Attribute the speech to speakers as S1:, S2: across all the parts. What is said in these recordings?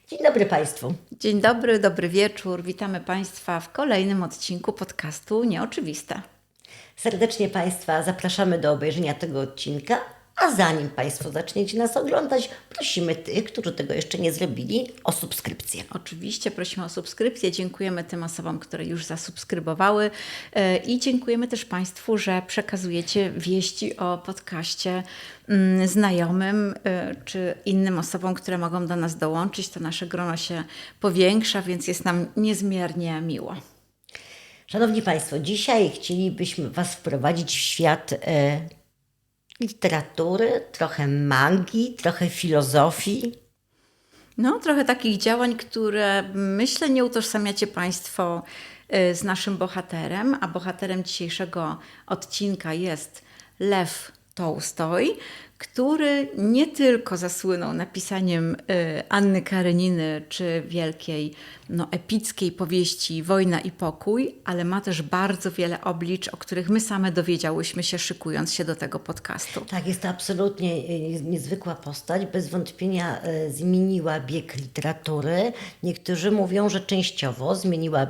S1: Dzień dobry Państwu.
S2: Dzień dobry, dobry wieczór. Witamy Państwa w kolejnym odcinku podcastu Nieoczywiste.
S1: Serdecznie Państwa zapraszamy do obejrzenia tego odcinka, a zanim Państwo zaczniecie nas oglądać, prosimy tych, którzy tego jeszcze nie zrobili, o subskrypcję.
S2: Oczywiście prosimy o subskrypcję. Dziękujemy tym osobom, które już zasubskrybowały i dziękujemy też Państwu, że przekazujecie wieści o podcaście znajomym czy innym osobom, które mogą do nas dołączyć. To nasze grono się powiększa, więc jest nam niezmiernie miło.
S1: Szanowni Państwo, dzisiaj chcielibyśmy Was wprowadzić w świat literatury, trochę magii, trochę filozofii.
S2: No, trochę takich działań, które myślę nie utożsamiacie Państwo z naszym bohaterem, a bohaterem dzisiejszego odcinka jest Lew Tołstoj, który nie tylko zasłynął napisaniem Anny Kareniny czy wielkiej, epickiej powieści Wojna i pokój, ale ma też bardzo wiele oblicz, o których my same dowiedziałyśmy się, szykując się do tego podcastu.
S1: Tak, jest to absolutnie niezwykła postać. Bez wątpienia zmieniła bieg literatury. Niektórzy mówią, że częściowo zmieniła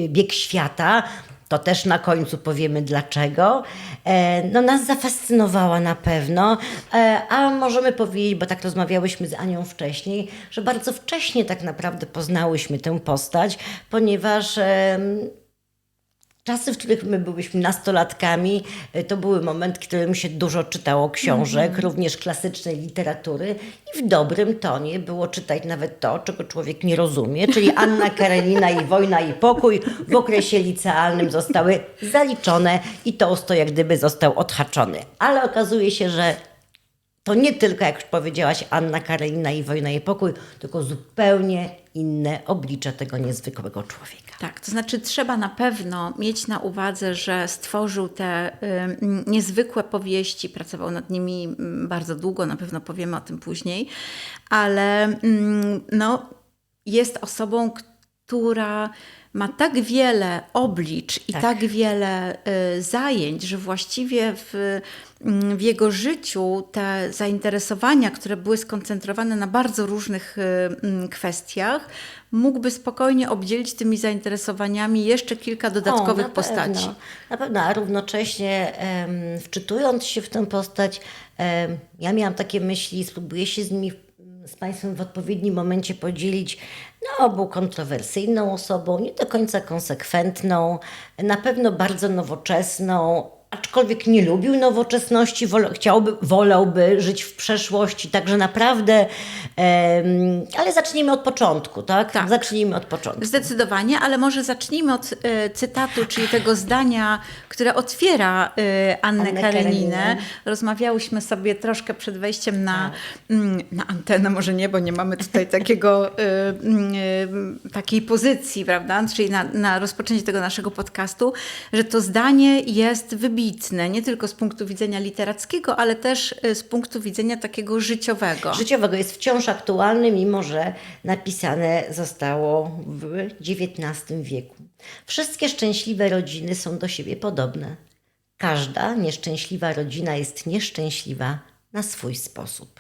S1: bieg świata. To też na końcu powiemy dlaczego. Nas zafascynowała na pewno, a możemy powiedzieć, bo tak rozmawiałyśmy z Anią wcześniej, że bardzo wcześnie tak naprawdę poznałyśmy tę postać, ponieważ czasy, w których my byłyśmy nastolatkami, to były moment, w którym się dużo czytało książek, również klasycznej literatury i w dobrym tonie było czytać nawet to, czego człowiek nie rozumie, czyli Anna Karenina i Wojna i pokój w okresie licealnym zostały zaliczone i Tołstoj jak gdyby został odhaczony. Ale okazuje się, że to nie tylko, jak już powiedziałaś, Anna Karenina i Wojna i pokój, tylko zupełnie inne oblicze tego niezwykłego człowieka.
S2: Tak, to znaczy trzeba na pewno mieć na uwadze, że stworzył te niezwykłe powieści, pracował nad nimi bardzo długo, na pewno powiemy o tym później, ale jest osobą, która ma tak wiele oblicz i tak wiele zajęć, że właściwie w jego życiu te zainteresowania, które były skoncentrowane na bardzo różnych kwestiach, mógłby spokojnie obdzielić tymi zainteresowaniami jeszcze kilka dodatkowych postaci.
S1: Na pewno, a równocześnie wczytując się w tę postać, ja miałam takie myśli, spróbuję się z Państwem w odpowiednim momencie podzielić. Był kontrowersyjną osobą, nie do końca konsekwentną, na pewno bardzo nowoczesną, aczkolwiek nie lubił nowoczesności, wolałby żyć w przeszłości, także naprawdę, ale zacznijmy od początku, tak? Zacznijmy od początku.
S2: Zdecydowanie, ale może zacznijmy od cytatu, czyli tego zdania, które otwiera Annę Kareninę. Rozmawiałyśmy sobie troszkę przed wejściem na antenę, może nie, bo nie mamy tutaj takiej pozycji, prawda? Czyli na rozpoczęcie tego naszego podcastu, że to zdanie jest wybitne, nie tylko z punktu widzenia literackiego, ale też z punktu widzenia takiego życiowego.
S1: Życiowego jest wciąż aktualny, mimo że napisane zostało w XIX wieku. Wszystkie szczęśliwe rodziny są do siebie podobne. Każda nieszczęśliwa rodzina jest nieszczęśliwa na swój sposób.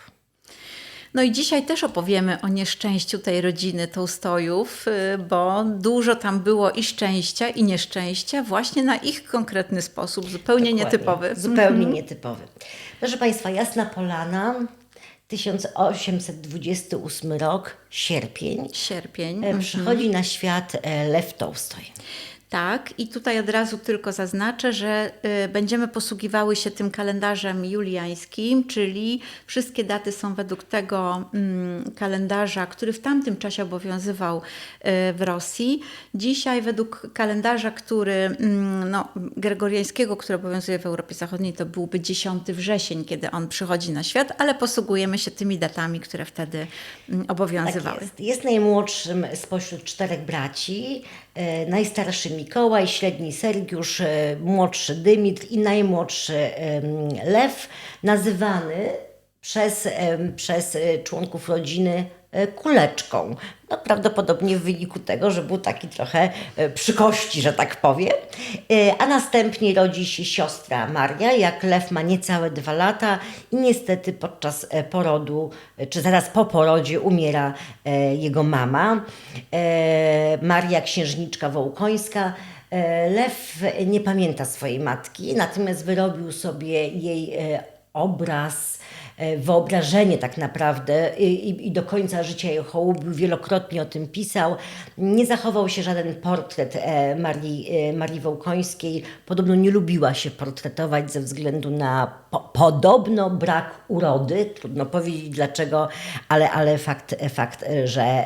S2: No i dzisiaj też opowiemy o nieszczęściu tej rodziny Tołstojów, bo dużo tam było i szczęścia, i nieszczęścia właśnie na ich konkretny sposób, zupełnie nietypowy.
S1: Zupełnie nietypowy. Proszę Państwa, Jasna Polana, 1828 rok, sierpień. Przychodzi na świat Lew Tołstoj.
S2: Tak, i tutaj od razu tylko zaznaczę, że będziemy posługiwały się tym kalendarzem juliańskim, czyli wszystkie daty są według tego kalendarza, który w tamtym czasie obowiązywał w Rosji. Dzisiaj według kalendarza, gregoriańskiego, który obowiązuje w Europie Zachodniej, to byłby 10 wrzesień, kiedy on przychodzi na świat, ale posługujemy się tymi datami, które wtedy obowiązywały.
S1: Tak jest najmłodszym spośród 4 braci, najstarszy Mikołaj, średni Sergiusz, młodszy Dymitr i najmłodszy Lew, nazywany przez członków rodziny kuleczką. No, prawdopodobnie w wyniku tego, że był taki trochę przy kości, że tak powiem. A następnie rodzi się siostra Maria, jak Lew ma niecałe 2 lata i niestety podczas porodu, czy zaraz po porodzie umiera jego mama, Maria Księżniczka Wołkońska. Lew nie pamięta swojej matki, natomiast wyrobił sobie jej obraz, wyobrażenie tak naprawdę i do końca życia jej hołubił, wielokrotnie o tym pisał. Nie zachował się żaden portret Marii Wołkońskiej. Podobno nie lubiła się portretować ze względu na podobno brak urody. Trudno powiedzieć dlaczego, ale fakt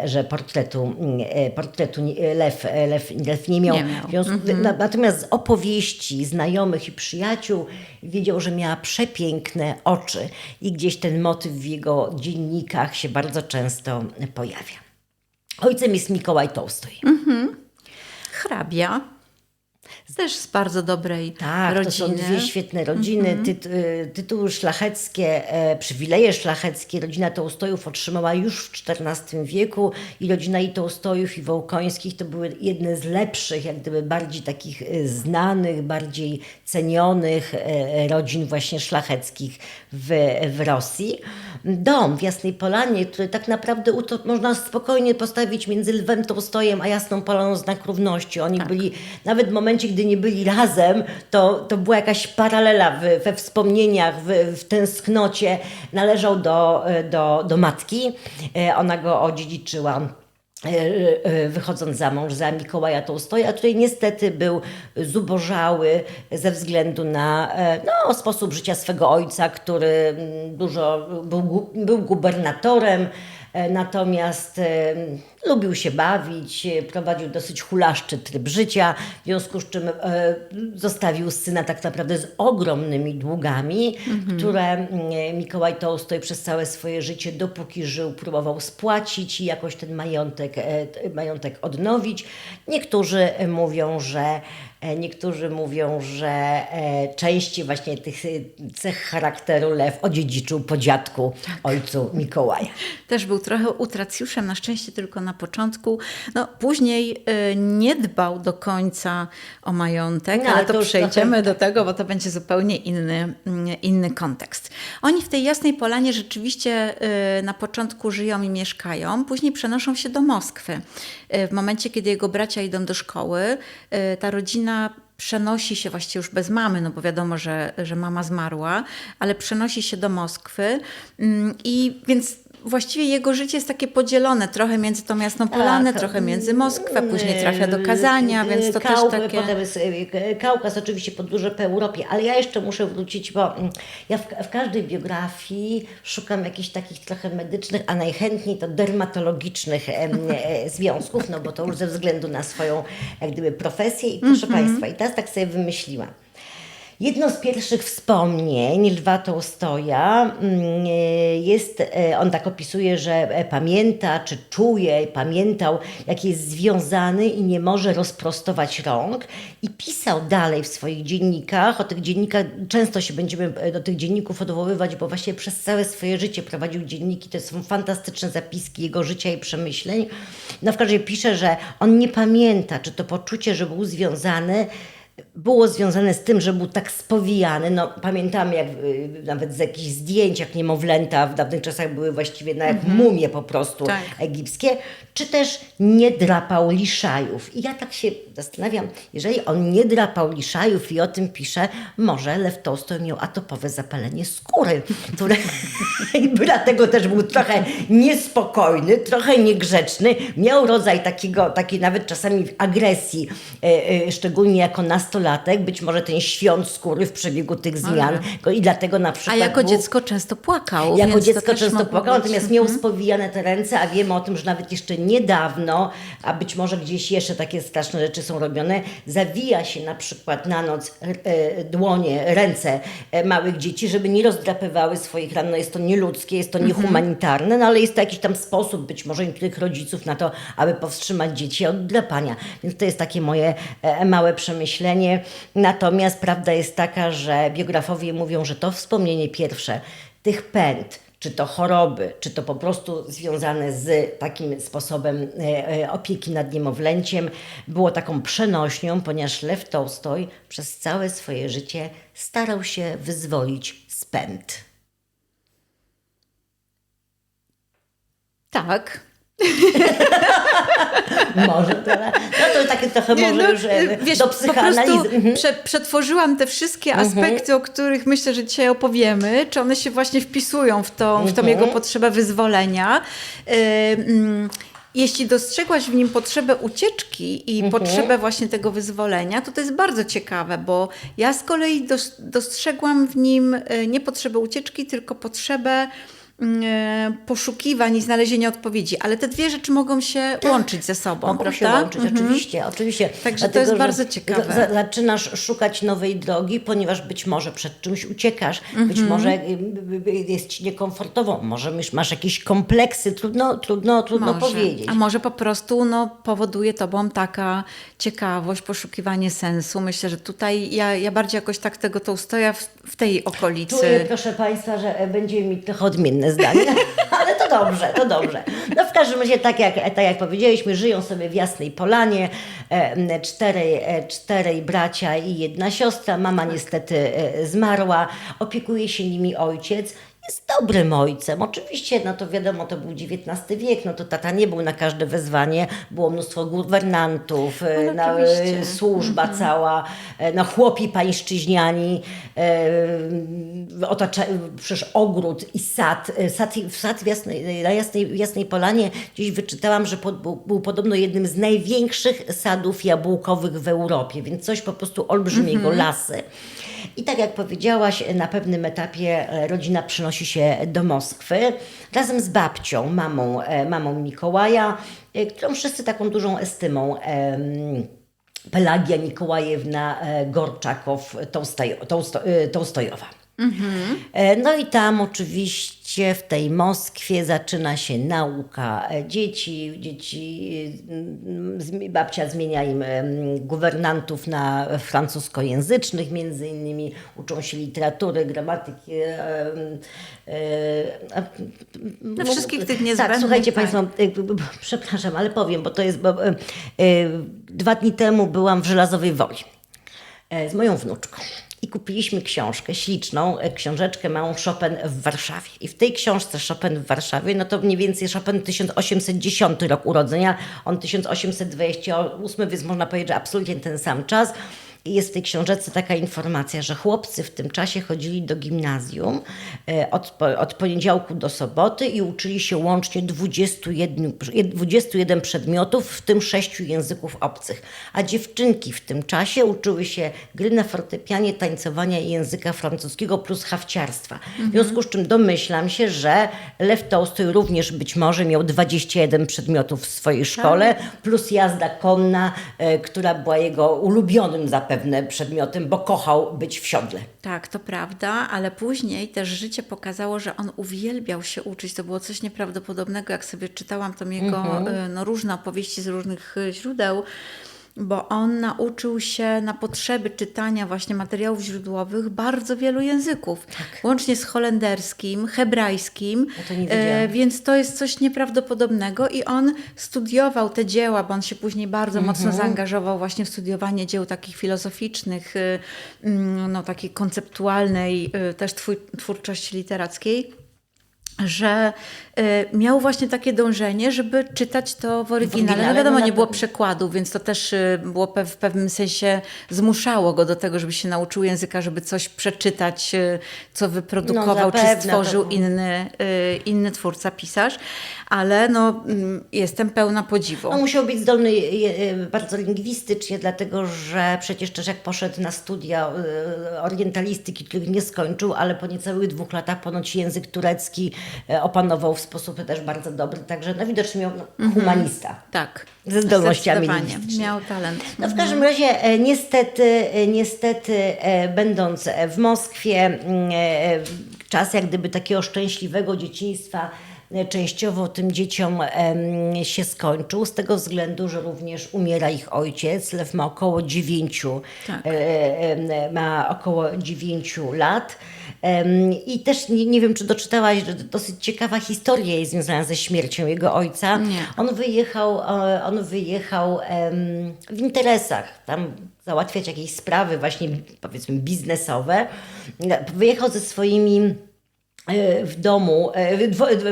S1: że portretu Lew nie miał. Natomiast z opowieści znajomych i przyjaciół wiedział, że miała przepiękne oczy i gdzieś ten motyw w jego dziennikach się bardzo często pojawia. Ojcem jest Mikołaj Tołstoj.
S2: Hrabia. Też z bardzo dobrej
S1: Tak,
S2: rodziny.
S1: to są 2 świetne rodziny, tytuły szlacheckie, przywileje szlacheckie. Rodzina Tołstojów otrzymała już w XIV wieku i rodzina i Tołstojów i Wołkońskich to były jedne z lepszych, jak gdyby bardziej takich znanych, bardziej cenionych rodzin właśnie szlacheckich w Rosji. Dom w Jasnej Polanie, który tak naprawdę można spokojnie postawić między Lwem Tołstojem a Jasną Polaną znak równości. Oni byli, nawet w momencie, gdy nie byli razem, to była jakaś paralela we wspomnieniach, w tęsknocie. Należał do matki. Ona go odziedziczyła, wychodząc za mąż za Mikołaja Tołstoja, który niestety był zubożały ze względu na sposób życia swego ojca, który był gubernatorem, natomiast lubił się bawić, prowadził dosyć hulaszczy tryb życia, w związku z czym zostawił syna tak naprawdę z ogromnymi długami, które Mikołaj Tołstoj przez całe swoje życie, dopóki żył, próbował spłacić i jakoś ten majątek odnowić. Niektórzy mówią, że części właśnie tych cech charakteru Lew odziedziczył po dziadku, ojcu Mikołaja.
S2: Też był trochę utracjuszem, na szczęście tylko na początku. No, później nie dbał do końca o majątek, ale to przejdziemy do tego, bo to będzie zupełnie inny kontekst. Oni w tej Jasnej Polanie rzeczywiście na początku żyją i mieszkają, później przenoszą się do Moskwy. W momencie, kiedy jego bracia idą do szkoły, ta rodzina przenosi się właściwie już bez mamy, no bo wiadomo, że mama zmarła, ale przenosi się do Moskwy i więc właściwie jego życie jest takie podzielone, trochę między tą Jasną Polanę, trochę między Moskwę, później trafia do Kazania, więc to też takie...
S1: Potem jest Kaukaz, oczywiście podróże po Europie, ale ja jeszcze muszę wrócić, bo ja w każdej biografii szukam jakichś takich trochę medycznych, a najchętniej to dermatologicznych związków, no bo to już ze względu na swoją jak gdyby profesję i proszę Państwa, i teraz tak sobie wymyśliłam. Jedno z pierwszych wspomnień Lwa Tołstoja jest, on tak opisuje, że pamięta, czy czuje, pamiętał, jak jest związany i nie może rozprostować rąk. I pisał dalej w swoich dziennikach, o tych dziennikach, często się będziemy do tych dzienników odwoływać, bo właśnie przez całe swoje życie prowadził dzienniki, to są fantastyczne zapiski jego życia i przemyśleń. No w każdym razie pisze, że on nie pamięta, czy to poczucie, że był związany, było związane z tym, że był tak spowijany. No, pamiętamy jak nawet z jakichś zdjęć, jak niemowlęta w dawnych czasach były właściwie jak mumie po prostu egipskie, czy też nie drapał liszajów. I ja tak się zastanawiam, jeżeli on nie drapał liszajów i o tym pisze, może Lew Tołstoj miał atopowe zapalenie skóry, które i dlatego też był trochę niespokojny, trochę niegrzeczny, miał rodzaj takiej nawet czasami agresji, szczególnie jako nastolatek, być może ten świąt skóry w przebiegu tych zmian. I dlatego na przykład...
S2: A jako dziecko często płakał.
S1: Jako dziecko często płakał, natomiast miał spowijane te ręce, a wiemy o tym, że nawet jeszcze niedawno, a być może gdzieś jeszcze takie straszne rzeczy są robione, zawija się na przykład na noc dłonie, ręce małych dzieci, żeby nie rozdrapywały swoich ran. No jest to nieludzkie, jest to niehumanitarne, no ale jest to jakiś tam sposób być może niektórych rodziców na to, aby powstrzymać dzieci od drapania. Więc to jest takie moje małe przemyślenie. Natomiast prawda jest taka, że biografowie mówią, że to wspomnienie pierwsze tych pęd, czy to choroby, czy to po prostu związane z takim sposobem opieki nad niemowlęciem, było taką przenośnią, ponieważ Lew Tołstoj przez całe swoje życie starał się wyzwolić z pęd.
S2: Tak.
S1: Może to, no to takie trochę może już
S2: wiesz,
S1: do
S2: po
S1: psychoanalizy.
S2: prostu przetworzyłam te wszystkie aspekty, o których myślę, że dzisiaj opowiemy, czy one się właśnie wpisują w tą jego potrzebę wyzwolenia. Jeśli dostrzegłaś w nim potrzebę ucieczki i potrzebę właśnie tego wyzwolenia, to jest bardzo ciekawe, bo ja z kolei dostrzegłam w nim nie potrzebę ucieczki, tylko potrzebę poszukiwań i znalezienia odpowiedzi, ale te dwie rzeczy mogą się łączyć ze sobą,
S1: Mogą
S2: prawda?
S1: się łączyć, oczywiście.
S2: Także
S1: Dlatego,
S2: to jest
S1: że
S2: bardzo ciekawe.
S1: Zaczynasz szukać nowej drogi, ponieważ być może przed czymś uciekasz, być może jest ci niekomfortowo, może masz jakieś kompleksy, trudno powiedzieć.
S2: A może po prostu powoduje tobą taka ciekawość, poszukiwanie sensu. Myślę, że tutaj ja bardziej jakoś tak tego Tołstoja w tej okolicy.
S1: Czuję, proszę Państwa, że będziemy mieć trochę odmienne zdanie, ale to dobrze. No w każdym razie, tak jak powiedzieliśmy, żyją sobie w Jasnej Polanie, czterej bracia i jedna siostra. Mama niestety zmarła, opiekuje się nimi ojciec. Jest dobrym ojcem. Oczywiście, to wiadomo, to był XIX wiek, to tata nie był na każde wezwanie, było mnóstwo guwernantów, służba cała, chłopi pańszczyźniani, przecież ogród i sad w Jasnej Polanie gdzieś wyczytałam, że był podobno jednym z największych sadów jabłkowych w Europie, więc coś po prostu olbrzymiego, lasy. I tak jak powiedziałaś, na pewnym etapie rodzina przenosi się do Moskwy razem z babcią, mamą Mikołaja, którą wszyscy taką dużą estymą Pelagia Nikołajewna Gorczakow-Tołstojowa. No i tam oczywiście w tej Moskwie zaczyna się nauka dzieci, babcia zmienia im guwernantów na francuskojęzycznych, między innymi uczą się literatury, gramatyki.
S2: Wszystkich tych niezbędnych.
S1: Tak, słuchajcie Państwo, przepraszam, ale powiem, bo to jest, 2 dni temu byłam w Żelazowej Woli z moją wnuczką. I kupiliśmy książkę, śliczną książeczkę małą Chopin w Warszawie. I w tej książce Chopin w Warszawie, to mniej więcej Chopin 1810 rok urodzenia, on 1828, więc można powiedzieć, że absolutnie ten sam czas. I jest w tej książeczce taka informacja, że chłopcy w tym czasie chodzili do gimnazjum od poniedziałku do soboty i uczyli się łącznie 21 przedmiotów, w tym 6 języków obcych. A dziewczynki w tym czasie uczyły się gry na fortepianie, tańcowania i języka francuskiego plus hafciarstwa. W związku z czym domyślam się, że Lew Tołstoj również być może miał 21 przedmiotów w swojej szkole, plus jazda konna, która była jego ulubionym zapewne przedmiotem, bo kochał być w siodle.
S2: Tak, to prawda, ale później też życie pokazało, że on uwielbiał się uczyć. To było coś nieprawdopodobnego, jak sobie czytałam tam jego różne opowieści z różnych źródeł, bo on nauczył się na potrzeby czytania właśnie materiałów źródłowych bardzo wielu języków. Tak. Łącznie z holenderskim, hebrajskim,
S1: to nie wiedziałam.
S2: Więc to jest coś nieprawdopodobnego i on studiował te dzieła, bo on się później bardzo mocno zaangażował właśnie w studiowanie dzieł takich filozoficznych, takiej konceptualnej też twórczości literackiej, że miał właśnie takie dążenie, żeby czytać to w oryginale. No wiadomo, nie było przekładu, więc to też było w pewnym sensie zmuszało go do tego, żeby się nauczył języka, żeby coś przeczytać, co wyprodukował, czy stworzył inny twórca, pisarz. Ale jestem pełna podziwu.
S1: Musiał być zdolny bardzo lingwistycznie, dlatego że przecież też jak poszedł na studia orientalistyki, których nie skończył, ale po niecałych 2 latach ponoć język turecki opanował w sposób też bardzo dobry. Także widocznie miał humanista.
S2: Tak.
S1: Ze zdolnościami lingwistycznymi.
S2: Miał talent.
S1: W każdym razie niestety będąc w Moskwie, czas jak gdyby takiego szczęśliwego dzieciństwa częściowo tym dzieciom się skończył, z tego względu, że również umiera ich ojciec. Lew ma około 9,
S2: Tak.
S1: ma około 9 lat. I też nie wiem, czy doczytałaś, że dosyć ciekawa historia jest związana ze śmiercią jego ojca.
S2: Nie.
S1: On wyjechał w interesach, tam załatwiać jakieś sprawy właśnie, powiedzmy, biznesowe. Wyjechał ze swoimi w domu,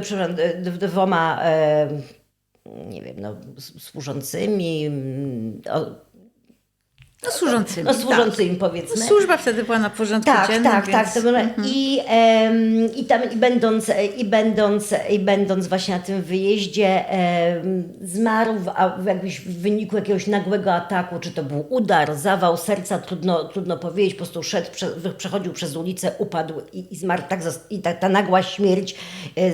S1: przepraszam, dwoma, nie wiem, no, służącymi,
S2: No służącymi.
S1: no, służącymi,
S2: tak.
S1: powiedzmy.
S2: Służba wtedy była na porządku dziennym,
S1: Tak.
S2: więc...
S1: To było, i tam będąc właśnie na tym wyjeździe zmarł w wyniku jakiegoś nagłego ataku, czy to był udar, zawał serca, trudno powiedzieć, po prostu przechodził przez ulicę, upadł i zmarł. Ta nagła śmierć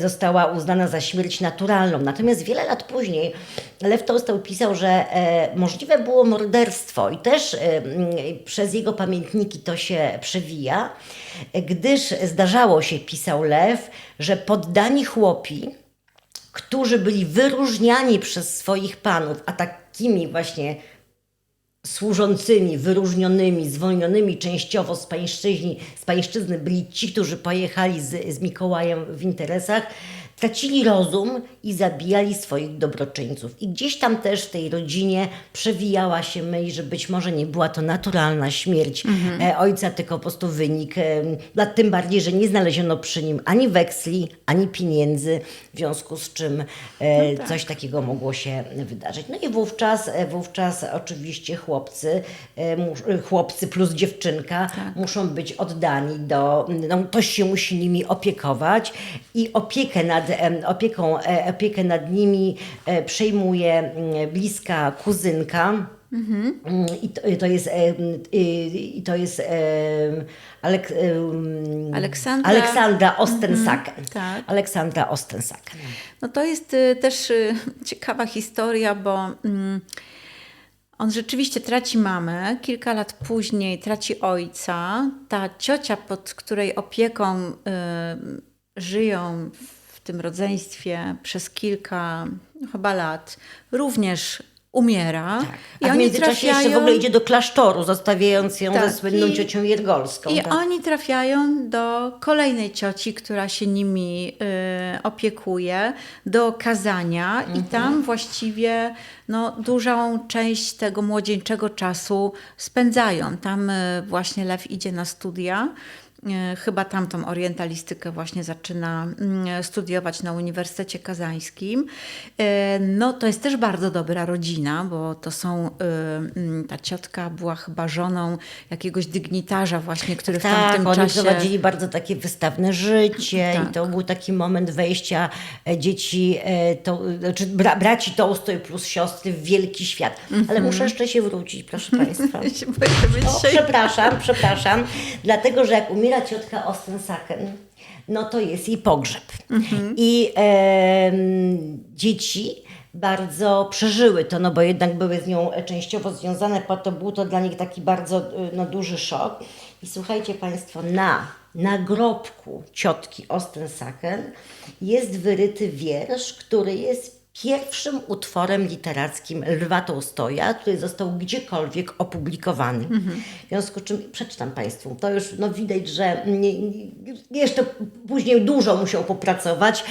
S1: została uznana za śmierć naturalną. Natomiast wiele lat później Lew Tolstoj pisał, że możliwe było morderstwo i też przez jego pamiętniki to się przewija, gdyż zdarzało się, pisał Lew, że poddani chłopi, którzy byli wyróżniani przez swoich panów, a takimi właśnie służącymi, wyróżnionymi, zwolnionymi częściowo z pańszczyzny byli ci, którzy pojechali z Mikołajem w interesach, tracili rozum i zabijali swoich dobroczyńców. I gdzieś tam też w tej rodzinie przewijała się myśl, że być może nie była to naturalna śmierć ojca, tylko po prostu wynik, tym bardziej, że nie znaleziono przy nim ani weksli, ani pieniędzy, w związku z czym coś takiego mogło się wydarzyć. No i wówczas oczywiście chłopcy plus dziewczynka muszą być oddani ktoś się musi nimi opiekować i opiekę nad nimi przejmuje bliska kuzynka. To jest Aleksandra Ostensaken.
S2: tak.
S1: Aleksandra Ostensaken.
S2: No to jest też ciekawa historia, bo on rzeczywiście traci mamę, kilka lat później traci ojca. Ta ciocia, pod której opieką żyją w tym rodzeństwie przez kilka chyba lat, również umiera.
S1: Tak. A w międzyczasie jeszcze w ogóle idzie do klasztoru, zostawiając ją ze słynną ciocią Jergolską.
S2: I oni trafiają do kolejnej cioci, która się nimi opiekuje, do kazania i tam właściwie dużą część tego młodzieńczego czasu spędzają. Tam właśnie Lew idzie na studia. Chyba tamtą orientalistykę właśnie zaczyna studiować na Uniwersytecie Kazańskim. No to jest też bardzo dobra rodzina, bo to są, ta ciotka była chyba żoną jakiegoś dygnitarza właśnie, który w tamtym
S1: oni
S2: czasie...
S1: prowadzili bardzo takie wystawne życie i to był taki moment wejścia dzieci, braci Tolstoj plus siostry w wielki świat. Ale muszę jeszcze się wrócić, proszę Państwa. Przepraszam, dlatego, że jak umiera ciotka Ostensaken, no to jest jej pogrzeb. I dzieci bardzo przeżyły to, bo jednak były z nią częściowo związane, był to dla nich taki bardzo duży szok. I słuchajcie Państwo, na nagrobku ciotki Ostensaken jest wyryty wiersz, który jest pierwszym utworem literackim Lwa Tolstoja, który został gdziekolwiek opublikowany. W związku z czym przeczytam Państwu. To już widać, że jeszcze później dużo musiał popracować,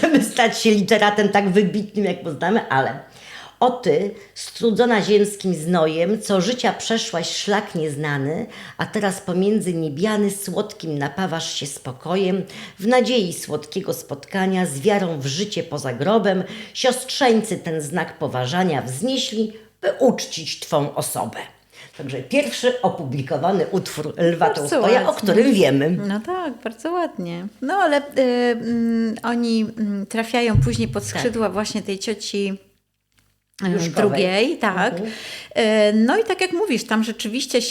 S1: żeby stać się literatem tak wybitnym, jak poznamy, ale o ty, strudzona ziemskim znojem, co życia przeszłaś szlak nieznany, a teraz pomiędzy niebiany słodkim napawasz się spokojem, w nadziei słodkiego spotkania, z wiarą w życie poza grobem, siostrzeńcy ten znak poważania wznieśli, by uczcić twą osobę. Także pierwszy opublikowany utwór Lwa Tolstoja, o którym wiemy.
S2: No tak, bardzo ładnie. No ale oni trafiają później pod skrzydła właśnie tej cioci drugiej, tak. No i tak jak mówisz, tam rzeczywiście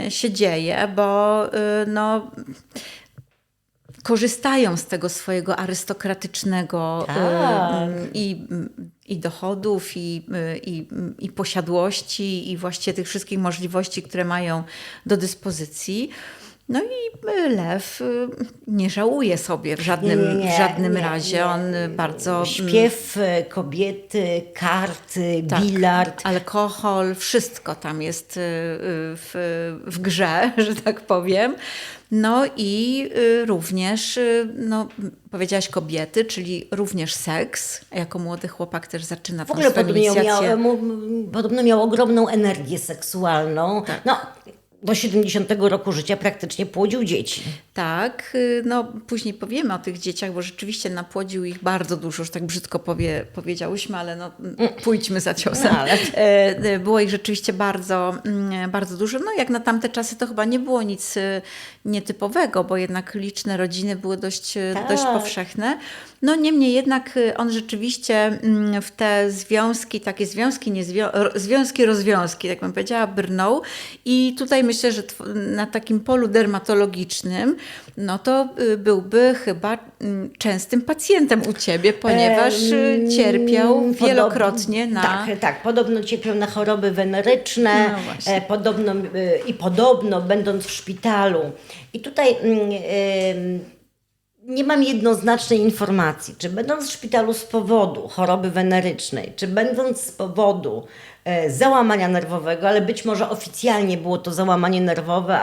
S2: się dzieje, bo korzystają z tego swojego arystokratycznego i dochodów, i posiadłości, i właściwie tych wszystkich możliwości, które mają do dyspozycji. No i Lew nie żałuje sobie w żadnym razie. On bardzo...
S1: Śpiew, kobiety, karty,
S2: Tak,
S1: bilard.
S2: alkohol, wszystko tam jest w grze, że tak powiem. No i również, no, powiedziałaś kobiety, czyli również seks. Jako młody chłopak też zaczyna
S1: W ogóle
S2: tą swoją inicjację.
S1: podobno miał ogromną energię seksualną.
S2: Tak.
S1: No, do 70 roku życia praktycznie płodził dzieci.
S2: Tak, no później powiemy o tych dzieciach, bo rzeczywiście napłodził ich bardzo dużo, że tak brzydko powiedziałyśmy, ale no pójdźmy za ciosem.
S1: No, ale...
S2: Było ich rzeczywiście bardzo, bardzo dużo. No jak na tamte czasy to chyba nie było nic nietypowego, bo jednak liczne rodziny były dość powszechne. No niemniej jednak on rzeczywiście w te związki, takie związki, rozwiązki, tak bym powiedziała, brnął i tutaj myślę, że na takim polu dermatologicznym no to byłby chyba częstym pacjentem u ciebie, ponieważ cierpiał wielokrotnie na...
S1: Tak, podobno cierpiał na choroby weneryczne, podobno będąc w szpitalu. I tutaj nie mam jednoznacznej informacji, czy będąc w szpitalu z powodu choroby wenerycznej, czy będąc z powodu załamania nerwowego, ale być może oficjalnie było to załamanie nerwowe,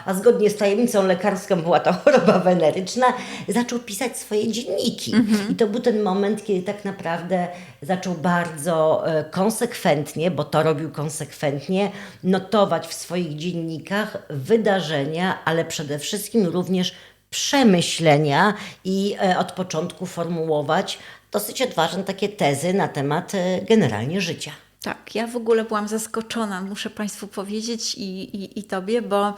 S1: a zgodnie z tajemnicą lekarską była to choroba weneryczna, zaczął pisać swoje dzienniki. I to był ten moment, kiedy tak naprawdę zaczął bardzo konsekwentnie, bo to robił konsekwentnie, notować w swoich dziennikach wydarzenia, ale przede wszystkim również przemyślenia i od początku formułować dosyć odważne takie tezy na temat generalnie życia.
S2: Tak, ja w ogóle byłam zaskoczona, muszę Państwu powiedzieć i Tobie, bo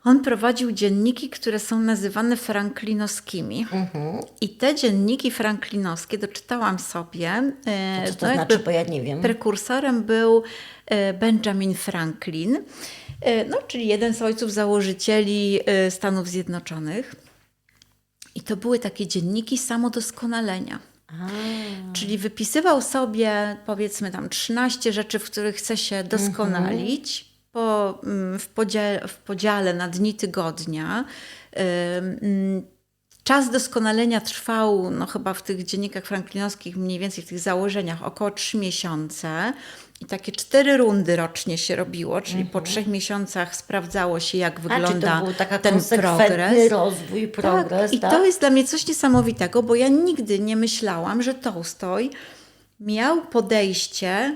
S2: on prowadził dzienniki, które są nazywane franklinowskimi. I te dzienniki franklinowskie doczytałam sobie.
S1: Co to znaczy, bo ja nie wiem.
S2: Prekursorem był Benjamin Franklin, no, czyli jeden z ojców założycieli Stanów Zjednoczonych. I to były takie dzienniki samodoskonalenia. Czyli wypisywał sobie, powiedzmy tam 13 rzeczy, w których chce się doskonalić w podziale na dni tygodnia. Czas doskonalenia trwał, no chyba w tych dziennikach franklinowskich, mniej więcej w tych założeniach, około 3 miesiące. I takie 4 rundy rocznie się robiło, czyli po 3 miesiącach sprawdzało się, jak wygląda
S1: to był taka
S2: ten
S1: konsekwentny rozwój, progres.
S2: Tak. I to jest dla mnie coś niesamowitego, bo ja nigdy nie myślałam, że Tolstoj miał podejście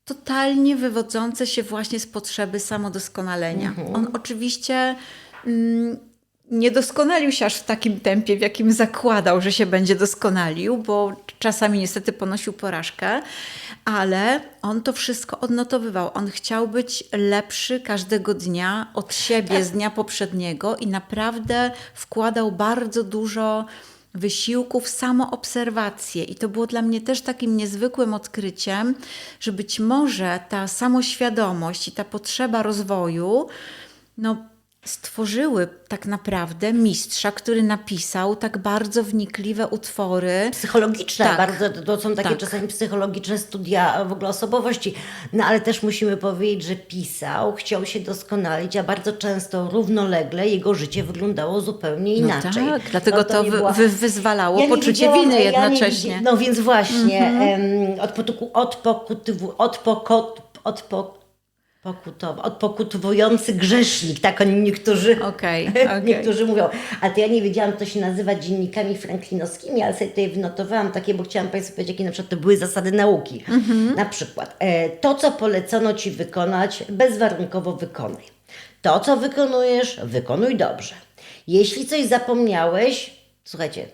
S2: totalnie wywodzące się właśnie z potrzeby samodoskonalenia. On oczywiście nie doskonalił się aż w takim tempie, w jakim zakładał, że się będzie doskonalił, bo czasami niestety ponosił porażkę, ale on to wszystko odnotowywał. On chciał być lepszy każdego dnia od siebie, z dnia poprzedniego i naprawdę wkładał bardzo dużo wysiłku w samoobserwację. I to było dla mnie też takim niezwykłym odkryciem, że być może ta samoświadomość i ta potrzeba rozwoju, no stworzyły tak naprawdę mistrza, który napisał tak bardzo wnikliwe utwory.
S1: Psychologiczne,
S2: Tak.
S1: bardzo, to są takie czasami psychologiczne studia w ogóle osobowości. No ale też musimy powiedzieć, że pisał, chciał się doskonalić, a bardzo często równolegle jego życie wyglądało zupełnie inaczej.
S2: No tak, dlatego to
S1: nie była...
S2: wyzwalało poczucie winy jednocześnie.
S1: No więc właśnie, odpokutowujący grzesznik, tak oni niektórzy,
S2: Okej.
S1: niektórzy mówią. A to ja nie wiedziałam, to się nazywa dziennikami franklinowskimi, ale sobie tutaj wynotowałam takie, bo chciałam Państwu powiedzieć, jakie na przykład to były zasady nauki. Na przykład, to co polecono Ci wykonać, bezwarunkowo wykonaj. To co wykonujesz, wykonuj dobrze. Jeśli coś zapomniałeś, słuchajcie,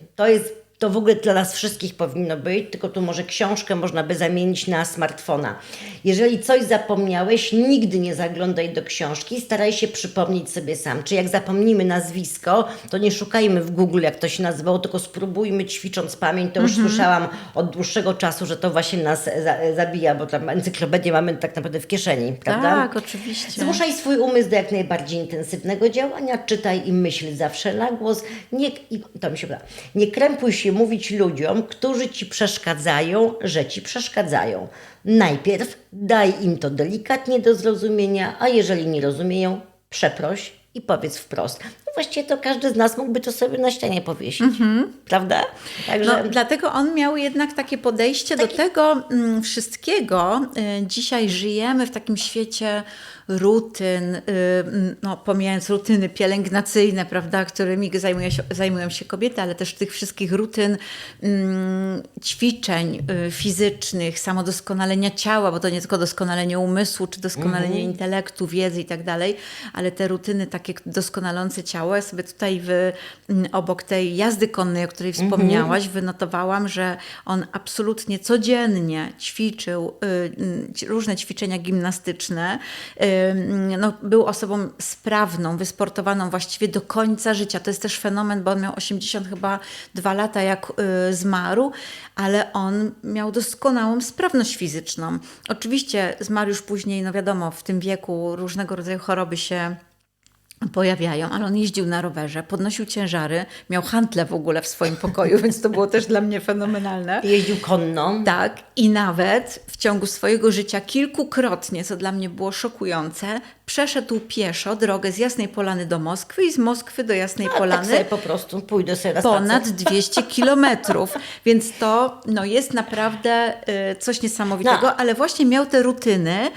S1: to w ogóle dla nas wszystkich powinno być, tylko tu może książkę można by zamienić na smartfona. Jeżeli coś zapomniałeś, nigdy nie zaglądaj do książki, staraj się przypomnieć sobie sam. Czy jak zapomnimy nazwisko, to nie szukajmy w Google, jak to się nazywało, tylko spróbujmy ćwicząc pamięć. To już słyszałam od dłuższego czasu, że to właśnie nas zabija, bo tam encyklopedię mamy tak naprawdę w kieszeni, prawda?
S2: Tak, oczywiście.
S1: Zmuszaj swój umysł do jak najbardziej intensywnego działania, czytaj i myśl zawsze na głos. To mi się podoba. Nie krępuj się mówić ludziom, którzy Ci przeszkadzają, że Ci przeszkadzają. Najpierw daj im to delikatnie do zrozumienia, a jeżeli nie rozumieją, przeproś i powiedz wprost. No właściwie to każdy z nas mógłby to sobie na ścianie powiesić, prawda? Także
S2: No, dlatego on miał jednak takie podejście do tego wszystkiego. Dzisiaj żyjemy w takim świecie rutyn, no, pomijając rutyny pielęgnacyjne, prawda, którymi zajmują się kobiety, ale też tych wszystkich rutyn ćwiczeń fizycznych, samodoskonalenia ciała, bo to nie tylko doskonalenie umysłu, czy doskonalenie intelektu, wiedzy i tak dalej, ale te rutyny takie doskonalące ciało. Ja sobie tutaj obok tej jazdy konnej, o której wspomniałaś, wynotowałam, że on absolutnie codziennie ćwiczył różne ćwiczenia gimnastyczne. No, był osobą sprawną, wysportowaną właściwie do końca życia. To jest też fenomen, bo on miał 82 lata, jak zmarł, ale on miał doskonałą sprawność fizyczną. Oczywiście zmarł już później, no wiadomo, w tym wieku różnego rodzaju choroby się pojawiają, ale on jeździł na rowerze, podnosił ciężary, miał hantle w ogóle w swoim pokoju, więc to było też dla mnie fenomenalne.
S1: jeździł konno.
S2: Tak, i nawet w ciągu swojego życia kilkukrotnie, co dla mnie było szokujące, przeszedł pieszo drogę z Jasnej Polany do Moskwy i z Moskwy do Jasnej
S1: Tak
S2: Polany.
S1: sobie po prostu pójdę sobie na spacer.
S2: Ponad 200 kilometrów, więc to no, jest naprawdę coś niesamowitego,
S1: No.
S2: ale właśnie miał te rutyny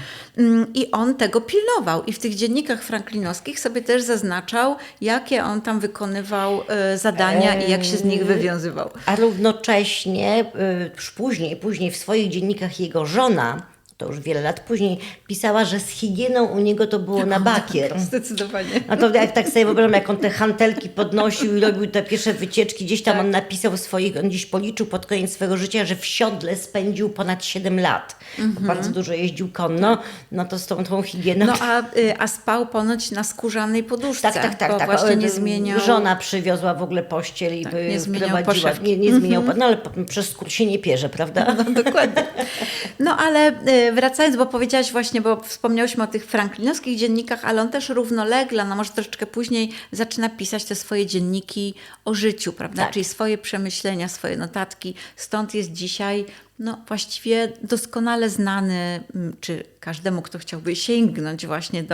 S2: i on tego pilnował. I w tych dziennikach franklinowskich sobie też zaznaczał, jakie on tam wykonywał zadania i jak się z nich wywiązywał.
S1: A równocześnie już później w swoich dziennikach jego żona, to już wiele lat później, pisała, że z higieną u niego to było na bakier.
S2: Zdecydowanie.
S1: No to jak tak sobie wyobrażam, jak on te hantelki podnosił i robił te pierwsze wycieczki, gdzieś tam on napisał on gdzieś policzył pod koniec swojego życia, że w siodle spędził ponad 7 lat. Bardzo dużo jeździł konno, no to z tą higieną.
S2: No a spał ponoć na skórzanej poduszce,
S1: Tak.
S2: bo właśnie nie zmieniał...
S1: Żona przywiozła w ogóle pościel i
S2: nie zmieniał
S1: wprowadziła.
S2: poszewki.
S1: Nie zmieniał, no ale przez skór się nie pierze, prawda?
S2: No, dokładnie. No ale wracając, bo powiedziałaś właśnie, bo wspomniałyśmy o tych franklinowskich dziennikach, ale on też równolegle, no może troszeczkę później zaczyna pisać te swoje dzienniki o życiu, prawda?
S1: Tak.
S2: Czyli swoje przemyślenia, swoje notatki. Stąd jest dzisiaj no właściwie doskonale znany, czy każdemu, kto chciałby sięgnąć właśnie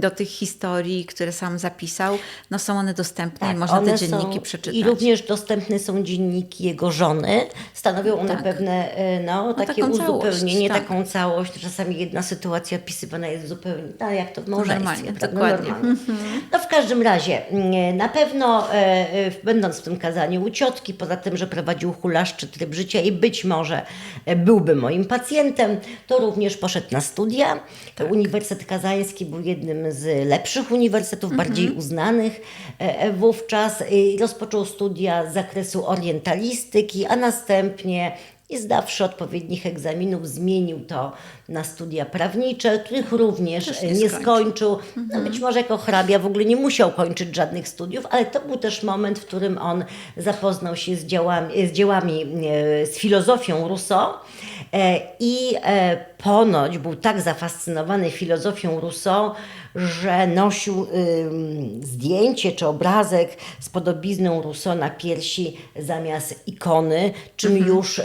S2: do tych historii, które sam zapisał, no są one dostępne i można te
S1: one
S2: dzienniki
S1: są,
S2: przeczytać.
S1: I również dostępne są dzienniki jego żony. Stanowią one pewne takie
S2: taką
S1: uzupełnienie,
S2: całość, tak.
S1: taką całość. Czasami jedna sytuacja opisywana jest zupełnie tak, jak to w małżeństwie.
S2: Normalnie,
S1: prawda?
S2: dokładnie.
S1: Normalnie. No w każdym razie, na pewno będąc w tym kazaniu u ciotki, poza tym, że prowadził hulaszczy tryb życia i być może byłby moim pacjentem, to również poszedł na studia. Uniwersytet Kazański był jednym z lepszych uniwersytetów, bardziej uznanych wówczas. Rozpoczął studia z zakresu orientalistyki, a następnie, nie zdawszy odpowiednich egzaminów, zmienił to na studia prawnicze, których również nie skończył. No być może jako hrabia w ogóle nie musiał kończyć żadnych studiów, ale to był też moment, w którym on zapoznał się z filozofią Rousseau i ponoć był tak zafascynowany filozofią Rousseau, że nosił zdjęcie czy obrazek z podobizną Rousseau na piersi zamiast ikony, czym już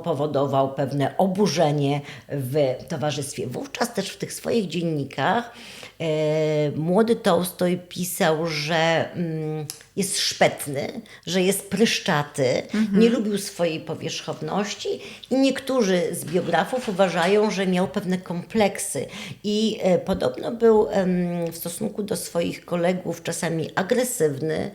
S1: powodował pewne oburzenie w towarzystwie. Wówczas też w tych swoich dziennikach młody Tołstoj pisał, że jest szpetny, że jest pryszczaty, nie lubił swojej powierzchowności i niektórzy z biografów uważają, że miał pewne kompleksy i podobno był w stosunku do swoich kolegów czasami agresywny,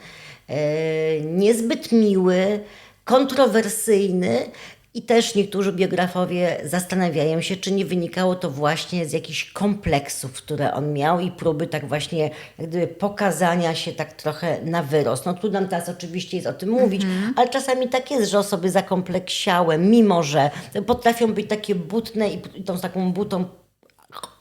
S1: niezbyt miły, kontrowersyjny. I też niektórzy biografowie zastanawiają się, czy nie wynikało to właśnie z jakichś kompleksów, które on miał i próby tak właśnie jak gdyby pokazania się tak trochę na wyrost. No tu nam teraz oczywiście jest o tym mówić, ale czasami tak jest, że osoby zakompleksiałe, mimo że potrafią być takie butne i tą z taką butą,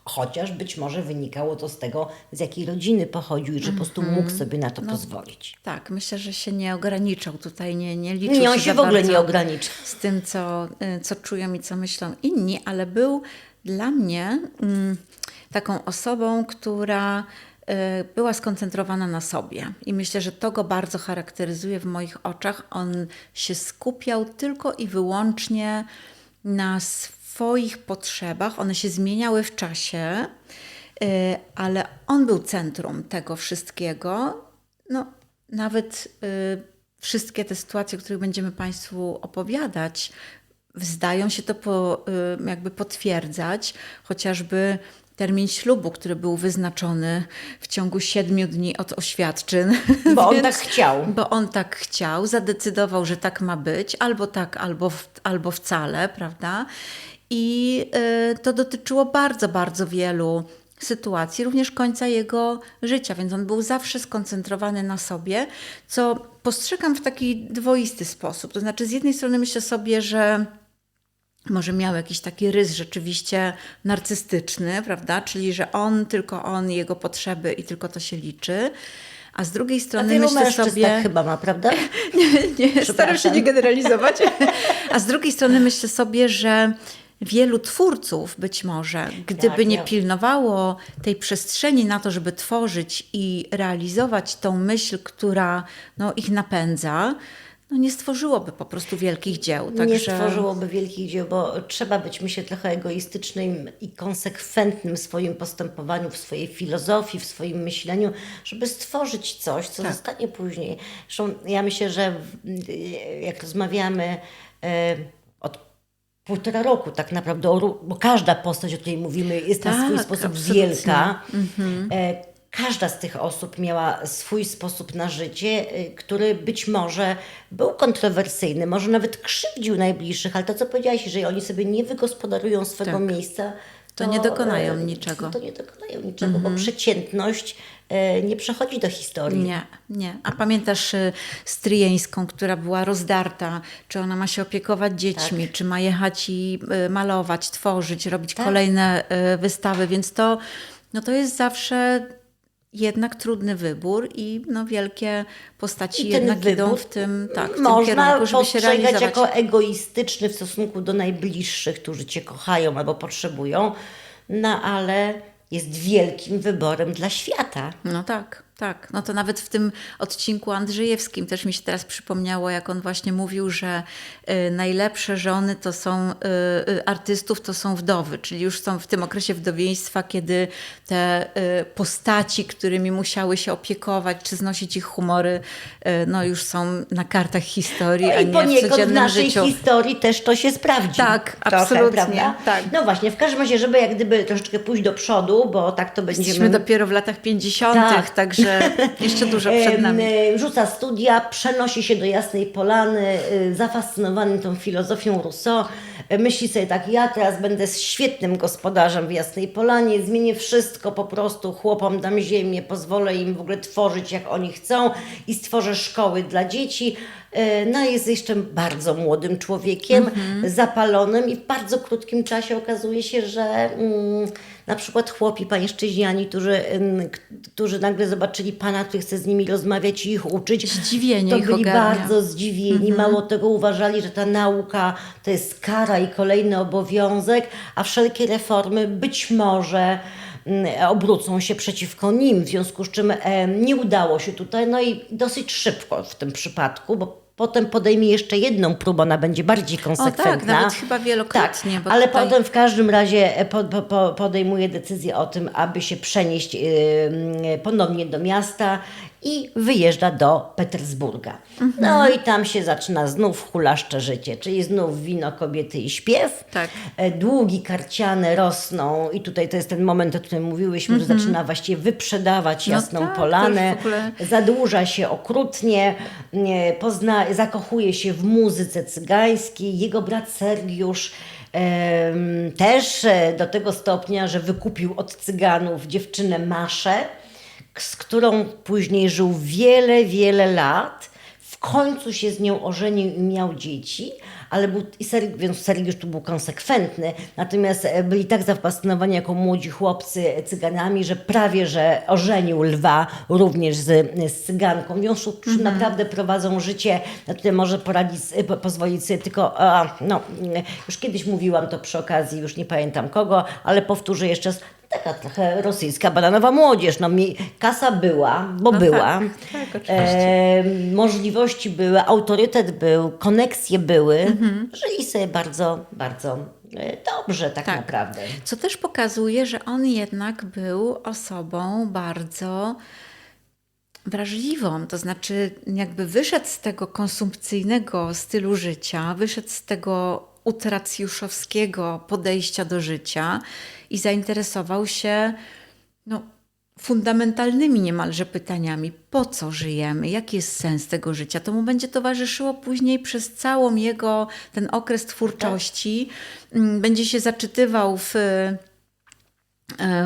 S1: chociaż być może wynikało to z tego, z jakiej rodziny pochodził i że po prostu mógł sobie na to pozwolić.
S2: Tak, myślę, że się nie ograniczał tutaj, nie liczył
S1: Nie, on się w ogóle
S2: bardzo
S1: nie ograniczył.
S2: z tym, co czują i co myślą inni, ale był dla mnie taką osobą, która była skoncentrowana na sobie. I myślę, że to go bardzo charakteryzuje w moich oczach. On się skupiał tylko i wyłącznie na swoich potrzebach. One się zmieniały w czasie. ale on był centrum tego wszystkiego. No, nawet wszystkie te sytuacje, o których będziemy Państwu opowiadać, zdają się to jakby potwierdzać, chociażby termin ślubu, który był wyznaczony w ciągu 7 dni od oświadczyn.
S1: Bo on tak chciał.
S2: Bo on tak chciał, zadecydował, że tak ma być, albo tak, albo wcale, prawda? I to dotyczyło bardzo, bardzo wielu sytuacji, również końca jego życia, więc on był zawsze skoncentrowany na sobie, co postrzegam w taki dwoisty sposób. To znaczy, z jednej strony myślę sobie, że może miał jakiś taki rys rzeczywiście narcystyczny, prawda? Czyli, że tylko on, jego potrzeby i tylko to się liczy. A z drugiej strony
S1: wielu
S2: myślę
S1: mężczyzn
S2: sobie...
S1: tak chyba ma, prawda?
S2: Nie, staram się nie generalizować. A z drugiej strony myślę sobie, że wielu twórców być może, gdyby nie pilnowało tej przestrzeni na to, żeby tworzyć i realizować tą myśl, która ich napędza, nie stworzyłoby po prostu wielkich dzieł.
S1: Nie stworzyłoby wielkich dzieł, bo trzeba być, myślę, trochę egoistycznym i konsekwentnym w swoim postępowaniu, w swojej filozofii, w swoim myśleniu, żeby stworzyć coś, co zostanie później. Zresztą ja myślę, że jak rozmawiamy od 1,5 roku tak naprawdę, bo każda postać, o której mówimy, jest na swój sposób
S2: absolutnie.
S1: wielka. Każda z tych osób miała swój sposób na życie, który być może był kontrowersyjny, może nawet krzywdził najbliższych, ale to, co powiedziałaś, jeżeli oni sobie nie wygospodarują swego miejsca,
S2: to nie dokonają niczego.
S1: To nie dokonają niczego, bo przeciętność nie przechodzi do historii.
S2: Nie. A pamiętasz Stryjeńską, która była rozdarta, czy ona ma się opiekować dziećmi, czy ma jechać i malować, tworzyć, robić kolejne wystawy, więc to jest zawsze jednak trudny wybór i wielkie postaci jednak idą w tym kierunku, żeby się realizować.
S1: Można postrzegać jako egoistyczny w stosunku do najbliższych, którzy cię kochają albo potrzebują, ale jest wielkim wyborem dla świata.
S2: Tak. No to nawet w tym odcinku Andrzejewskim też mi się teraz przypomniało, jak on właśnie mówił, że najlepsze żony to są artystów, to są wdowy, czyli już są w tym okresie wdowieństwa, kiedy te postaci, którymi musiały się opiekować, czy znosić ich humory, już są na kartach historii, a nie w codziennym
S1: w naszej
S2: życiu.
S1: historii też to się sprawdzi.
S2: Tak,
S1: trochę,
S2: absolutnie.
S1: Prawda?
S2: Tak.
S1: No właśnie, w każdym razie, żeby jak gdyby troszeczkę pójść do przodu, bo tak to będziemy...
S2: Jesteśmy dopiero w latach 50., także jeszcze dużo przed nami.
S1: Rzuca studia, przenosi się do Jasnej Polany, zafascynowany tą filozofią Rousseau. Myśli sobie tak, ja teraz będę świetnym gospodarzem w Jasnej Polanie, zmienię wszystko, po prostu chłopom dam ziemię, pozwolę im w ogóle tworzyć jak oni chcą i stworzę szkoły dla dzieci. Jest jeszcze bardzo młodym człowiekiem, zapalonym i w bardzo krótkim czasie okazuje się, że na przykład chłopi pańszczyźniani, którzy nagle zobaczyli pana, który chce z nimi rozmawiać i ich uczyć,
S2: Zdziwienie
S1: to
S2: ich
S1: byli
S2: ogarnia.
S1: bardzo zdziwieni. Mało tego, uważali, że ta nauka to jest kara i kolejny obowiązek, a wszelkie reformy być może obrócą się przeciwko nim, w związku z czym nie udało się tutaj, i dosyć szybko w tym przypadku, bo potem podejmie jeszcze jedną próbę, ona będzie bardziej konsekwentna.
S2: Nawet chyba wielokrotnie. Bo
S1: ale
S2: tutaj...
S1: potem w każdym razie podejmuje decyzję o tym, aby się przenieść ponownie do miasta i wyjeżdża do Petersburga. No i tam się zaczyna znów hulaszcze życie, czyli znów wino, kobiety i śpiew.
S2: Tak.
S1: Długi karciane rosną i tutaj to jest ten moment, o którym mówiłyśmy, że zaczyna właściwie wyprzedawać Jasną Polanę.
S2: To już w ogóle...
S1: Zadłuża się okrutnie, zakochuje się w muzyce cygańskiej. Jego brat Sergiusz też do tego stopnia, że wykupił od Cyganów dziewczynę Maszę, z którą później żył wiele, wiele lat. W końcu się z nią ożenił i miał dzieci, ale więc Sergiusz tu był konsekwentny, natomiast byli tak zafascynowani jako młodzi chłopcy Cyganami, że prawie że ożenił lwa również z Cyganką. W związku z czym naprawdę prowadzą życie, na które może pozwolić sobie tylko, już kiedyś mówiłam to przy okazji, już nie pamiętam kogo, ale powtórzę jeszcze raz, taka trochę rosyjska bananowa młodzież. Kasa była, bo była.
S2: Tak, oczywiście.
S1: Możliwości były, autorytet był, koneksje były. Żyli sobie bardzo, bardzo dobrze tak naprawdę.
S2: Co też pokazuje, że on jednak był osobą bardzo wrażliwą, to znaczy jakby wyszedł z tego konsumpcyjnego stylu życia, wyszedł z tego utracjuszowskiego podejścia do życia i zainteresował się fundamentalnymi niemalże pytaniami, po co żyjemy, jaki jest sens tego życia. To mu będzie towarzyszyło później przez całą jego ten okres twórczości. Będzie się zaczytywał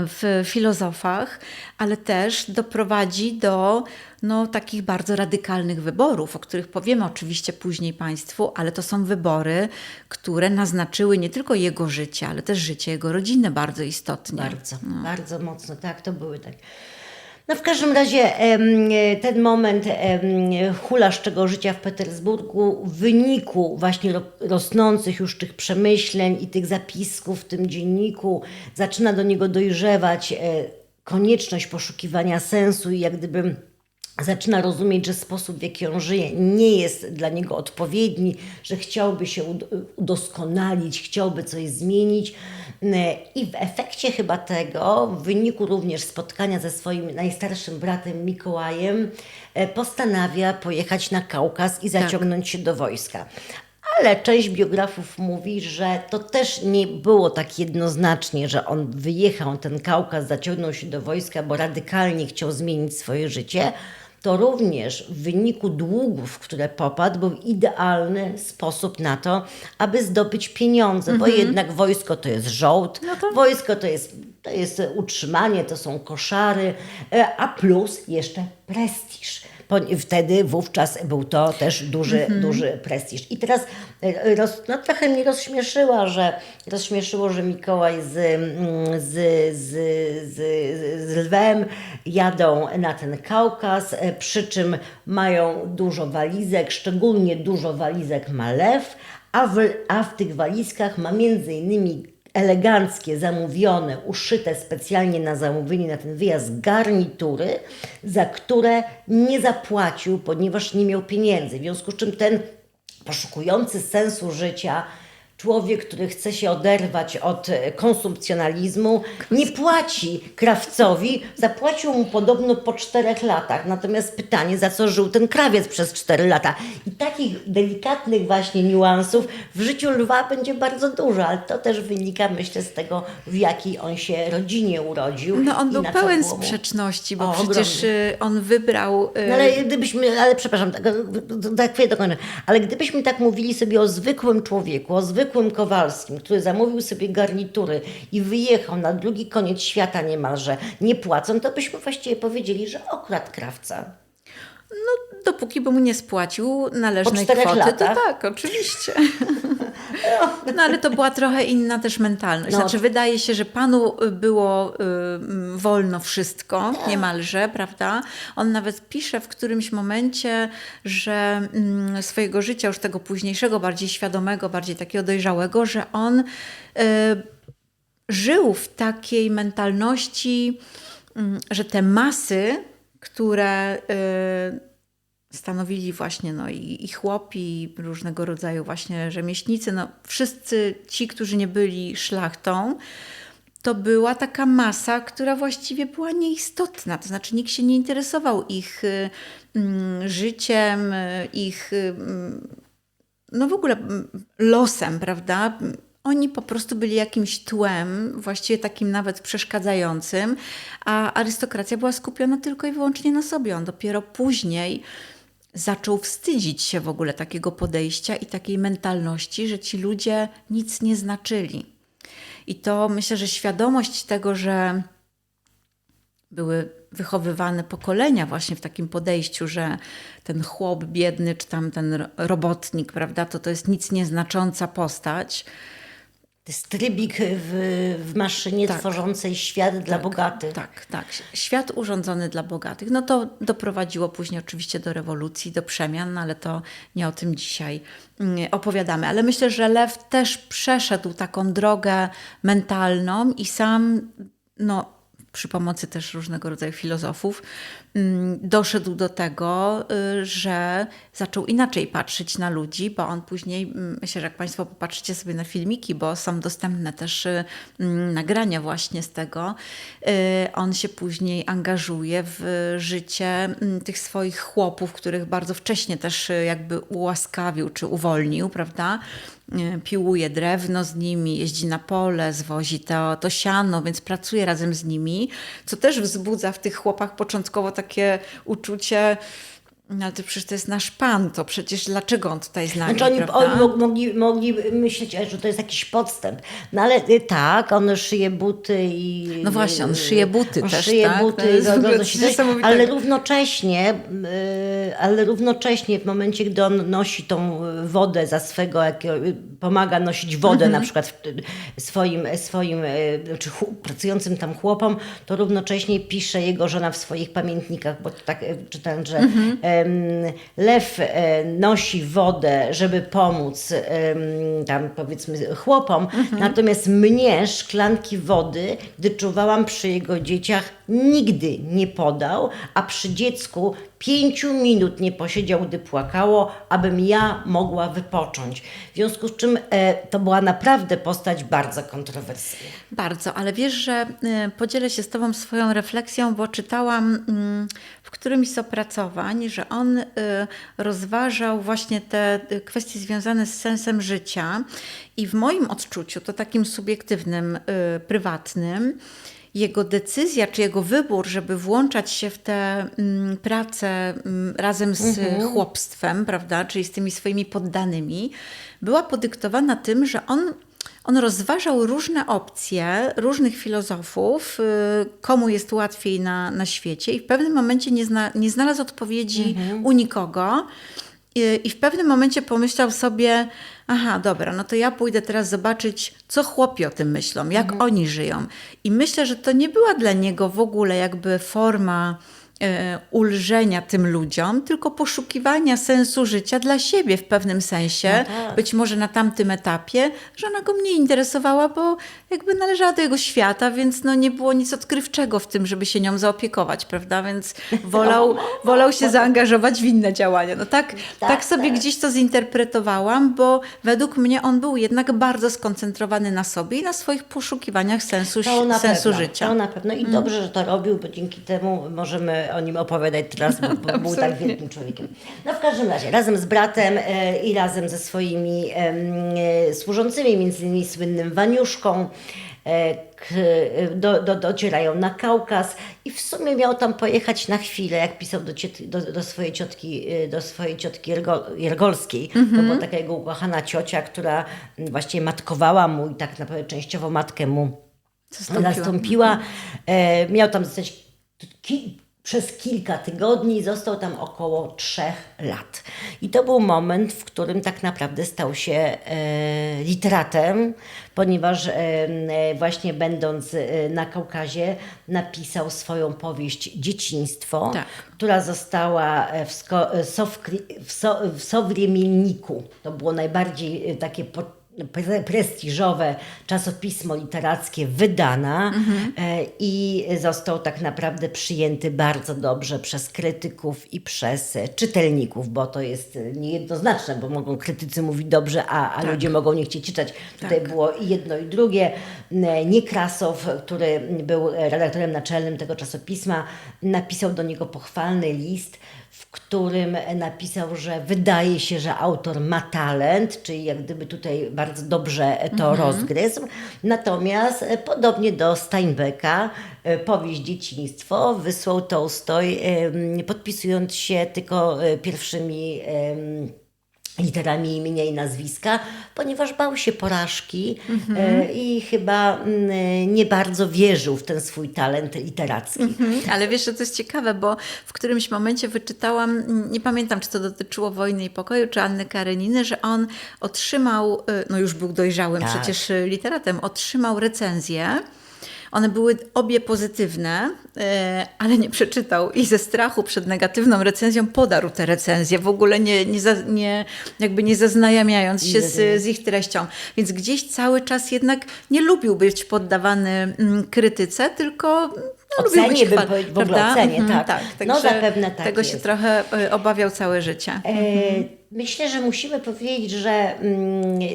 S2: w filozofach, ale też doprowadzi do takich bardzo radykalnych wyborów, o których powiemy oczywiście później Państwu, ale to są wybory, które naznaczyły nie tylko jego życie, ale też życie jego rodziny bardzo istotnie.
S1: Bardzo mocno, tak, to były tak. No w każdym razie ten moment hulaszczego życia w Petersburgu w wyniku właśnie rosnących już tych przemyśleń i tych zapisków w tym dzienniku zaczyna do niego dojrzewać konieczność poszukiwania sensu i jak gdyby zaczyna rozumieć, że sposób, w jaki on żyje, nie jest dla niego odpowiedni, że chciałby się udoskonalić, chciałby coś zmienić. I w efekcie chyba tego, w wyniku również spotkania ze swoim najstarszym bratem Mikołajem, postanawia pojechać na Kaukaz i zaciągnąć się do wojska. Ale część biografów mówi, że to też nie było tak jednoznacznie, że on wyjechał na ten Kaukaz, zaciągnął się do wojska, bo radykalnie chciał zmienić swoje życie. To również w wyniku długów, w które popadł, był idealny sposób na to, aby zdobyć pieniądze, bo jednak wojsko to jest żołd, wojsko to jest utrzymanie, to są koszary, a plus jeszcze prestiż. Wówczas był to też duży prestiż. I teraz trochę mnie rozśmieszyło, że Mikołaj z Lwem jadą na ten Kaukaz, przy czym mają dużo walizek, szczególnie dużo walizek ma Lew, a w tych walizkach ma między innymi eleganckie, zamówione, uszyte specjalnie na zamówienie na ten wyjazd garnitury, za które nie zapłacił, ponieważ nie miał pieniędzy. W związku z czym ten poszukujący sensu życia człowiek, który chce się oderwać od konsumpcjonalizmu, nie płaci krawcowi, zapłacił mu podobno po 4 latach. Natomiast pytanie, za co żył ten krawiec przez 4 lata. I takich delikatnych właśnie niuansów w życiu Lwa będzie bardzo dużo, ale to też wynika, myślę, z tego, w jakiej on się rodzinie urodził.
S2: No on był pełen
S1: było mu...
S2: sprzeczności, bo przecież on wybrał...
S1: No ale przepraszam, tak chwilę dokończę. Ale gdybyśmy tak mówili sobie o zwykłym człowieku, o zwykłym Kowalskim, który zamówił sobie garnitury i wyjechał na drugi koniec świata niemalże, nie płacąc, to byśmy właściwie powiedzieli, że okradł krawca.
S2: No, dopóki by mu nie spłacił należnej
S1: po 4
S2: kwoty,
S1: latach.
S2: to tak, oczywiście. No ale to była trochę inna też mentalność. Znaczy wydaje się, że panu było wolno wszystko, niemalże, prawda? On nawet pisze w którymś momencie, że swojego życia, już tego późniejszego, bardziej świadomego, bardziej takiego dojrzałego, że on żył w takiej mentalności, że te masy, które stanowili właśnie i chłopi, i różnego rodzaju właśnie rzemieślnicy, wszyscy ci, którzy nie byli szlachtą, to była taka masa, która właściwie była nieistotna. To znaczy nikt się nie interesował ich życiem, ich w ogóle losem, prawda? Oni po prostu byli jakimś tłem, właściwie takim nawet przeszkadzającym, a arystokracja była skupiona tylko i wyłącznie na sobie. On dopiero później zaczął wstydzić się w ogóle takiego podejścia i takiej mentalności, że ci ludzie nic nie znaczyli. I to myślę, że świadomość tego, że były wychowywane pokolenia właśnie w takim podejściu, że ten chłop biedny, czy tam ten robotnik, prawda, to jest nic nieznacząca postać.
S1: To jest trybik w maszynie tworzącej świat dla bogatych.
S2: Tak. Świat urządzony dla bogatych. No to doprowadziło później oczywiście do rewolucji, do przemian, ale to nie o tym dzisiaj opowiadamy. Ale myślę, że Lew też przeszedł taką drogę mentalną i sam, przy pomocy też różnego rodzaju filozofów, doszedł do tego, że zaczął inaczej patrzeć na ludzi, bo on później, myślę, że jak Państwo popatrzycie sobie na filmiki, bo są dostępne też nagrania właśnie z tego, on się później angażuje w życie tych swoich chłopów, których bardzo wcześnie też jakby ułaskawił czy uwolnił, prawda? Piłuje drewno z nimi, jeździ na pole, zwozi to siano, więc pracuje razem z nimi, co też wzbudza w tych chłopach początkowo takie uczucie, no ale to przecież to jest nasz pan, to przecież dlaczego on tutaj z nami,
S1: Znaczy
S2: prawda?
S1: oni mogli myśleć, że to jest jakiś podstęp. No ale tak, on szyje buty i...
S2: No właśnie, on szyje buty
S1: on
S2: też,
S1: szyje
S2: tak? To
S1: buty,
S2: jest w ogóle
S1: roznosi
S2: coś
S1: coś,
S2: niesamowitego.
S1: ale równocześnie w momencie, gdy on nosi tą wodę za swego, pomaga nosić wodę na przykład swoim czy pracującym tam chłopom, to równocześnie pisze jego żona w swoich pamiętnikach, bo tak czytałem, że lew nosi wodę, żeby pomóc tam powiedzmy chłopom, natomiast mnie szklanki wody, gdy czuwałam przy jego dzieciach, nigdy nie podał, a przy dziecku 5 minut nie posiedział, gdy płakało, abym ja mogła wypocząć. W związku z czym to była naprawdę postać bardzo kontrowersyjna.
S2: Bardzo, ale wiesz, że podzielę się z Tobą swoją refleksją, bo czytałam w którymś z opracowań, że on rozważał właśnie te kwestie związane z sensem życia i w moim odczuciu, to takim subiektywnym, prywatnym, jego decyzja czy jego wybór, żeby włączać się w tę pracę razem z chłopstwem, prawda, czyli z tymi swoimi poddanymi, była podyktowana tym, że on rozważał różne opcje, różnych filozofów, komu jest łatwiej na świecie i w pewnym momencie nie znalazł odpowiedzi u nikogo. I w pewnym momencie pomyślał sobie, aha, dobra, no to ja pójdę teraz zobaczyć, co chłopi o tym myślą, jak oni żyją. I myślę, że to nie była dla niego w ogóle jakby forma ulżenia tym ludziom, tylko poszukiwania sensu życia dla siebie w pewnym sensie,
S1: No tak.
S2: być może na tamtym etapie, że ona go mniej interesowała, bo jakby należała do jego świata, więc no nie było nic odkrywczego w tym, żeby się nią zaopiekować, prawda? Więc wolał się zaangażować w inne działania. No tak sobie gdzieś to zinterpretowałam, bo według mnie on był jednak bardzo skoncentrowany na sobie i na swoich poszukiwaniach sensu życia.
S1: To na pewno i dobrze, że to robił, bo dzięki temu możemy o nim opowiadać teraz, bo był tak wielkim człowiekiem. No w każdym razie, razem z bratem i razem ze swoimi służącymi, między innymi słynnym Waniuszką, docierają na Kaukaz i w sumie miał tam pojechać na chwilę, jak pisał do swojej ciotki Jergolskiej. To była taka jego ukochana ciocia, która właściwie matkowała mu i tak naprawdę częściowo matkę mu zastąpiła. Miał tam zostać przez kilka tygodni, został tam około 3 lat. I to był moment, w którym tak naprawdę stał się literatem, ponieważ właśnie będąc na Kaukazie napisał swoją powieść Dzieciństwo,
S2: Tak.
S1: która została w Sowremenniku. To było najbardziej takie prestiżowe czasopismo literackie wydana i został tak naprawdę przyjęty bardzo dobrze przez krytyków i przez czytelników, bo to jest niejednoznaczne, bo mogą krytycy mówić dobrze, a ludzie mogą nie chcieć czytać. Tutaj było i jedno i drugie. Niekrasow, który był redaktorem naczelnym tego czasopisma, napisał do niego pochwalny list, w którym napisał, że wydaje się, że autor ma talent, czyli jak gdyby tutaj bardzo dobrze to rozgryzł. Natomiast podobnie do Steinbecka, powieść Dzieciństwo wysłał Tolstoj, podpisując się tylko pierwszymi literami imienia i nazwiska, ponieważ bał się porażki i chyba nie bardzo wierzył w ten swój talent literacki.
S2: Ale wiesz, że to jest ciekawe, bo w którymś momencie wyczytałam, nie pamiętam, czy to dotyczyło Wojny i Pokoju, czy Anny Kareniny, że on otrzymał, no już był dojrzałym przecież literatem, otrzymał recenzję. One były obie pozytywne, ale nie przeczytał i ze strachu przed negatywną recenzją podarł te recenzje, w ogóle nie zaznajamiając się z ich treścią. Więc gdzieś cały czas jednak nie lubił być poddawany krytyce, tylko lubił
S1: ocenię,
S2: być
S1: bym powiedział, w ogóle
S2: prawda?
S1: ocenię, tak.
S2: Tak,
S1: No
S2: także
S1: zapewne tak
S2: tego
S1: jest.
S2: się trochę obawiał całe życie.
S1: Myślę, że musimy powiedzieć, że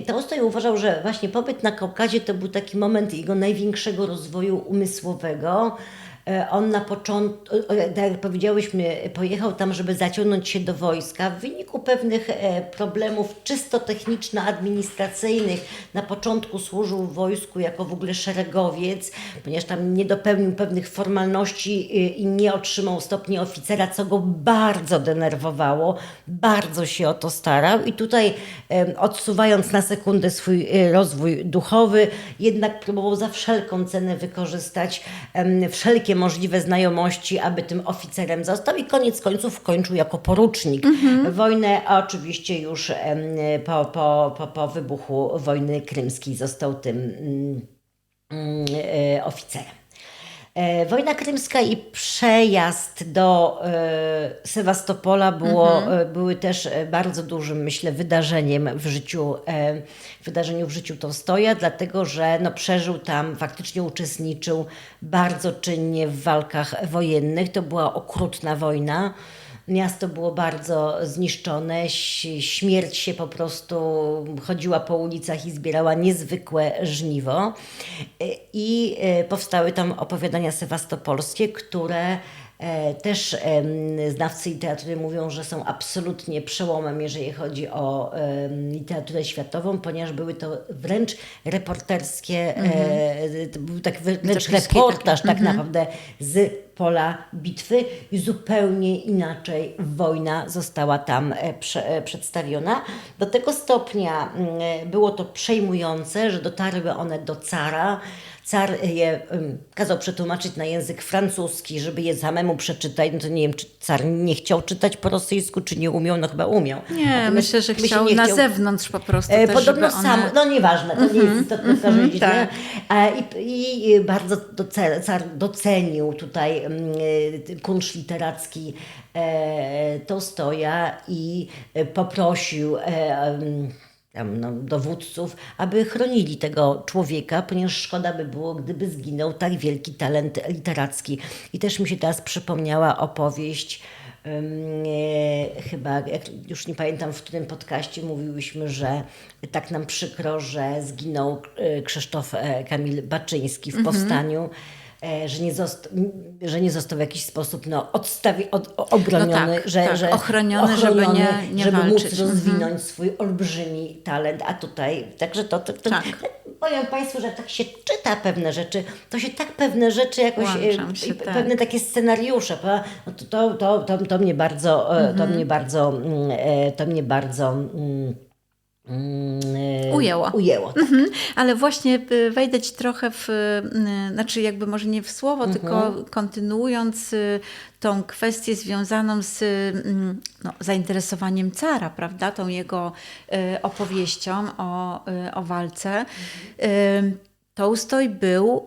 S1: Tolstoj uważał, że właśnie pobyt na Kaukazie to był taki moment jego największego rozwoju umysłowego. On na początku, tak jak powiedziałyśmy, pojechał tam, żeby zaciągnąć się do wojska. W wyniku pewnych problemów czysto techniczno-administracyjnych na początku służył w wojsku jako w ogóle szeregowiec, ponieważ tam nie dopełnił pewnych formalności i nie otrzymał stopnia oficera, co go bardzo denerwowało. Bardzo się o to starał i tutaj odsuwając na sekundę swój rozwój duchowy, jednak próbował za wszelką cenę wykorzystać wszelkie możliwe znajomości, aby tym oficerem został i koniec końców kończył jako porucznik wojnę, a oczywiście już po wybuchu wojny krymskiej został tym oficerem. Wojna krymska i przejazd do Sewastopola były też bardzo dużym, myślę, wydarzeniem w życiu Tolstoja, dlatego że przeżył tam, faktycznie uczestniczył bardzo czynnie w walkach wojennych. To była okrutna wojna. Miasto było bardzo zniszczone, śmierć się po prostu chodziła po ulicach i zbierała niezwykłe żniwo. I powstały tam opowiadania sewastopolskie, które też znawcy literatury mówią, że są absolutnie przełomem, jeżeli chodzi o literaturę światową, ponieważ były to wręcz reporterskie, to był taki wręcz reportaż tak naprawdę z pola bitwy i zupełnie inaczej wojna została tam przedstawiona. Do tego stopnia było to przejmujące, że dotarły one do cara. Car je kazał przetłumaczyć na język francuski, żeby je samemu przeczytać. No to nie wiem, czy car nie chciał czytać po rosyjsku, czy nie umiał, no chyba umiał.
S2: Nie, myślę, że chciał
S1: nie
S2: na zewnątrz po prostu też,
S1: podobno
S2: żeby
S1: sam,
S2: one...
S1: no nieważne, to nie jest istotne w każdym razie.
S2: tak.
S1: I bardzo car docenił tutaj kunszt literacki Tolstoja i poprosił dowódców, aby chronili tego człowieka, ponieważ szkoda by było, gdyby zginął tak wielki talent literacki. I też mi się teraz przypomniała opowieść, chyba, już nie pamiętam w którym podcaście mówiłyśmy, że tak nam przykro, że zginął Krzysztof Kamil Baczyński w powstaniu, że nie został w jakiś sposób obroniony,
S2: ochroniony, żeby
S1: móc
S2: walczyć.
S1: rozwinąć swój olbrzymi talent, a tutaj, także
S2: Tak.
S1: powiem Państwu, że tak się czyta pewne rzeczy, to się tak pewne rzeczy jakoś,
S2: Włączam się,
S1: pewne takie scenariusze, prawda? No to mnie bardzo, to mnie bardzo ujęło. Tak.
S2: Ale właśnie wejdę Ci trochę znaczy jakby może nie w słowo, tylko kontynuując tą kwestię związaną z zainteresowaniem cara, prawda, tą jego opowieścią o walce. Tolstoj był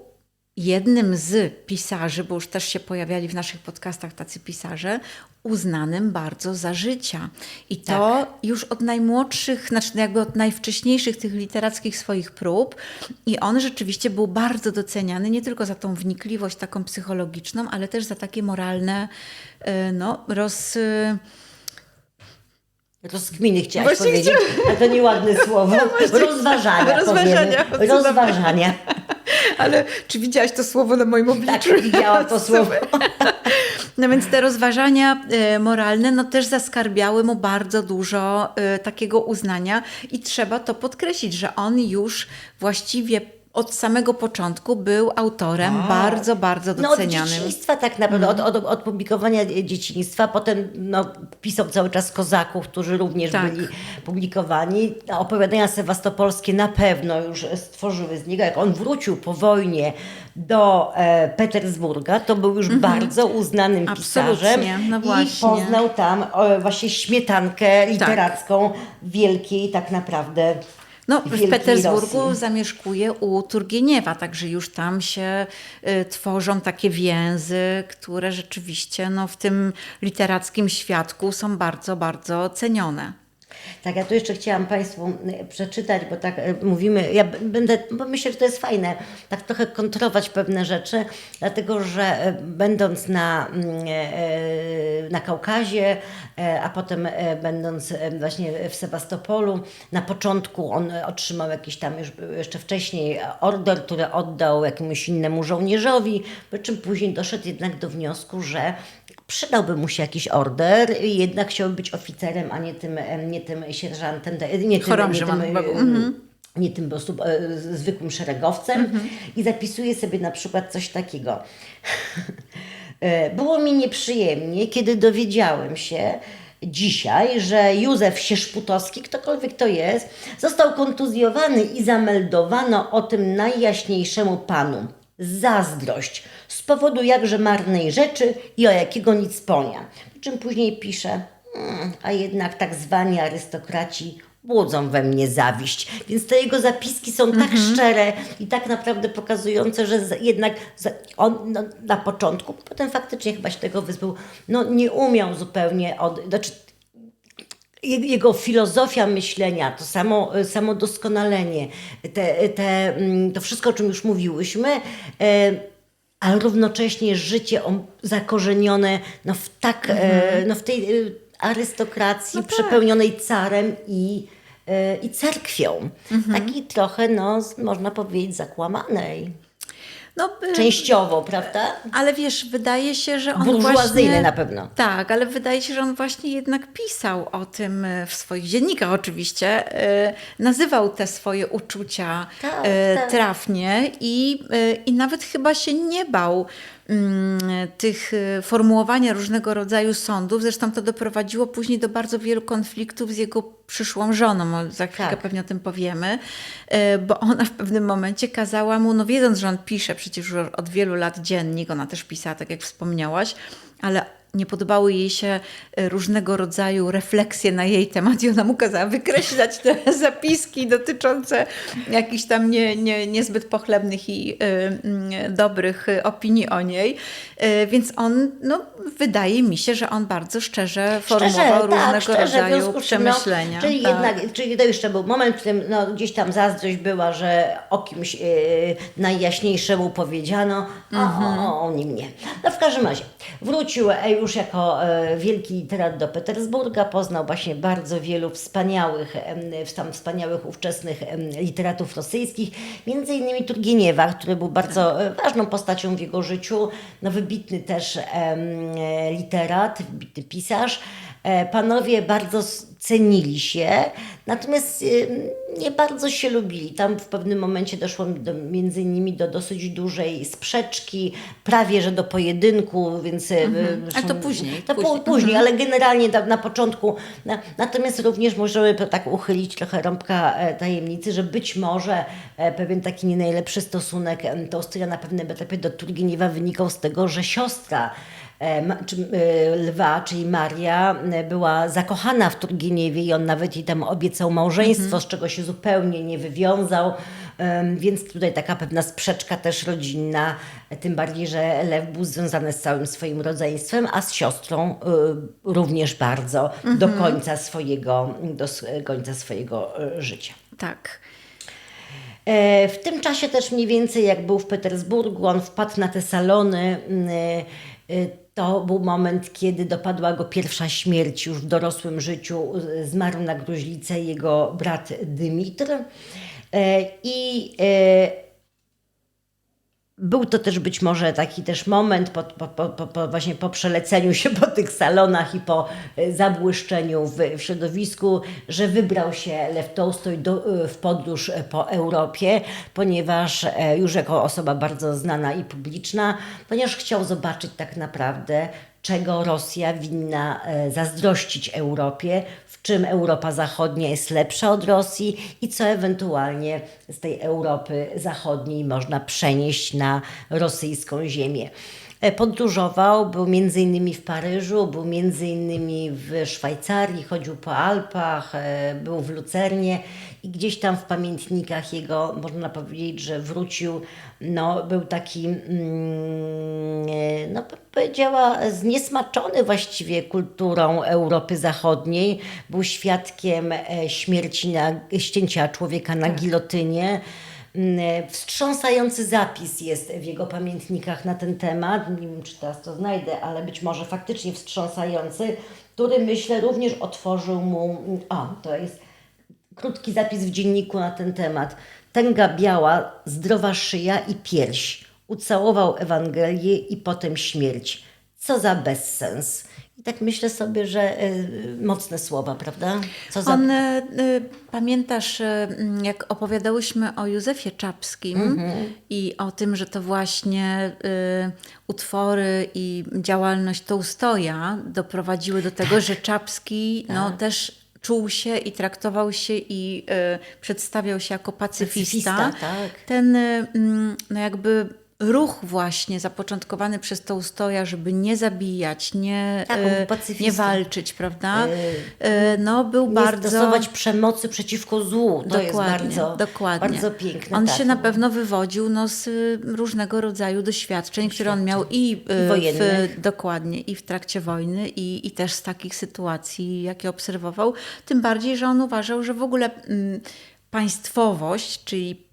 S2: jednym z pisarzy, bo już też się pojawiali w naszych podcastach tacy pisarze, uznanym bardzo za życia. I to już od najmłodszych, znaczy jakby od najwcześniejszych tych literackich swoich prób. I on rzeczywiście był bardzo doceniany nie tylko za tą wnikliwość taką psychologiczną, ale też za takie moralne
S1: rozkminy chciałaś powiedzieć, a to nieładne słowo. Rozważania.
S2: Ale czy widziałaś to słowo na moim obliczu?
S1: Tak, widziałam to słowo.
S2: No więc te rozważania moralne też zaskarbiały mu bardzo dużo takiego uznania i trzeba to podkreślić, że on już właściwie od samego początku był autorem bardzo, bardzo docenianym.
S1: Od dzieciństwa tak naprawdę, od publikowania dzieciństwa, potem pisał cały czas Kozaków, którzy również byli publikowani. Opowiadania sewastopolskie na pewno już stworzyły z niego. Jak on wrócił po wojnie do Petersburga, to był już bardzo uznanym pisarzem i poznał tam właśnie śmietankę literacką wielkiej tak naprawdę.
S2: W Petersburgu zamieszkuje u Turgieniewa, także już tam się tworzą takie więzy, które rzeczywiście w tym literackim świadku są bardzo, bardzo cenione.
S1: Tak, ja tu jeszcze chciałam Państwu przeczytać, bo tak mówimy, ja będę, bo myślę, że to jest fajne, tak trochę kontrować pewne rzeczy, dlatego że będąc na Kaukazie, a potem będąc właśnie w Sewastopolu, na początku on otrzymał jakiś tam już jeszcze wcześniej order, który oddał jakiemuś innemu żołnierzowi, po czym później doszedł jednak do wniosku, że przydałby mu się jakiś order i jednak chciałby być oficerem, a nie tym sierżantem,
S2: Chorążym on chyba był.
S1: nie tym po prostu zwykłym szeregowcem. I zapisuje sobie na przykład coś takiego. Było mi nieprzyjemnie, kiedy dowiedziałem się dzisiaj, że Józef Sierzputowski, ktokolwiek to jest, został kontuzjowany i zameldowano o tym najjaśniejszemu panu. Zazdrość z powodu jakże marnej rzeczy i o jakiego nic ponia. Po czym później pisze, a jednak tak zwani arystokraci budzą we mnie zawiść. Więc te jego zapiski są tak szczere i tak naprawdę pokazujące, że jednak on na początku, potem faktycznie chyba się tego wyzbył, nie umiał zupełnie znaczy jego filozofia myślenia, to samo doskonalenie, to wszystko, o czym już mówiłyśmy, ale równocześnie życie zakorzenione w tej arystokracji przepełnionej carem i cerkwią. Takiej trochę, można powiedzieć, zakłamanej. Częściowo, prawda?
S2: Ale wiesz, wydaje się, że on
S1: burżuazyjny
S2: właśnie...
S1: na pewno.
S2: Tak, ale wydaje się, że on właśnie jednak pisał o tym w swoich dziennikach oczywiście. Nazywał te swoje uczucia trafnie i nawet chyba się nie bał tych formułowania różnego rodzaju sądów. Zresztą to doprowadziło później do bardzo wielu konfliktów z jego przyszłą żoną. Za chwilkę pewnie o tym powiemy. Bo ona w pewnym momencie kazała mu, wiedząc, że on pisze przecież już od wielu lat dziennik, ona też pisała, tak jak wspomniałaś, ale nie podobały jej się różnego rodzaju refleksje na jej temat i ona mu kazała wykreślać te zapiski dotyczące jakichś tam niezbyt pochlebnych i dobrych opinii o niej. Więc on, wydaje mi się, że on bardzo szczerze formułował różnego rodzaju przemyślenia.
S1: Czyli to jeszcze był moment, w którym gdzieś tam zazdrość była, że o kimś najjaśniejszemu powiedziano, a o nim nie. W każdym razie wrócił już jako wielki literat do Petersburga, poznał właśnie bardzo wielu wspaniałych ówczesnych literatów rosyjskich, między innymi Turgieniewa, który był bardzo ważną postacią w jego życiu, wybitny też literat, wybitny pisarz. Panowie bardzo cenili się, natomiast nie bardzo się lubili. Tam w pewnym momencie doszło między innymi do dosyć dużej sprzeczki, prawie że do pojedynku, więc...
S2: Ale to później.
S1: Później, ale generalnie na początku. Natomiast również możemy tak uchylić trochę rąbka tajemnicy, że być może pewien taki nie najlepszy stosunek Tołstoja na pewnym etapie do Turgieniewa wynikał z tego, że siostra Lwa, czyli Maria, była zakochana w Turgieniewie i on nawet jej tam obiecał małżeństwo, z czego się zupełnie nie wywiązał, więc tutaj taka pewna sprzeczka też rodzinna, tym bardziej, że Lew był związany z całym swoim rodzeństwem, a z siostrą również bardzo do końca swojego życia.
S2: Tak.
S1: W tym czasie też mniej więcej jak był w Petersburgu, on wpadł na te salony. To był moment, kiedy dopadła go pierwsza śmierć już w dorosłym życiu. Zmarł na gruźlicę jego brat Dymitr. Był to też być może taki też moment właśnie po przeleceniu się po tych salonach i po zabłyszczeniu w środowisku, że wybrał się Lew Tołstoj w podróż po Europie, ponieważ już jako osoba bardzo znana i publiczna, ponieważ chciał zobaczyć tak naprawdę, czego Rosja winna zazdrościć Europie, w czym Europa Zachodnia jest lepsza od Rosji i co ewentualnie z tej Europy Zachodniej można przenieść na rosyjską ziemię. Podróżował, był między innymi w Paryżu, był między innymi w Szwajcarii, chodził po Alpach, był w Lucernie i gdzieś tam w pamiętnikach jego można powiedzieć, że wrócił, no był taki, no powiedziała, zniesmaczony właściwie kulturą Europy Zachodniej. Był świadkiem ścięcia człowieka na gilotynie. Wstrząsający zapis jest w jego pamiętnikach na ten temat. Nie wiem, czy teraz to znajdę, ale być może faktycznie wstrząsający, który myślę również otworzył mu. To jest krótki zapis w dzienniku na ten temat. Tęga biała, zdrowa szyja i pierś. Ucałował Ewangelię i potem śmierć. Co za bezsens. I tak myślę sobie, że mocne słowa, prawda? Co za...
S2: Pamiętasz, jak opowiadałyśmy o Józefie Czapskim i o tym, że to właśnie utwory i działalność Tołstoja doprowadziły do tego, że Czapski też czuł się i traktował się i przedstawiał się jako pacyfista.
S1: Tak.
S2: Ten jakby ruch właśnie zapoczątkowany przez Tołstoja, żeby nie zabijać, nie walczyć, prawda? Był
S1: nie
S2: bardzo...
S1: stosować przemocy przeciwko złu. To jest bardzo piękne.
S2: On się na pewno wywodził z różnego rodzaju doświadczeń, które on miał i dokładnie, i w trakcie wojny, i też z takich sytuacji, jakie obserwował. Tym bardziej, że on uważał, że w ogóle państwowość, czyli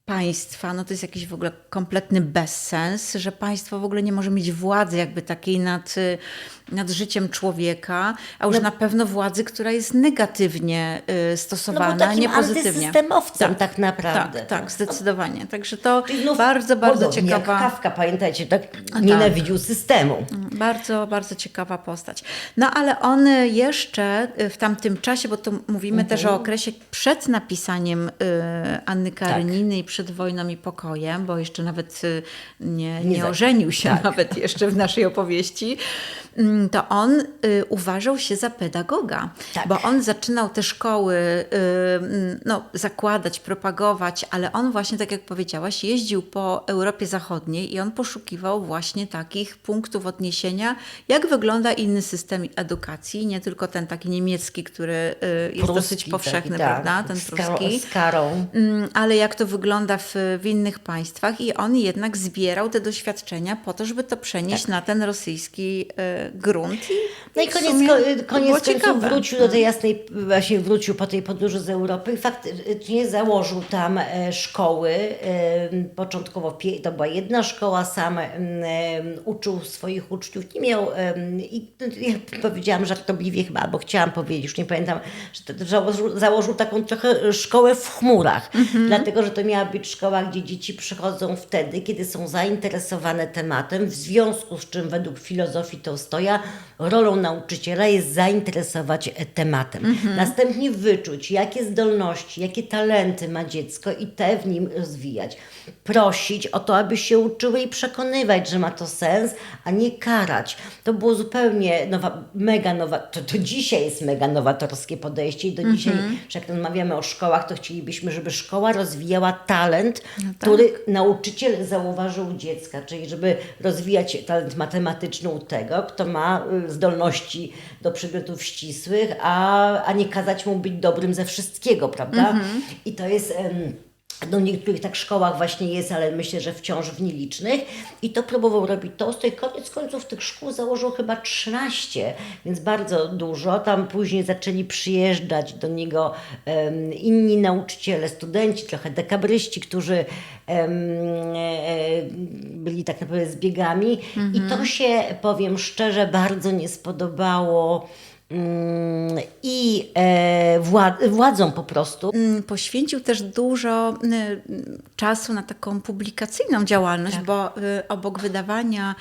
S2: państwa, to jest jakiś w ogóle kompletny bezsens, że państwo w ogóle nie może mieć władzy jakby takiej nad życiem człowieka, a już na pewno władzy, która jest negatywnie stosowana, nie pozytywnie.
S1: Antysystemowcem tak naprawdę.
S2: Tak, zdecydowanie. Także to bardzo ciekawa...
S1: Jak Kafka, pamiętajcie, nienawidził systemu.
S2: Bardzo, bardzo ciekawa postać. Ale on jeszcze w tamtym czasie, bo tu mówimy też o okresie przed napisaniem Anny Kareniny i przed wojną i pokojem, bo jeszcze nawet nie ożenił się nawet jeszcze w naszej opowieści, to on uważał się za pedagoga, bo on zaczynał te szkoły zakładać, propagować, ale on właśnie, tak jak powiedziałaś, jeździł po Europie Zachodniej i on poszukiwał właśnie takich punktów odniesienia, jak wygląda inny system edukacji, nie tylko ten taki niemiecki, który jest dosyć powszechny, prawda? Ten pruski.
S1: Z karą.
S2: Ale jak to wygląda w innych państwach i on jednak zbierał te doświadczenia po to, żeby to przenieść na ten rosyjski grunt.
S1: I koniec końców wrócił do tej jasnej, właśnie wrócił po tej podróży z Europy i faktycznie założył tam szkoły. Początkowo to była jedna szkoła, sam uczył swoich uczniów. Nie miał, ja powiedziałam żartobliwie chyba, albo chciałam powiedzieć, już nie pamiętam, że założył taką trochę szkołę w chmurach, dlatego, że to miała być szkoła, gdzie dzieci przychodzą wtedy, kiedy są zainteresowane tematem, w związku z czym według filozofii Tołstoja rolą nauczyciela jest zainteresować tematem. Następnie wyczuć, jakie zdolności, jakie talenty ma dziecko i te w nim rozwijać. Prosić o to, aby się uczyły i przekonywać, że ma to sens, a nie karać. To było zupełnie to dzisiaj jest mega nowatorskie podejście i do dzisiaj, że jak rozmawiamy o szkołach, to chcielibyśmy, żeby szkoła rozwijała talent, który nauczyciel zauważył u dziecka, czyli żeby rozwijać talent matematyczny u tego, kto ma zdolności do przedmiotów ścisłych, a nie kazać mu być dobrym ze wszystkiego, prawda? I to jest... w niektórych tak szkołach właśnie jest, ale myślę, że wciąż w nielicznych. I to próbował robić Tolstoj. Koniec końców tych szkół założył chyba 13, więc bardzo dużo. Tam później zaczęli przyjeżdżać do niego inni nauczyciele, studenci, trochę dekabryści, którzy byli tak naprawdę zbiegami. I to się, powiem szczerze, bardzo nie spodobało i władzą po prostu.
S2: Poświęcił też dużo czasu na taką publikacyjną działalność, bo obok wydawania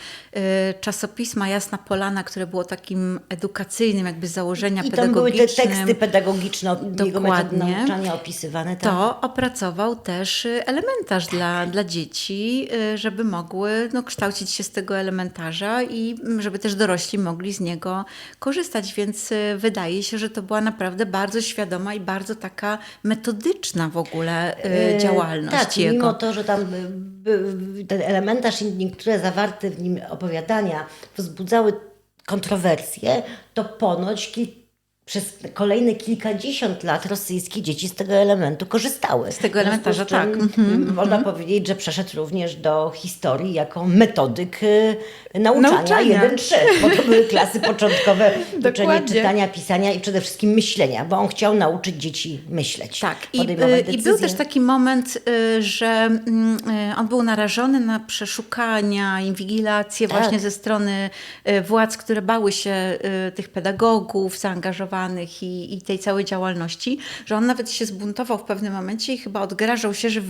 S2: czasopisma Jasna Polana, które było takim edukacyjnym jakby z założenia pedagogicznym.
S1: I tam były te teksty pedagogiczne, jego metody nauczania opisywane. Tak?
S2: To opracował też elementarz dla dzieci, żeby mogły kształcić się z tego elementarza i żeby też dorośli mogli z niego korzystać, więc więc wydaje się, że to była naprawdę bardzo świadoma i bardzo taka metodyczna w ogóle działalność
S1: Tak,
S2: jego.
S1: mimo to, że tam ten elementarz i niektóre zawarte w nim opowiadania wzbudzały kontrowersje, to ponoć przez kolejne kilkadziesiąt lat rosyjskie dzieci z tego elementu korzystały.
S2: Z tego elementarza,
S1: W związku z czym można powiedzieć, że przeszedł również do historii jako metodyk nauczania 1-3, bo to były klasy początkowe uczenie
S2: Dokładnie.
S1: czytania, pisania i przede wszystkim myślenia, bo on chciał nauczyć dzieci myśleć.
S2: Tak,
S1: podejmować
S2: i był
S1: decyzje.
S2: też taki moment, że on był narażony na przeszukania, inwigilacje
S1: Tak.
S2: właśnie ze strony władz, które bały się tych pedagogów zaangażowanych i tej całej działalności, że on nawet się zbuntował w pewnym momencie i chyba odgrażał się, że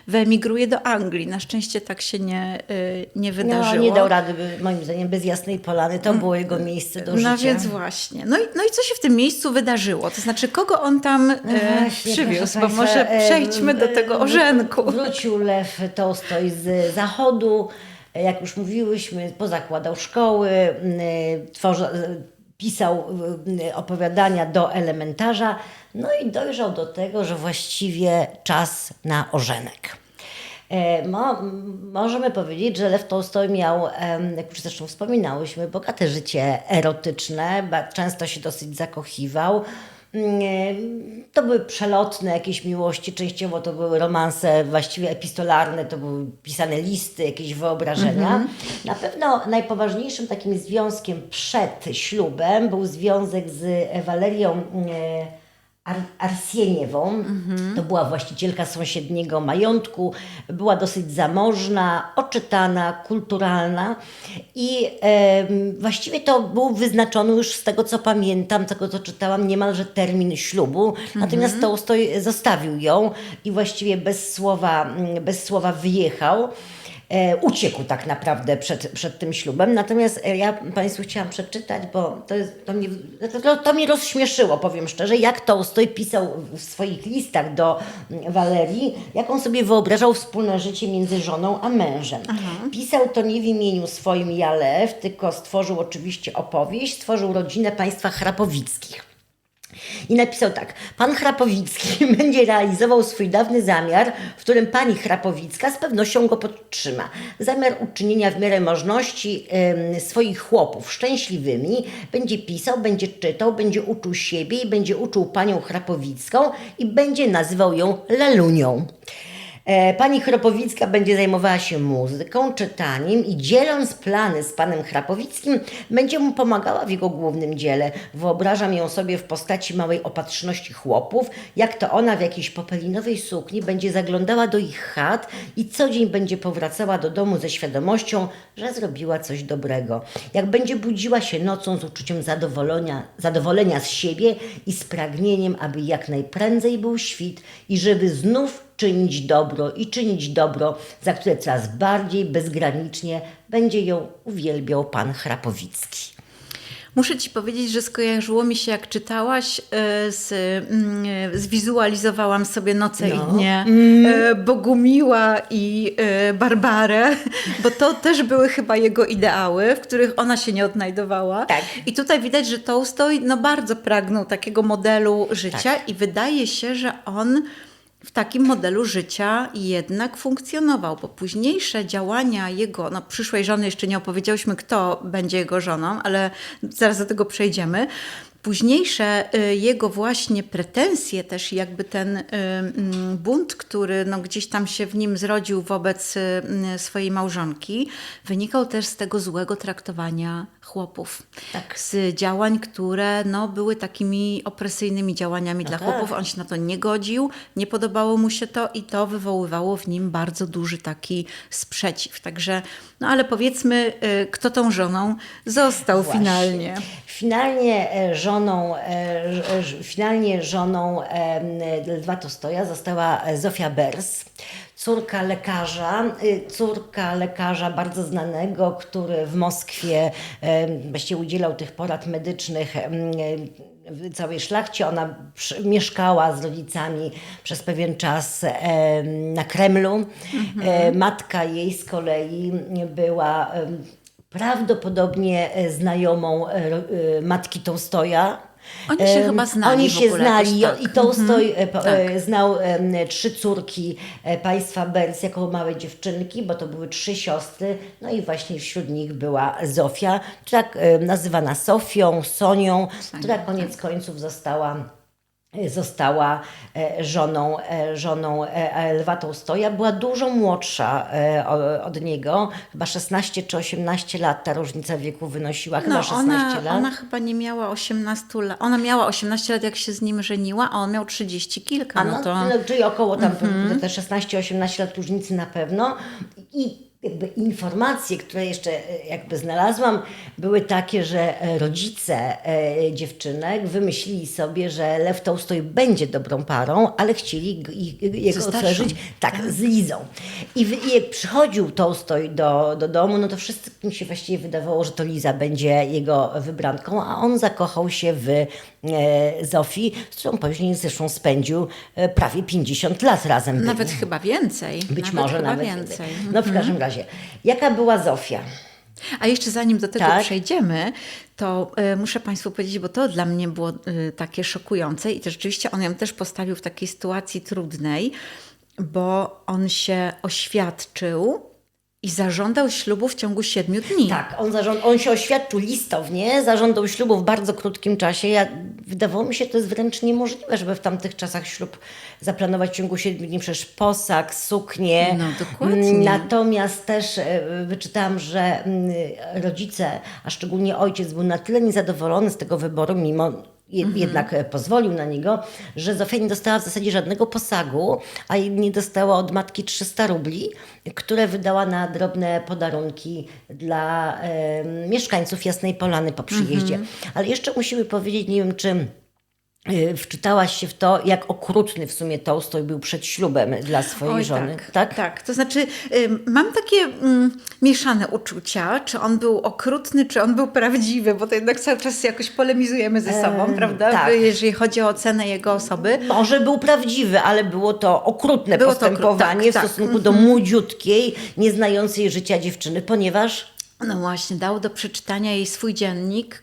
S2: wyemigruje do Anglii. Na szczęście tak się nie wydarzyło.
S1: No, nie dał rady, moim zdaniem, bez Jasnej Polany. To było jego miejsce do życia.
S2: No więc właśnie. No i co się w tym miejscu wydarzyło? To znaczy, kogo on tam
S1: Właśnie,
S2: przywiózł?
S1: proszę
S2: Bo
S1: państwa,
S2: może przejdźmy do tego orzenku.
S1: Wrócił Lew Tołstoj z zachodu, jak już mówiłyśmy, pozakładał szkoły, pisał opowiadania do elementarza, no i dojrzał do tego, że właściwie czas na orzenek. Możemy powiedzieć, że Lew Tołstoj miał, jak już zresztą wspominałyśmy, bogate życie erotyczne, często się dosyć zakochiwał. To były przelotne jakieś miłości, częściowo to były romanse właściwie epistolarne, to były pisane listy, jakieś wyobrażenia. Na pewno najpoważniejszym takim związkiem przed ślubem był związek z Walerią Arsieniewą. To była właścicielka sąsiedniego majątku, była dosyć zamożna, oczytana, kulturalna i właściwie to był wyznaczony już z tego, co pamiętam, tego, co czytałam, niemalże termin ślubu. Natomiast Tołstoj zostawił ją i właściwie bez słowa wyjechał. Uciekł tak naprawdę przed tym ślubem. Natomiast ja Państwu chciałam przeczytać, bo to mnie rozśmieszyło, powiem szczerze, jak Tołstoj pisał w swoich listach do Walerii, jak on sobie wyobrażał wspólne życie między żoną a mężem. Pisał to nie w imieniu swoim ja Lew, tylko stworzył oczywiście opowieść, stworzył rodzinę państwa Chrapowickich. I napisał tak: pan Chrapowicki będzie realizował swój dawny zamiar, w którym pani Chrapowicka z pewnością go podtrzyma. Zamiar uczynienia w miarę możności swoich chłopów szczęśliwymi. Będzie pisał, będzie czytał, będzie uczył siebie i będzie uczył panią Chrapowicką i będzie nazywał ją Lalunią. Pani Chrapowicka będzie zajmowała się muzyką, czytaniem i dzieląc plany z panem Chrapowickim, będzie mu pomagała w jego głównym dziele. Wyobrażam ją sobie w postaci małej opatrzności chłopów, jak to ona w jakiejś popelinowej sukni będzie zaglądała do ich chat i co dzień będzie powracała do domu ze świadomością, że zrobiła coś dobrego. Jak będzie budziła się nocą z uczuciem zadowolenia z siebie i z pragnieniem, aby jak najprędzej był świt i żeby znów czynić dobro, za które coraz bardziej bezgranicznie będzie ją uwielbiał pan Chrapowicki.
S2: Muszę Ci powiedzieć, że skojarzyło mi się, jak czytałaś, zwizualizowałam sobie noce i dnie Bogumiła i Barbarę, bo to też były chyba jego ideały, w których ona się nie odnajdowała.
S1: Tak.
S2: I tutaj widać, że Tołstoj bardzo pragnął takiego modelu życia i wydaje się, że on w takim modelu życia jednak funkcjonował, bo późniejsze działania jego, przyszłej żony, jeszcze nie opowiedziałyśmy, kto będzie jego żoną, ale zaraz do tego przejdziemy. Późniejsze jego właśnie pretensje też, jakby ten bunt, który gdzieś tam się w nim zrodził wobec swojej małżonki, wynikał też z tego złego traktowania chłopów.
S1: Tak.
S2: Z działań, które były takimi opresyjnymi działaniami dla chłopów. On się na to nie godził, nie podobało mu się to i to wywoływało w nim bardzo duży taki sprzeciw. Także, ale powiedzmy, kto tą żoną został finalnie.
S1: Finalnie żoną Lwa Tołstoja została Zofia Bers, córka lekarza bardzo znanego, który w Moskwie właściwie udzielał tych porad medycznych całej szlachcie. Ona mieszkała z rodzicami przez pewien czas na Kremlu. Matka jej z kolei była prawdopodobnie znajomą matki Tołstoja.
S2: Oni się chyba znali
S1: Oni
S2: w
S1: się
S2: ogóle
S1: znali
S2: jakoś tak.
S1: i Tołstoj
S2: Tak.
S1: znał 3 córki państwa Bers jako małe dziewczynki, bo to były 3 siostry, no i właśnie wśród nich była Zofia, która nazywana Sofią, Sonią, która koniec końców została żoną Lwa Tołstoja. Była dużo młodsza od niego, chyba 16 czy 18 lat ta różnica wieku wynosiła, chyba 16 lat.
S2: Ona chyba nie miała 18 lat. Ona miała 18 lat, jak się z nim żeniła, a on miał 30 kilka.
S1: Czyli około tam te 16-18 lat różnicy na pewno. I jakby informacje, które jeszcze jakby znalazłam, były takie, że rodzice dziewczynek wymyślili sobie, że Lew Tołstoj będzie dobrą parą, ale chcieli jego oskarżyć z Lizą. I jak przychodził Tołstoj do domu, no to wszystkim się właściwie wydawało, że to Liza będzie jego wybranką, a on zakochał się w Zofii, z którą później zresztą spędził prawie 50 lat razem.
S2: Nawet chyba więcej.
S1: Być może nawet
S2: więcej.
S1: No w każdym razie, jaka była Zofia?
S2: A jeszcze zanim do tego przejdziemy, to muszę Państwu powiedzieć, bo to dla mnie było takie szokujące i to rzeczywiście on ją też postawił w takiej sytuacji trudnej, bo on się oświadczył i zażądał ślubu w ciągu 7 dni.
S1: Tak, on się oświadczył listownie, zażądał ślubu w bardzo krótkim czasie. Wydawało mi się, to jest wręcz niemożliwe, żeby w tamtych czasach ślub zaplanować w ciągu 7 dni, przecież posag, suknię.
S2: No dokładnie.
S1: Natomiast też wyczytałam, że rodzice, a szczególnie ojciec, był na tyle niezadowolony z tego wyboru, mimo jednak pozwolił na niego, że Zofia nie dostała w zasadzie żadnego posagu, a nie dostała od matki 300 rubli, które wydała na drobne podarunki dla mieszkańców Jasnej Polany po przyjeździe. Ale jeszcze musimy powiedzieć, nie wiem czy wczytałaś się w to, jak okrutny w sumie Tołstoj był przed ślubem dla swojej żony.
S2: Tak. To znaczy mam takie mieszane uczucia, czy on był okrutny, czy on był prawdziwy, bo to jednak cały czas jakoś polemizujemy ze sobą, prawda?
S1: Tak.
S2: Jeżeli chodzi o ocenę jego osoby.
S1: Może był prawdziwy, ale było to okrutne postępowanie w stosunku do młodziutkiej, nieznającej życia dziewczyny, ponieważ...
S2: No właśnie, dał do przeczytania jej swój dziennik,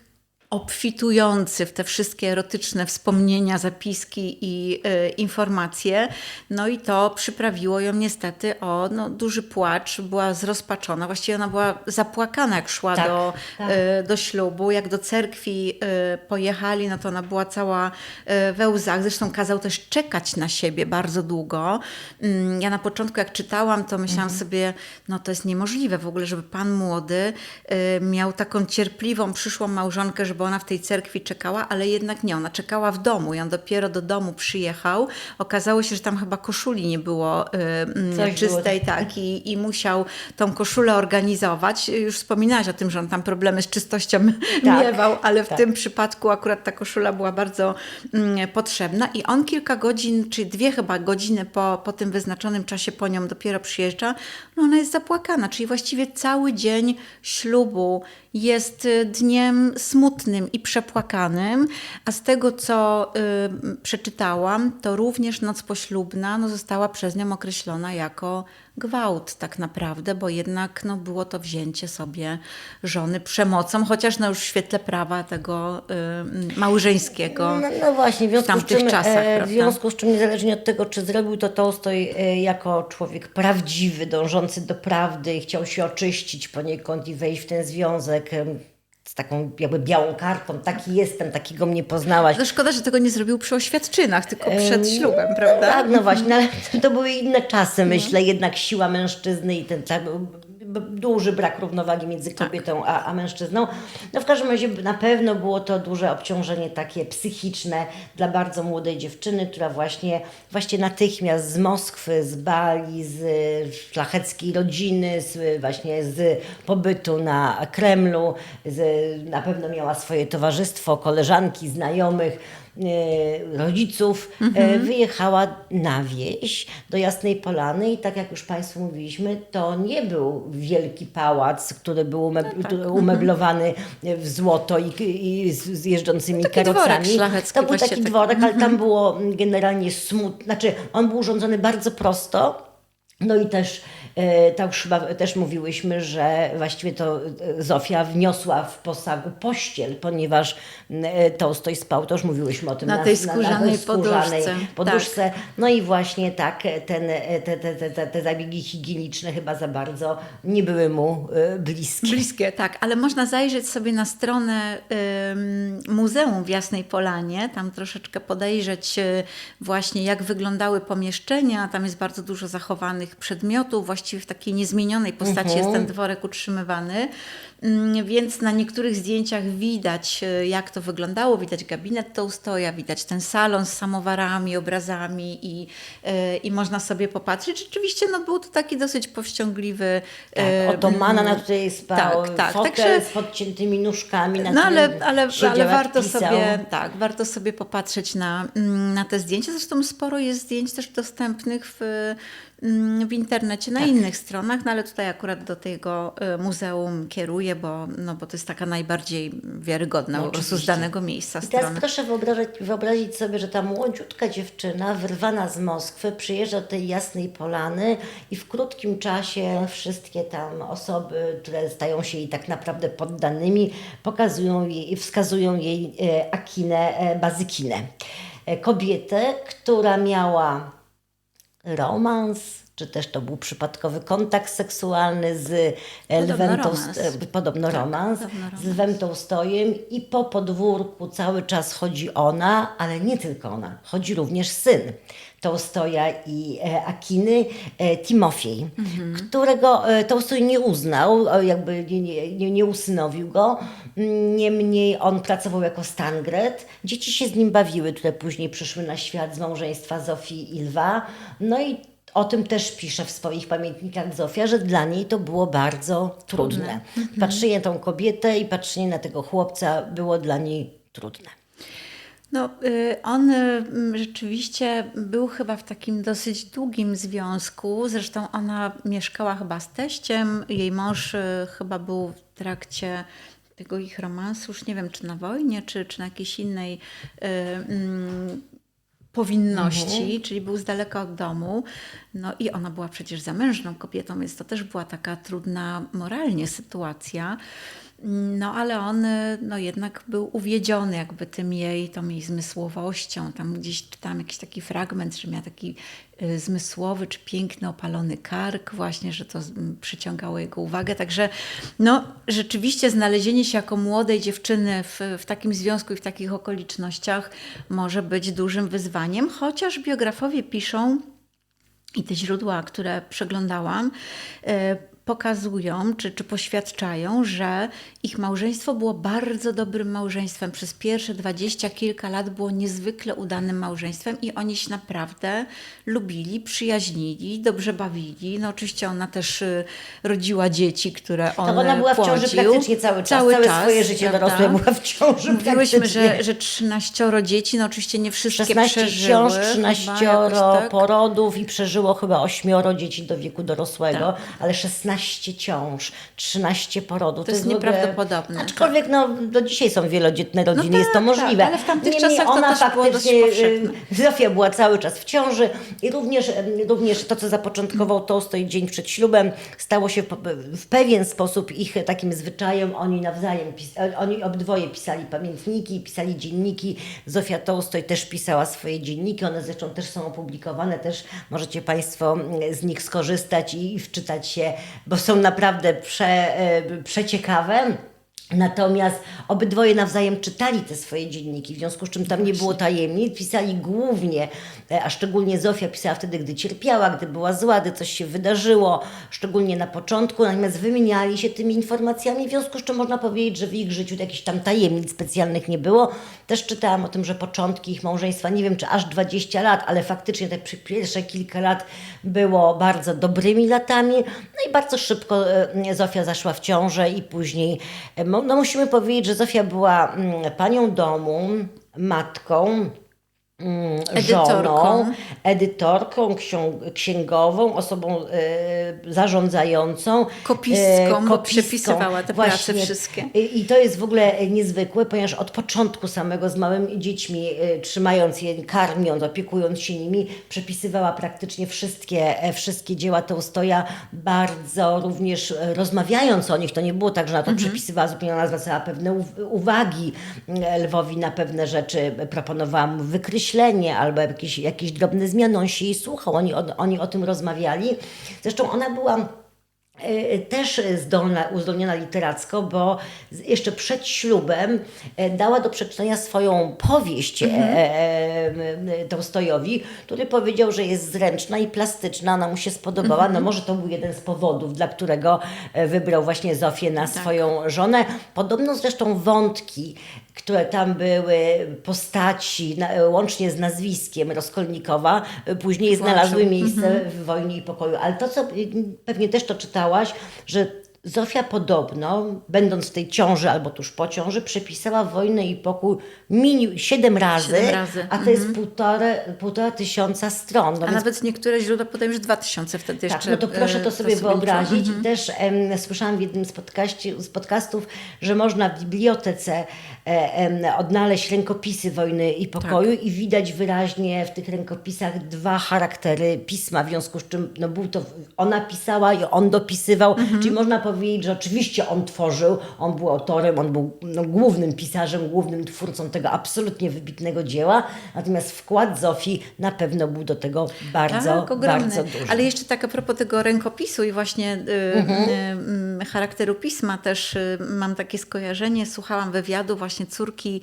S2: obfitujący w te wszystkie erotyczne wspomnienia, zapiski i informacje. No i to przyprawiło ją niestety o duży płacz. Była zrozpaczona. Właściwie ona była zapłakana, jak szła do ślubu. Jak do cerkwi pojechali, no to ona była cała we łzach. Zresztą kazał też czekać na siebie bardzo długo. Ja na początku, jak czytałam, to myślałam sobie, no to jest niemożliwe w ogóle, żeby pan młody miał taką cierpliwą, przyszłą małżonkę, żeby ona w tej cerkwi czekała, ale jednak nie, ona czekała w domu i on dopiero do domu przyjechał. Okazało się, że tam chyba koszuli nie było czystej, i musiał tą koszulę organizować. Już wspominałaś o tym, że on tam problemy z czystością miewał, ale w tym przypadku akurat ta koszula była bardzo potrzebna i on kilka godzin, czy 2 chyba godziny po tym wyznaczonym czasie po nią dopiero przyjeżdża, no ona jest zapłakana, czyli właściwie cały dzień ślubu jest dniem smutnym i przepłakanym, a z tego, co przeczytałam, to również noc poślubna została przez nią określona jako gwałt tak naprawdę, bo jednak było to wzięcie sobie żony przemocą, chociaż już w świetle prawa tego małżeńskiego
S1: no właśnie,
S2: w tamtych czasach.
S1: W związku z czym niezależnie od tego, czy zrobił to Tołstoj jako człowiek prawdziwy, dążący do prawdy, chciał się oczyścić poniekąd i wejść w ten związek z taką jakby białą kartą, taki jestem, takiego mnie poznałaś.
S2: No szkoda, że tego nie zrobił przy oświadczynach, tylko przed ślubem, prawda?
S1: Tak, no właśnie, ale to były inne czasy, myślę, jednak siła mężczyzny i ten duży brak równowagi między kobietą a mężczyzną. No w każdym razie na pewno było to duże obciążenie takie psychiczne dla bardzo młodej dziewczyny, która właśnie natychmiast z Moskwy, z Bali, z szlacheckiej rodziny, właśnie z pobytu na Kremlu, na pewno miała swoje towarzystwo, koleżanki, znajomych, rodziców, wyjechała na wieś do Jasnej Polany i tak jak już Państwu mówiliśmy, to nie był wielki pałac, który był umeblowany w złoto i z jeżdżącymi karocami. To był taki dworek, ale tam było generalnie smutno. Znaczy, on był urządzony bardzo prosto, No i też, to już chyba też mówiłyśmy, że właściwie to Zofia wniosła w posagu pościel, ponieważ Tołstoj spał, to już mówiłyśmy o tym,
S2: Na tej skórzanej
S1: poduszce. No i właśnie tak, te zabiegi higieniczne chyba za bardzo nie były mu bliskie.
S2: Bliskie, tak, ale można zajrzeć sobie na stronę Muzeum w Jasnej Polanie, tam troszeczkę podejrzeć właśnie jak wyglądały pomieszczenia, tam jest bardzo dużo zachowanych przedmiotów, właściwie w takiej niezmienionej postaci jest ten dworek utrzymywany, więc na niektórych zdjęciach widać jak to wyglądało, widać gabinet Tołstoja, widać ten salon z samowarami, obrazami i można sobie popatrzeć. Rzeczywiście no, był to taki dosyć powściągliwy...
S1: Otomana, na której spał, fotel
S2: także,
S1: z podciętymi nóżkami, na
S2: no
S1: którym
S2: ale
S1: siedział, jak
S2: warto
S1: pisał.
S2: sobie, warto sobie popatrzeć na te zdjęcia. Zresztą sporo jest zdjęć też dostępnych w internecie, na innych stronach, no ale tutaj akurat do tego muzeum kieruję, bo to jest taka najbardziej wiarygodna po prostu z danego miejsca
S1: I teraz
S2: strona.
S1: proszę wyobrazić sobie, że ta młodziutka dziewczyna wyrwana z Moskwy przyjeżdża do tej Jasnej Polany i w krótkim czasie wszystkie tam osoby, które stają się jej tak naprawdę poddanymi, pokazują jej i wskazują jej Akinę Bazykinę. Kobietę, która miała romans, czy też to był przypadkowy kontakt seksualny z Lwem Tołstojem i po podwórku cały czas chodzi ona, ale nie tylko ona, chodzi również syn Tołstoja i Akiny, Timofiej, którego Tołstoj nie uznał, jakby nie usynowił go. Niemniej on pracował jako stangret. Dzieci się z nim bawiły, które później przyszły na świat z małżeństwa Zofii i Lwa. No i o tym też pisze w swoich pamiętnikach Zofia, że dla niej to było bardzo trudne. Patrzenie na tą kobietę i patrzenie na tego chłopca było dla niej trudne.
S2: No, on rzeczywiście był chyba w takim dosyć długim związku. Zresztą ona mieszkała chyba z teściem. Jej mąż chyba był w trakcie tego ich romansu, już nie wiem, czy na wojnie, czy na jakiejś innej powinności, czyli był z daleka od domu. No i ona była przecież zamężną kobietą, więc to też była taka trudna moralnie sytuacja. No ale on jednak był uwiedziony jakby tą jej zmysłowością. Tam gdzieś czytałam jakiś taki fragment, że miała taki zmysłowy czy piękny opalony kark właśnie, że to przyciągało jego uwagę. Także rzeczywiście znalezienie się jako młodej dziewczyny w takim związku i w takich okolicznościach może być dużym wyzwaniem, chociaż biografowie piszą i te źródła, które przeglądałam, pokazują czy poświadczają, że ich małżeństwo było bardzo dobrym małżeństwem. Przez pierwsze 20 kilka lat było niezwykle udanym małżeństwem i oni się naprawdę lubili, przyjaźnili, dobrze bawili. No oczywiście ona też rodziła dzieci, które on
S1: ona była w ciąży praktycznie cały czas. Całe swoje życie dorosłe była w ciąży.
S2: Mówiłyśmy, że 13 dzieci, no oczywiście nie wszystkie
S1: 16
S2: przeżyły.
S1: ciąż, 13 porodów i przeżyło chyba 8 dzieci do wieku dorosłego, ale 16 ciąż, 13 porodów.
S2: To jest nieprawdopodobne.
S1: Aczkolwiek do dzisiaj są wielodzietne rodziny, jest to możliwe.
S2: Ale w tamtych
S1: Niemniej
S2: czasach
S1: ona
S2: to też było dość powszechne.
S1: Zofia była cały czas w ciąży i również to, co zapoczątkował Tołstoj dzień przed ślubem, stało się w pewien sposób ich takim zwyczajem. Oni obydwoje pisali pamiętniki, pisali dzienniki. Zofia Tołstoj też pisała swoje dzienniki, one zresztą też są opublikowane, też możecie Państwo z nich skorzystać i wczytać się, bo są naprawdę przeciekawe. Natomiast obydwoje nawzajem czytali te swoje dzienniki, w związku z czym tam nie było tajemnic, pisali głównie, a szczególnie Zofia pisała wtedy, gdy cierpiała, gdy była zła, gdy coś się wydarzyło, szczególnie na początku, natomiast wymieniali się tymi informacjami, w związku z czym można powiedzieć, że w ich życiu jakichś tam tajemnic specjalnych nie było. Też czytałam o tym, że początki ich małżeństwa, nie wiem czy aż 20 lat, ale faktycznie te pierwsze kilka lat było bardzo dobrymi latami, no i bardzo szybko Zofia zaszła w ciążę i później musimy powiedzieć, że Zofia była panią domu, matką, żoną, edytorką, księgową, osobą zarządzającą.
S2: Kopistką, bo przepisywała te prace wszystkie.
S1: I to jest w ogóle niezwykłe, ponieważ od początku samego z małymi dziećmi, trzymając je, karmiąc, opiekując się nimi, przepisywała praktycznie wszystkie dzieła Tołstoja, bardzo również rozmawiając o nich. To nie było tak, że ona to przepisywała, zupełnie ona zwracała pewne uwagi Lwowi na pewne rzeczy, proponowała mu wykreślenie albo jakieś drobne zmiany. On się jej słuchał, oni o tym rozmawiali. Zresztą ona była też uzdolniona literacko, bo jeszcze przed ślubem dała do przeczytania swoją powieść Tołstojowi, który powiedział, że jest zręczna i plastyczna, ona mu się spodobała. No może to był jeden z powodów, dla którego wybrał właśnie Zofię na swoją żonę. Podobno zresztą wątki, które tam były, postaci, łącznie z nazwiskiem Raskolnikowa, później znalazły miejsce w Wojnie i Pokoju. Ale to, co pewnie też to czytałaś, że Zofia podobno, będąc w tej ciąży albo tuż po ciąży, przepisała Wojnę i Pokój 7 razy, a to jest półtora tysiąca stron. No
S2: a
S1: więc
S2: nawet niektóre źródła podają, że 2000 wtedy jeszcze.
S1: tak, no to proszę to sobie wyobrazić. I też słyszałam w jednym z podcastów, że można w bibliotece odnaleźć rękopisy Wojny i Pokoju i widać wyraźnie w tych rękopisach 2 charaktery pisma, w związku z czym no, ona pisała i on dopisywał, czyli można powiedzieć, że oczywiście on tworzył, on był autorem, on był głównym pisarzem, głównym twórcą tego absolutnie wybitnego dzieła, natomiast wkład Zofii na pewno był do tego bardzo duży.
S2: Ale jeszcze tak a propos tego rękopisu i właśnie charakteru pisma też mam takie skojarzenie, słuchałam wywiadu właśnie córki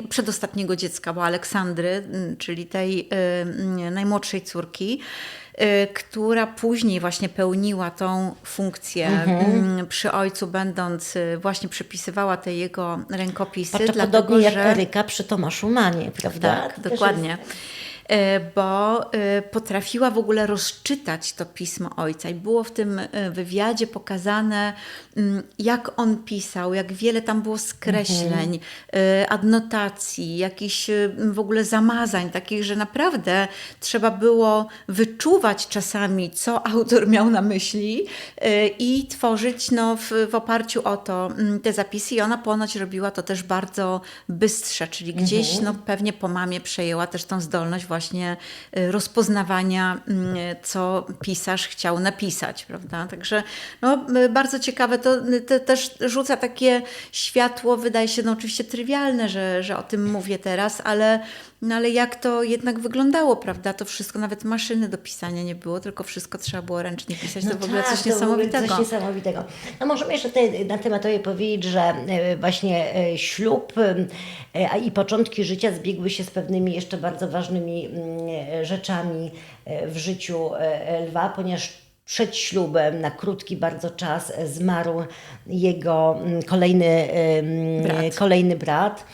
S2: przedostatniego dziecka, bo Aleksandry, czyli tej najmłodszej córki, która później właśnie pełniła tą funkcję przy ojcu, będąc właśnie przepisywała te jego rękopisy.
S1: Podobnie jak Eryka przy Tomaszu Manie, prawda?
S2: Tak, dokładnie. Bo potrafiła w ogóle rozczytać to pismo ojca i było w tym wywiadzie pokazane, jak on pisał, jak wiele tam było skreśleń, adnotacji, jakichś w ogóle zamazań, takich, że naprawdę trzeba było wyczuwać czasami, co autor miał na myśli i tworzyć w oparciu o to te zapisy. I ona ponoć robiła to też bardzo bystrze, czyli gdzieś pewnie po mamie przejęła też tą zdolność właśnie rozpoznawania, co pisarz chciał napisać, prawda? Także bardzo ciekawe, to też rzuca takie światło, wydaje się oczywiście trywialne, że o tym mówię teraz, ale jak to jednak wyglądało, prawda? To wszystko, nawet maszyny do pisania nie było, tylko wszystko trzeba było ręcznie pisać. To w ogóle coś niesamowitego.
S1: Coś niesamowitego. No możemy jeszcze tutaj na temat powiedzieć, że właśnie ślub i początki życia zbiegły się z pewnymi jeszcze bardzo ważnymi rzeczami w życiu Lwa, ponieważ przed ślubem na krótki bardzo czas zmarł jego kolejny brat,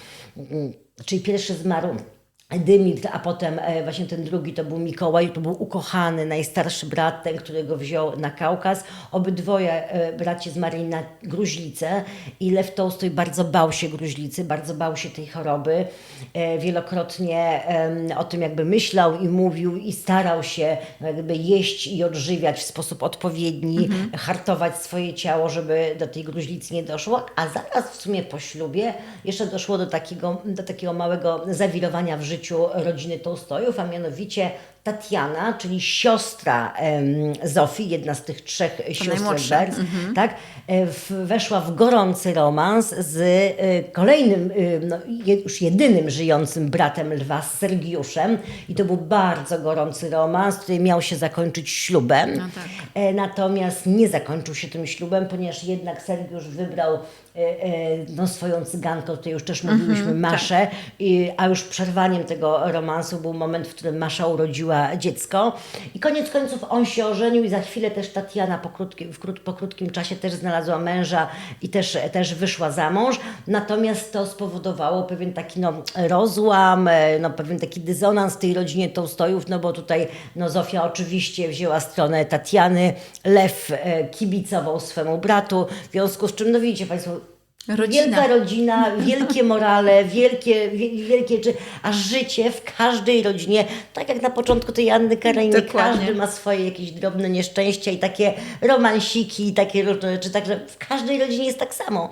S1: czyli pierwszy zmarł Dymitr, a potem właśnie ten drugi to był Mikołaj, to był ukochany, najstarszy brat, ten, którego wziął na Kaukaz. Obydwoje bracia zmarli na gruźlicę i Lew Tołstoj bardzo bał się gruźlicy, bardzo bał się tej choroby. Wielokrotnie o tym jakby myślał i mówił i starał się jakby jeść i odżywiać w sposób odpowiedni, hartować swoje ciało, żeby do tej gruźlicy nie doszło, a zaraz w sumie po ślubie jeszcze doszło do takiego małego zawirowania w życiu rodziny Tołstojów, a mianowicie Tatiana, czyli siostra Zofii, jedna z tych 3 sióstr Berg, tak, weszła w gorący romans z kolejnym, już jedynym żyjącym bratem Lwa, z Sergiuszem. I to był bardzo gorący romans, który miał się zakończyć ślubem.
S2: No tak.
S1: Natomiast nie zakończył się tym ślubem, ponieważ jednak Sergiusz wybrał swoją cygankę, o której już też mówiliśmy, Maszę, a już przerwaniem tego romansu był moment, w którym Masza urodziła dziecko i koniec końców on się ożenił i za chwilę też Tatiana po krótkim czasie też znalazła męża i też wyszła za mąż, natomiast to spowodowało pewien taki rozłam, pewien taki dysonans w tej rodzinie Tołstojów, bo tutaj Zofia oczywiście wzięła stronę Tatiany, Lew kibicował swemu bratu, w związku z czym, widzicie Państwo,
S2: Rodzina.
S1: Wielka rodzina, wielkie morale, wielkie rzeczy, a życie w każdej rodzinie, tak jak na początku tej Anny Kareniny,
S2: Dokładnie.
S1: każdy ma swoje jakieś drobne nieszczęścia i takie romansiki, i takie różne rzeczy, także w każdej rodzinie jest tak samo.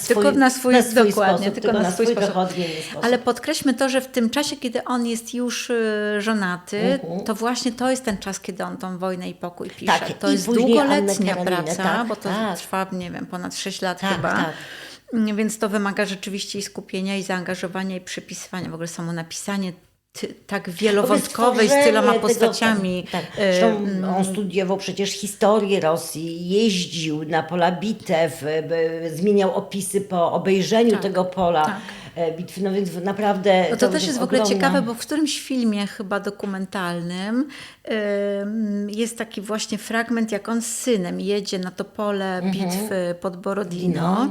S2: Tylko na swój dokładnie,
S1: sposób,
S2: tylko na swój sposób.
S1: trochę odmienny sposób.
S2: Ale podkreślmy to, że w tym czasie, kiedy on jest już żonaty, to właśnie to jest ten czas, kiedy on tą Wojnę i pokój pisze.
S1: Tak,
S2: to
S1: i
S2: jest
S1: później Annę
S2: długoletnia
S1: Kareninę,
S2: praca,
S1: tak,
S2: bo to
S1: tak.
S2: trwa, nie wiem, ponad 6 lat
S1: Tak,
S2: chyba.
S1: tak.
S2: Więc to wymaga rzeczywiście i skupienia, i zaangażowania, i przypisywania. W ogóle samo napisanie tak wielowątkowe i z tyloma
S1: Stworzenie
S2: postaciami.
S1: Tego, tak. Zresztą on studiował przecież historię Rosji, jeździł na pola bitew, zmieniał opisy po obejrzeniu tego pola bitwy, no więc naprawdę...
S2: No to też jest w ogóle
S1: ogromna...
S2: ciekawe, bo w którymś filmie chyba dokumentalnym jest taki właśnie fragment, jak on z synem jedzie na to pole bitwy pod Borodino.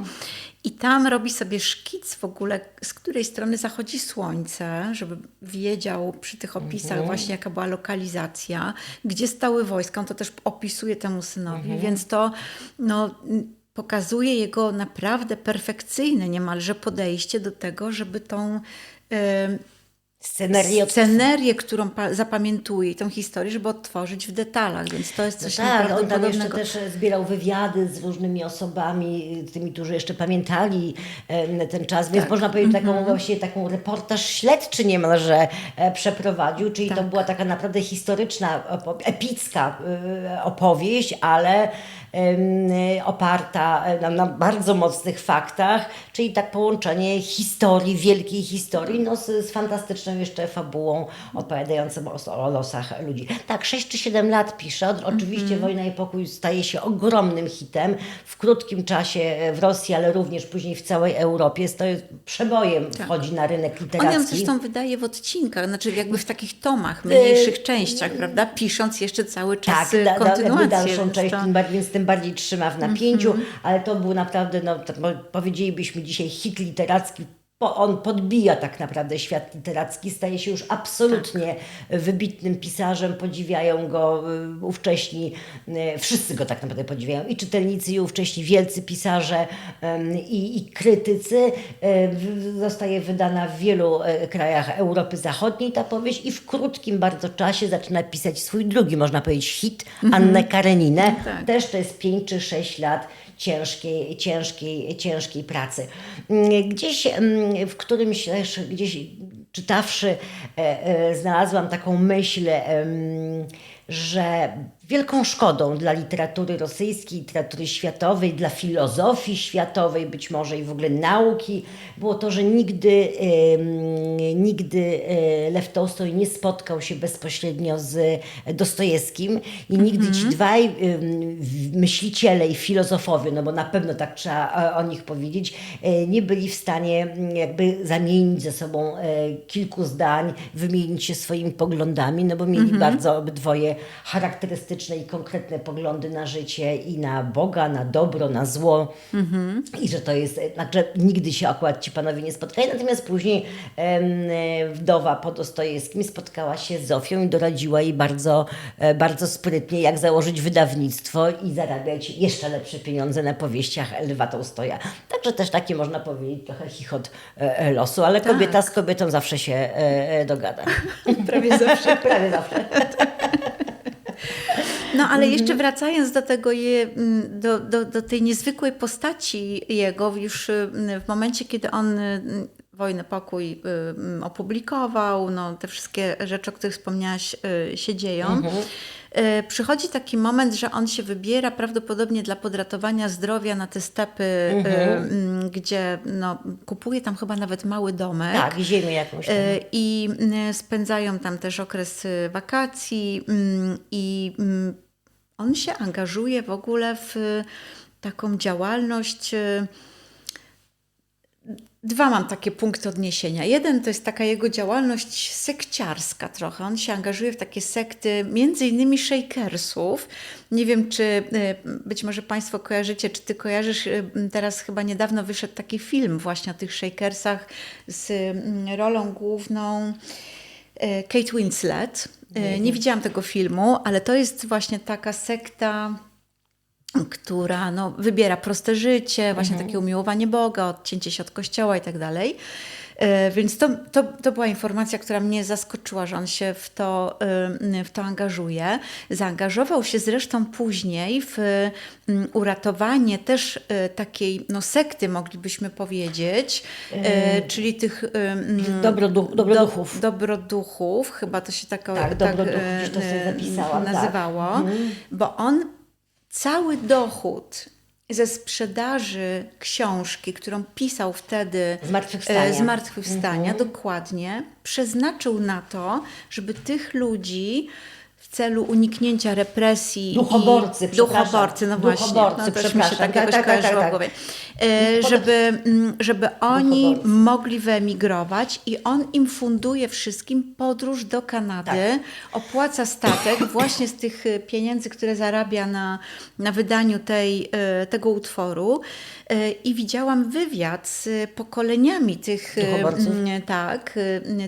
S2: I tam robi sobie szkic w ogóle, z której strony zachodzi słońce, żeby wiedział przy tych opisach właśnie jaka była lokalizacja, gdzie stały wojska. On to też opisuje temu synowi, więc to pokazuje jego naprawdę perfekcyjne niemalże podejście do tego, żeby tą scenerię, którą zapamiętuje, tą historię, żeby odtworzyć w detalach, więc to jest coś
S1: tak, on tam jeszcze
S2: nieprawdopodobnego.
S1: też zbierał wywiady z różnymi osobami, tymi, którzy jeszcze pamiętali ten czas, więc można powiedzieć taką reportaż śledczy niemalże przeprowadził, czyli to była taka naprawdę historyczna, epicka opowieść, ale oparta na bardzo mocnych faktach, czyli tak połączenie historii, wielkiej historii, z fantastyczną jeszcze fabułą opowiadającą o losach ludzi. Tak, 6 czy 7 lat pisze. Oczywiście Wojna i pokój staje się ogromnym hitem w krótkim czasie w Rosji, ale również później w całej Europie. To jest przebojem, wchodzi na rynek literacki.
S2: On ją zresztą wydaje w odcinkach, znaczy jakby w takich tomach, mniejszych częściach, prawda? Pisząc jeszcze cały czas kontynuację.
S1: Dalszą część, więc tym bardziej trzyma w napięciu, ale to był naprawdę, powiedzielibyśmy dzisiaj hit literacki. On podbija tak naprawdę świat literacki, staje się już absolutnie wybitnym pisarzem, podziwiają go ówcześni, wszyscy go tak naprawdę podziwiają, i czytelnicy, i ówcześni wielcy pisarze, i krytycy. Zostaje wydana w wielu krajach Europy Zachodniej ta powieść i w krótkim bardzo czasie zaczyna pisać swój drugi, można powiedzieć, hit, Annę Kareninę.
S2: Tak.
S1: Też to jest 5 czy 6 lat ciężkiej pracy. Gdzieś w którymś też, gdzieś czytawszy, znalazłam taką myśl, że wielką szkodą dla literatury rosyjskiej, literatury światowej, dla filozofii światowej, być może i w ogóle nauki, było to, że nigdy Lew Tołstoj nie spotkał się bezpośrednio z Dostojewskim i nigdy ci dwaj myśliciele i filozofowie, no bo na pewno tak trzeba o nich powiedzieć, nie byli w stanie jakby zamienić ze sobą kilku zdań, wymienić się swoimi poglądami, no bo mieli bardzo obydwoje charakterystyczne i konkretne poglądy na życie i na Boga, na dobro, na zło. I że to jest, znaczy nigdy się akurat ci panowie nie spotkali, natomiast później wdowa po Dostojewskim spotkała się z Zofią i doradziła jej bardzo, bardzo sprytnie, jak założyć wydawnictwo i zarabiać jeszcze lepsze pieniądze na powieściach Lwa Tołstoja. Także też taki, można powiedzieć, trochę chichot losu, ale kobieta z kobietą zawsze się dogada.
S2: Prawie zawsze.
S1: Prawie zawsze.
S2: No ale jeszcze wracając do tego, do tej niezwykłej postaci jego, już w momencie, kiedy on Wojnę, pokój opublikował, te wszystkie rzeczy, o których wspomniałaś, się dzieją. Przychodzi taki moment, że on się wybiera prawdopodobnie dla podratowania zdrowia na te stepy, gdzie kupuje tam chyba nawet mały domek.
S1: Tak, ziemię jakąś tam.
S2: I spędzają tam też okres wakacji i on się angażuje w ogóle w taką działalność. Dwa mam takie punkty odniesienia. Jeden to jest taka jego działalność sekciarska trochę. On się angażuje w takie sekty, między innymi Shakersów. Nie wiem, czy być może Państwo kojarzycie, czy Ty kojarzysz, teraz chyba niedawno wyszedł taki film właśnie o tych Shakersach z rolą główną Kate Winslet. Nie widziałam tego filmu, ale to jest właśnie taka sekta która no, wybiera proste życie, właśnie takie umiłowanie Boga, odcięcie się od Kościoła i tak dalej. Więc to była informacja, która mnie zaskoczyła, że on się w to angażuje. Zaangażował się zresztą później w uratowanie też takiej no, sekty, moglibyśmy powiedzieć, czyli tych
S1: Dobroduchów.
S2: dobroduchów, chyba to się tak
S1: Dobroduchów, gdzieś to sobie zapisałam,
S2: nazywało, bo on cały dochód ze sprzedaży książki, którą pisał wtedy Zmartwychwstania, dokładnie, przeznaczył na to, żeby tych ludzi w celu uniknięcia represji
S1: Duchoborcy,
S2: no właśnie, no też mi się tak jakoś kojarzyło w głowie. Żeby oni mogli wyemigrować i on im funduje wszystkim podróż do Kanady, opłaca statek właśnie z tych pieniędzy, które zarabia na wydaniu tego utworu. I widziałam wywiad z pokoleniami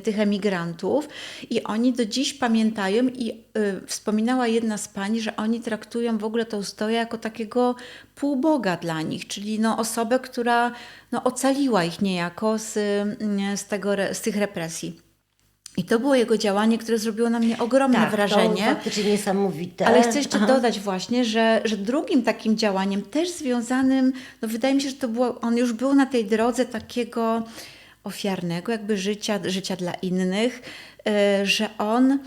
S2: tych emigrantów i oni do dziś pamiętają i wspominała jedna z pani, że oni traktują w ogóle Tołstoja jako takiego półboga dla nich, czyli no osobę, która no ocaliła ich niejako z tych represji. I to było jego działanie, które zrobiło na mnie ogromne wrażenie.
S1: To faktycznie niesamowite.
S2: Ale chcę jeszcze dodać właśnie, że drugim takim działaniem, też związanym, no wydaje mi się, że on już był na tej drodze takiego ofiarnego jakby życia dla innych, że on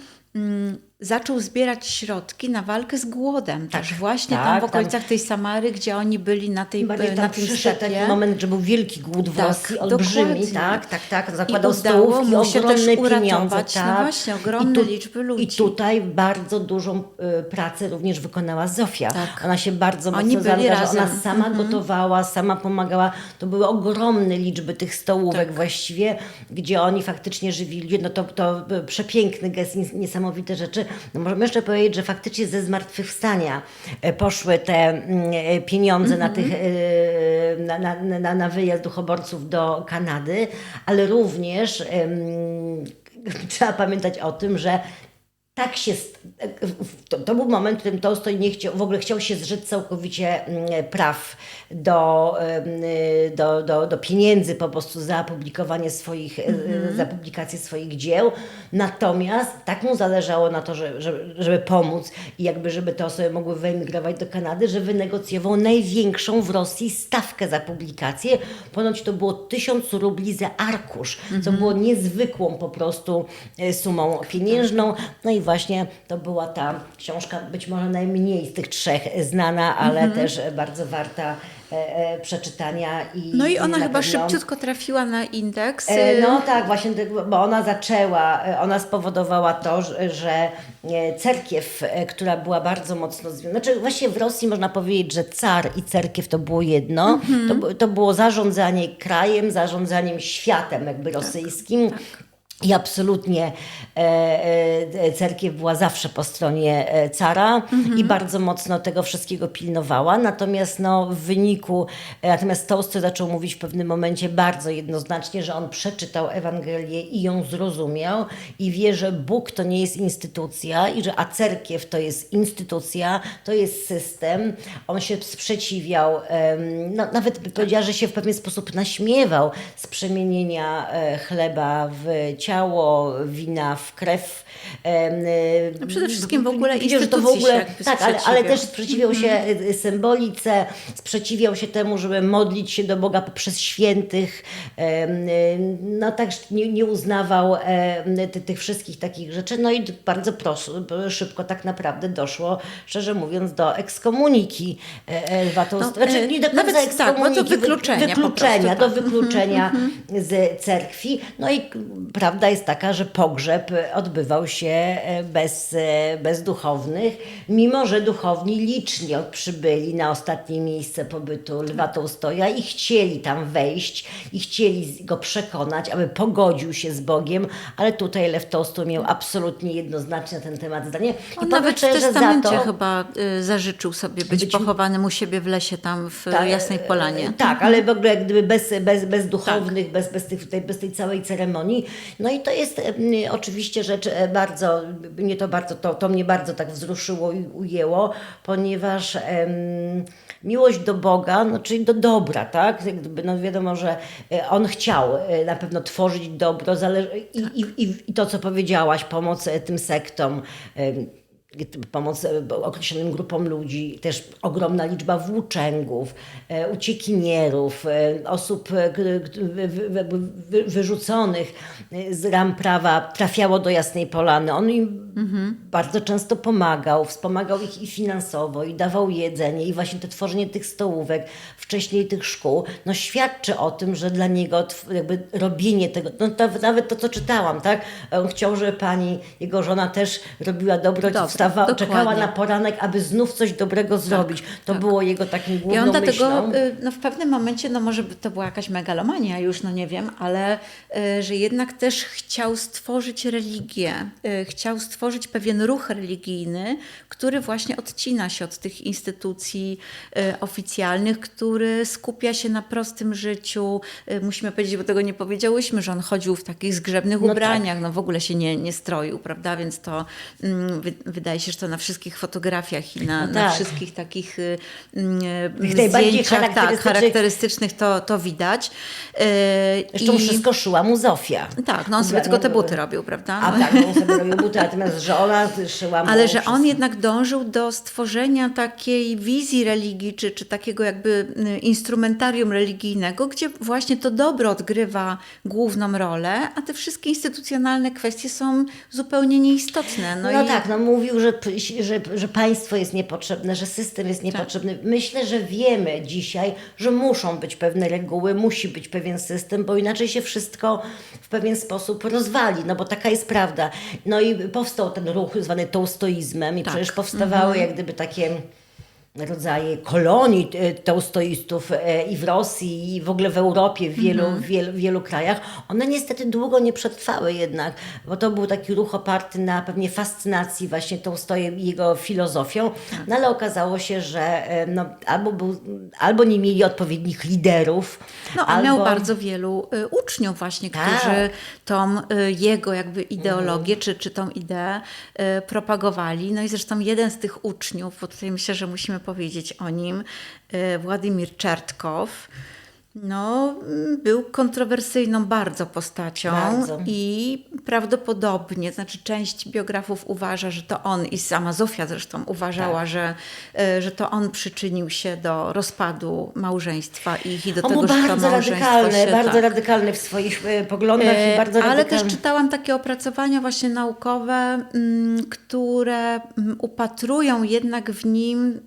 S2: zaczął zbierać środki na walkę z głodem. Też właśnie tam w okolicach tej Samary, gdzie oni byli na tym
S1: przyszedł
S2: stepie.
S1: taki moment, że był wielki głód w Rosji, olbrzymi, tak. Zakładał
S2: I udało
S1: stołówki,
S2: mu się
S1: ogromne
S2: też
S1: pieniądze.
S2: uratować, no właśnie, ogromne liczby ludzi.
S1: I tutaj bardzo dużą pracę również wykonała Zofia.
S2: Tak.
S1: Ona się bardzo
S2: Oni
S1: mocno
S2: byli
S1: zaangażowała.
S2: razem.
S1: Ona sama gotowała, sama pomagała. To były ogromne liczby tych stołówek właściwie, gdzie oni faktycznie żywili. No to przepiękny gest, niesamowite rzeczy. No możemy jeszcze powiedzieć, że faktycznie ze zmartwychwstania poszły te pieniądze na tych na wyjazd duchoborców do Kanady, ale również trzeba pamiętać o tym, że tak się... To był moment, w którym Tolstoj w ogóle chciał się zrzec całkowicie praw do pieniędzy po prostu za publikowanie za publikację swoich dzieł. Natomiast tak mu zależało na to, żeby pomóc i jakby żeby te osoby mogły wyemigrować do Kanady, że wynegocjował największą w Rosji stawkę za publikację. Ponoć to było 1000 rubli za arkusz, co było niezwykłą po prostu sumą pieniężną. No i właśnie to była ta książka, być może najmniej z tych trzech znana, ale też bardzo warta przeczytania.
S2: No i ona chyba szybciutko trafiła na indeks.
S1: No tak, właśnie, bo ona spowodowała to, że cerkiew, która była bardzo mocno związana, znaczy właściwie w Rosji można powiedzieć, że car i cerkiew to było jedno, to było zarządzanie krajem, zarządzaniem światem jakby rosyjskim. I absolutnie cerkiew była zawsze po stronie cara i bardzo mocno tego wszystkiego pilnowała. Natomiast natomiast Tolstoj zaczął mówić w pewnym momencie bardzo jednoznacznie, że on przeczytał Ewangelię i ją zrozumiał i wie, że Bóg to nie jest instytucja a cerkiew to jest instytucja, to jest system. On się sprzeciwiał, nawet by powiedziała, że się w pewien sposób naśmiewał z przemienienia chleba w ciało, wina w krew.
S2: No przede wszystkim w ogóle
S1: instytucji ale też sprzeciwiał się symbolice, sprzeciwiał się temu, żeby modlić się do Boga poprzez świętych. No tak nie uznawał tych wszystkich takich rzeczy. No i bardzo szybko tak naprawdę doszło, szczerze mówiąc, do ekskomuniki Lwa Tolstoja. Znaczy nie do końca ekskomuniki, do wykluczenia z cerkwi. No i prawda jest taka, że pogrzeb odbywał się bez duchownych, mimo że duchowni licznie przybyli na ostatnie miejsce pobytu Lwa Tolstoja i chcieli tam wejść i chcieli go przekonać, aby pogodził się z Bogiem, ale tutaj Lew Tolstoj miał absolutnie jednoznacznie na ten temat zdanie.
S2: On nawet w testamencie chyba zażyczył sobie być pochowanym u siebie w lesie tam w Jasnej Polanie.
S1: Tak, ale w ogóle jak gdyby bez duchownych, bez tej całej ceremonii. No i to jest oczywiście rzecz bardzo, to mnie bardzo tak wzruszyło i ujęło, ponieważ miłość do Boga, no, czyli do dobra, tak? Jak gdyby, no wiadomo, że on chciał na pewno tworzyć dobro, i to, co powiedziałaś, pomoc tym sektom, pomoc określonym grupom ludzi, też ogromna liczba włóczęgów, uciekinierów, osób wyrzuconych z ram prawa trafiało do Jasnej Polany. On im bardzo często pomagał, wspomagał ich i finansowo, i dawał jedzenie, i właśnie to tworzenie tych stołówek, wcześniej tych szkół, no świadczy o tym, że dla niego jakby robienie tego, no to, nawet to, co czytałam, tak? On chciał, żeby jego żona też robiła dobro, czekała na poranek, aby znów coś dobrego zrobić. To było jego takim główną
S2: I on dlatego
S1: myślą.
S2: w pewnym momencie, no może to była jakaś megalomania już, no nie wiem, ale że jednak też chciał stworzyć religię, chciał stworzyć pewien ruch religijny, który właśnie odcina się od tych instytucji oficjalnych, który skupia się na prostym życiu. Musimy powiedzieć, bo tego nie powiedziałyśmy, że on chodził w takich zgrzebnych ubraniach, no w ogóle się nie stroił, prawda, więc to wydaje się, że to na wszystkich fotografiach i na wszystkich takich zdjęciach charakterystycznych to widać.
S1: Zresztą wszystko szyła mu Zofia.
S2: Tak, no on sobie tylko te buty robił, prawda?
S1: A tak, on sobie robił buty, natomiast że ona szyła mu
S2: ale że
S1: wszystko.
S2: on jednak dążył do stworzenia takiej wizji religii, czy takiego jakby instrumentarium religijnego, gdzie właśnie to dobro odgrywa główną rolę, a te wszystkie instytucjonalne kwestie są zupełnie nieistotne.
S1: No tak, no mówił, że państwo jest niepotrzebne, że system jest niepotrzebny. Myślę, że wiemy dzisiaj, że muszą być pewne reguły, musi być pewien system, bo inaczej się wszystko w pewien sposób rozwali, no bo taka jest prawda. No i powstał ten ruch zwany tołstoizmem i przecież powstawały jak gdyby takie rodzaje kolonii tolstoistów i w Rosji, i w ogóle w Europie, w wielu krajach. One niestety długo nie przetrwały jednak, bo to był taki ruch oparty na pewnie fascynacji właśnie Tolstojem i jego filozofią, no ale okazało się, że no, albo nie mieli odpowiednich liderów.
S2: No, a miał bardzo wielu uczniów właśnie, którzy tą jego jakby ideologię, czy tą ideę propagowali. No i zresztą jeden z tych uczniów, bo tutaj myślę, że musimy powiedzieć o nim, Władimir Czertkow, no, był kontrowersyjną bardzo postacią i prawdopodobnie, znaczy część biografów uważa, że to on i sama Zofia zresztą uważała, że to on przyczynił się do rozpadu małżeństwa ich i do tego, że to małżeństwo się...
S1: Bardzo radykalny w swoich poglądach i bardzo radykalny.
S2: Ale też czytałam takie opracowania właśnie naukowe, które upatrują jednak w nim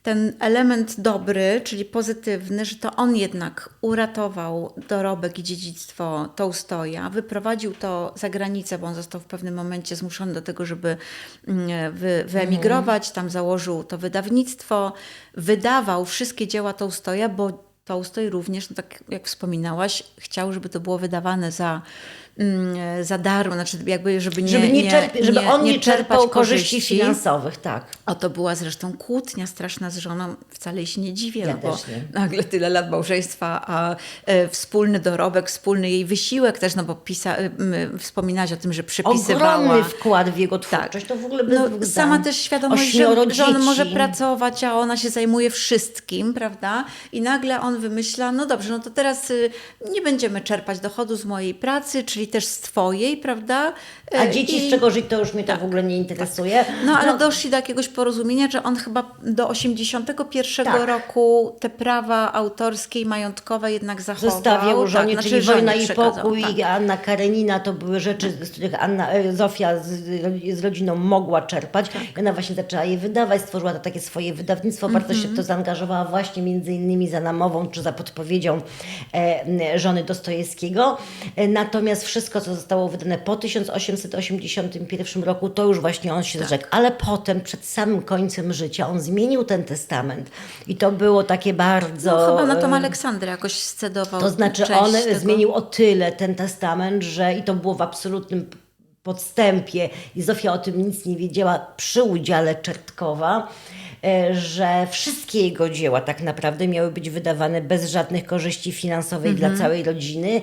S2: ten element dobry, czyli pozytywny, że to on jednak uratował dorobek i dziedzictwo Tołstoja, wyprowadził to za granicę, bo on został w pewnym momencie zmuszony do tego, żeby wyemigrować, tam założył to wydawnictwo, wydawał wszystkie dzieła Tołstoja, bo Tołstoj również, no tak jak wspominałaś, chciał, żeby to było wydawane za darmo, znaczy jakby, żeby on nie czerpał korzyści finansowych, tak. O, to była zresztą kłótnia straszna z żoną, wcale jej się nie dziwię, bo nagle tyle lat małżeństwa, a wspólny dorobek, wspólny jej wysiłek też, no bo wspominałaś o tym, że przepisywała.
S1: Ogromny wkład w jego twórczość, to w ogóle
S2: sama też świadomość, że on może pracować, a ona się zajmuje wszystkim, prawda? I nagle on wymyśla, no dobrze, no to teraz nie będziemy czerpać dochodu z mojej pracy, czyli też z twojej, prawda?
S1: A dzieci z czego żyć, to już mnie to w ogóle nie interesuje.
S2: No ale doszli do jakiegoś porozumienia, że on chyba do 81 roku te prawa autorskie i majątkowe jednak zachował.
S1: Zostawił żonie, czyli Wojna i Pokój i Anna Karenina, to były rzeczy, z których Zofia z rodziną mogła czerpać. I ona właśnie zaczęła je wydawać, stworzyła to takie swoje wydawnictwo, bardzo się w to zaangażowała właśnie między innymi za namową, czy za podpowiedzią żony Dostojewskiego. Natomiast wszystko, co zostało wydane po 1881 roku, to już właśnie on się zrzekł. Ale potem, przed samym końcem życia, on zmienił ten testament. I to było takie bardzo...
S2: No chyba na tą Aleksandrę jakoś scedował.
S1: To znaczy on zmienił o tyle ten testament, że i to było w absolutnym podstępie i Zofia o tym nic nie wiedziała przy udziale Czertkowa, że wszystkie jego dzieła tak naprawdę miały być wydawane bez żadnych korzyści finansowych dla całej rodziny,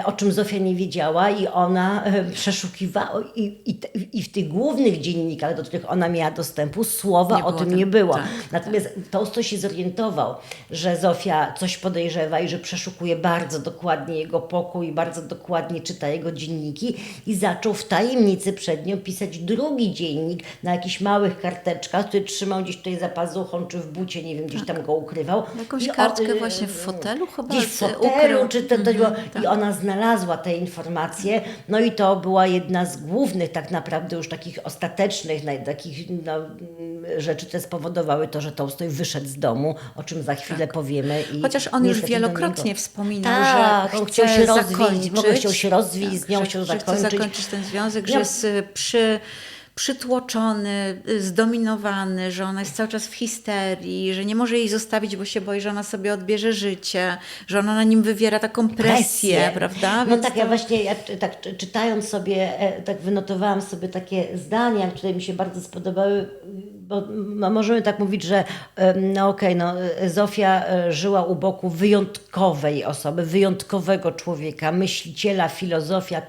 S1: o czym Zofia nie wiedziała i ona przeszukiwała i w tych głównych dziennikach, do których ona miała dostępu, słowa
S2: Nie
S1: o
S2: było
S1: tym
S2: tam.
S1: nie było.
S2: Tak,
S1: Natomiast Tolstoj się zorientował, że Zofia coś podejrzewa i że przeszukuje bardzo dokładnie jego pokój, bardzo dokładnie czyta jego dzienniki i zaczął w tajemnicy przed nią pisać drugi dziennik na jakichś małych karteczkach, który trzymał gdzieś tutaj za pazuchą, czy w bucie, nie wiem, gdzieś tam go ukrywał.
S2: Jakąś
S1: I
S2: kartkę właśnie w fotelu chyba
S1: gdzieś w fotelu,
S2: ukrył.
S1: czy to było, i ona znalazła te informacje, no i to była jedna z głównych tak naprawdę już takich ostatecznych takich rzeczy, które spowodowały to, że Tolstoj wyszedł z domu, o czym za chwilę powiemy. I
S2: Chociaż on już
S1: niestety
S2: wielokrotnie
S1: do niego...
S2: wspominał,
S1: tak,
S2: że
S1: on chciał
S2: chce
S1: się rozwieść,
S2: zakończyć,
S1: w ogóle chciał się rozwieść z nią, chciał
S2: że chce
S1: zakończyć.
S2: zakończyć ten związek, że
S1: Ja-
S2: jest przytłoczony, zdominowany, że ona jest cały czas w histerii, że nie może jej zostawić, bo się boi, że ona sobie odbierze życie, że ona na nim wywiera taką presję, prawda?
S1: No
S2: Więc
S1: tak,
S2: to...
S1: ja właśnie czytając sobie, tak wynotowałam sobie takie zdania, które mi się bardzo spodobały, bo możemy tak mówić, że Zofia żyła u boku wyjątkowej osoby, wyjątkowego człowieka, myśliciela, filozofa,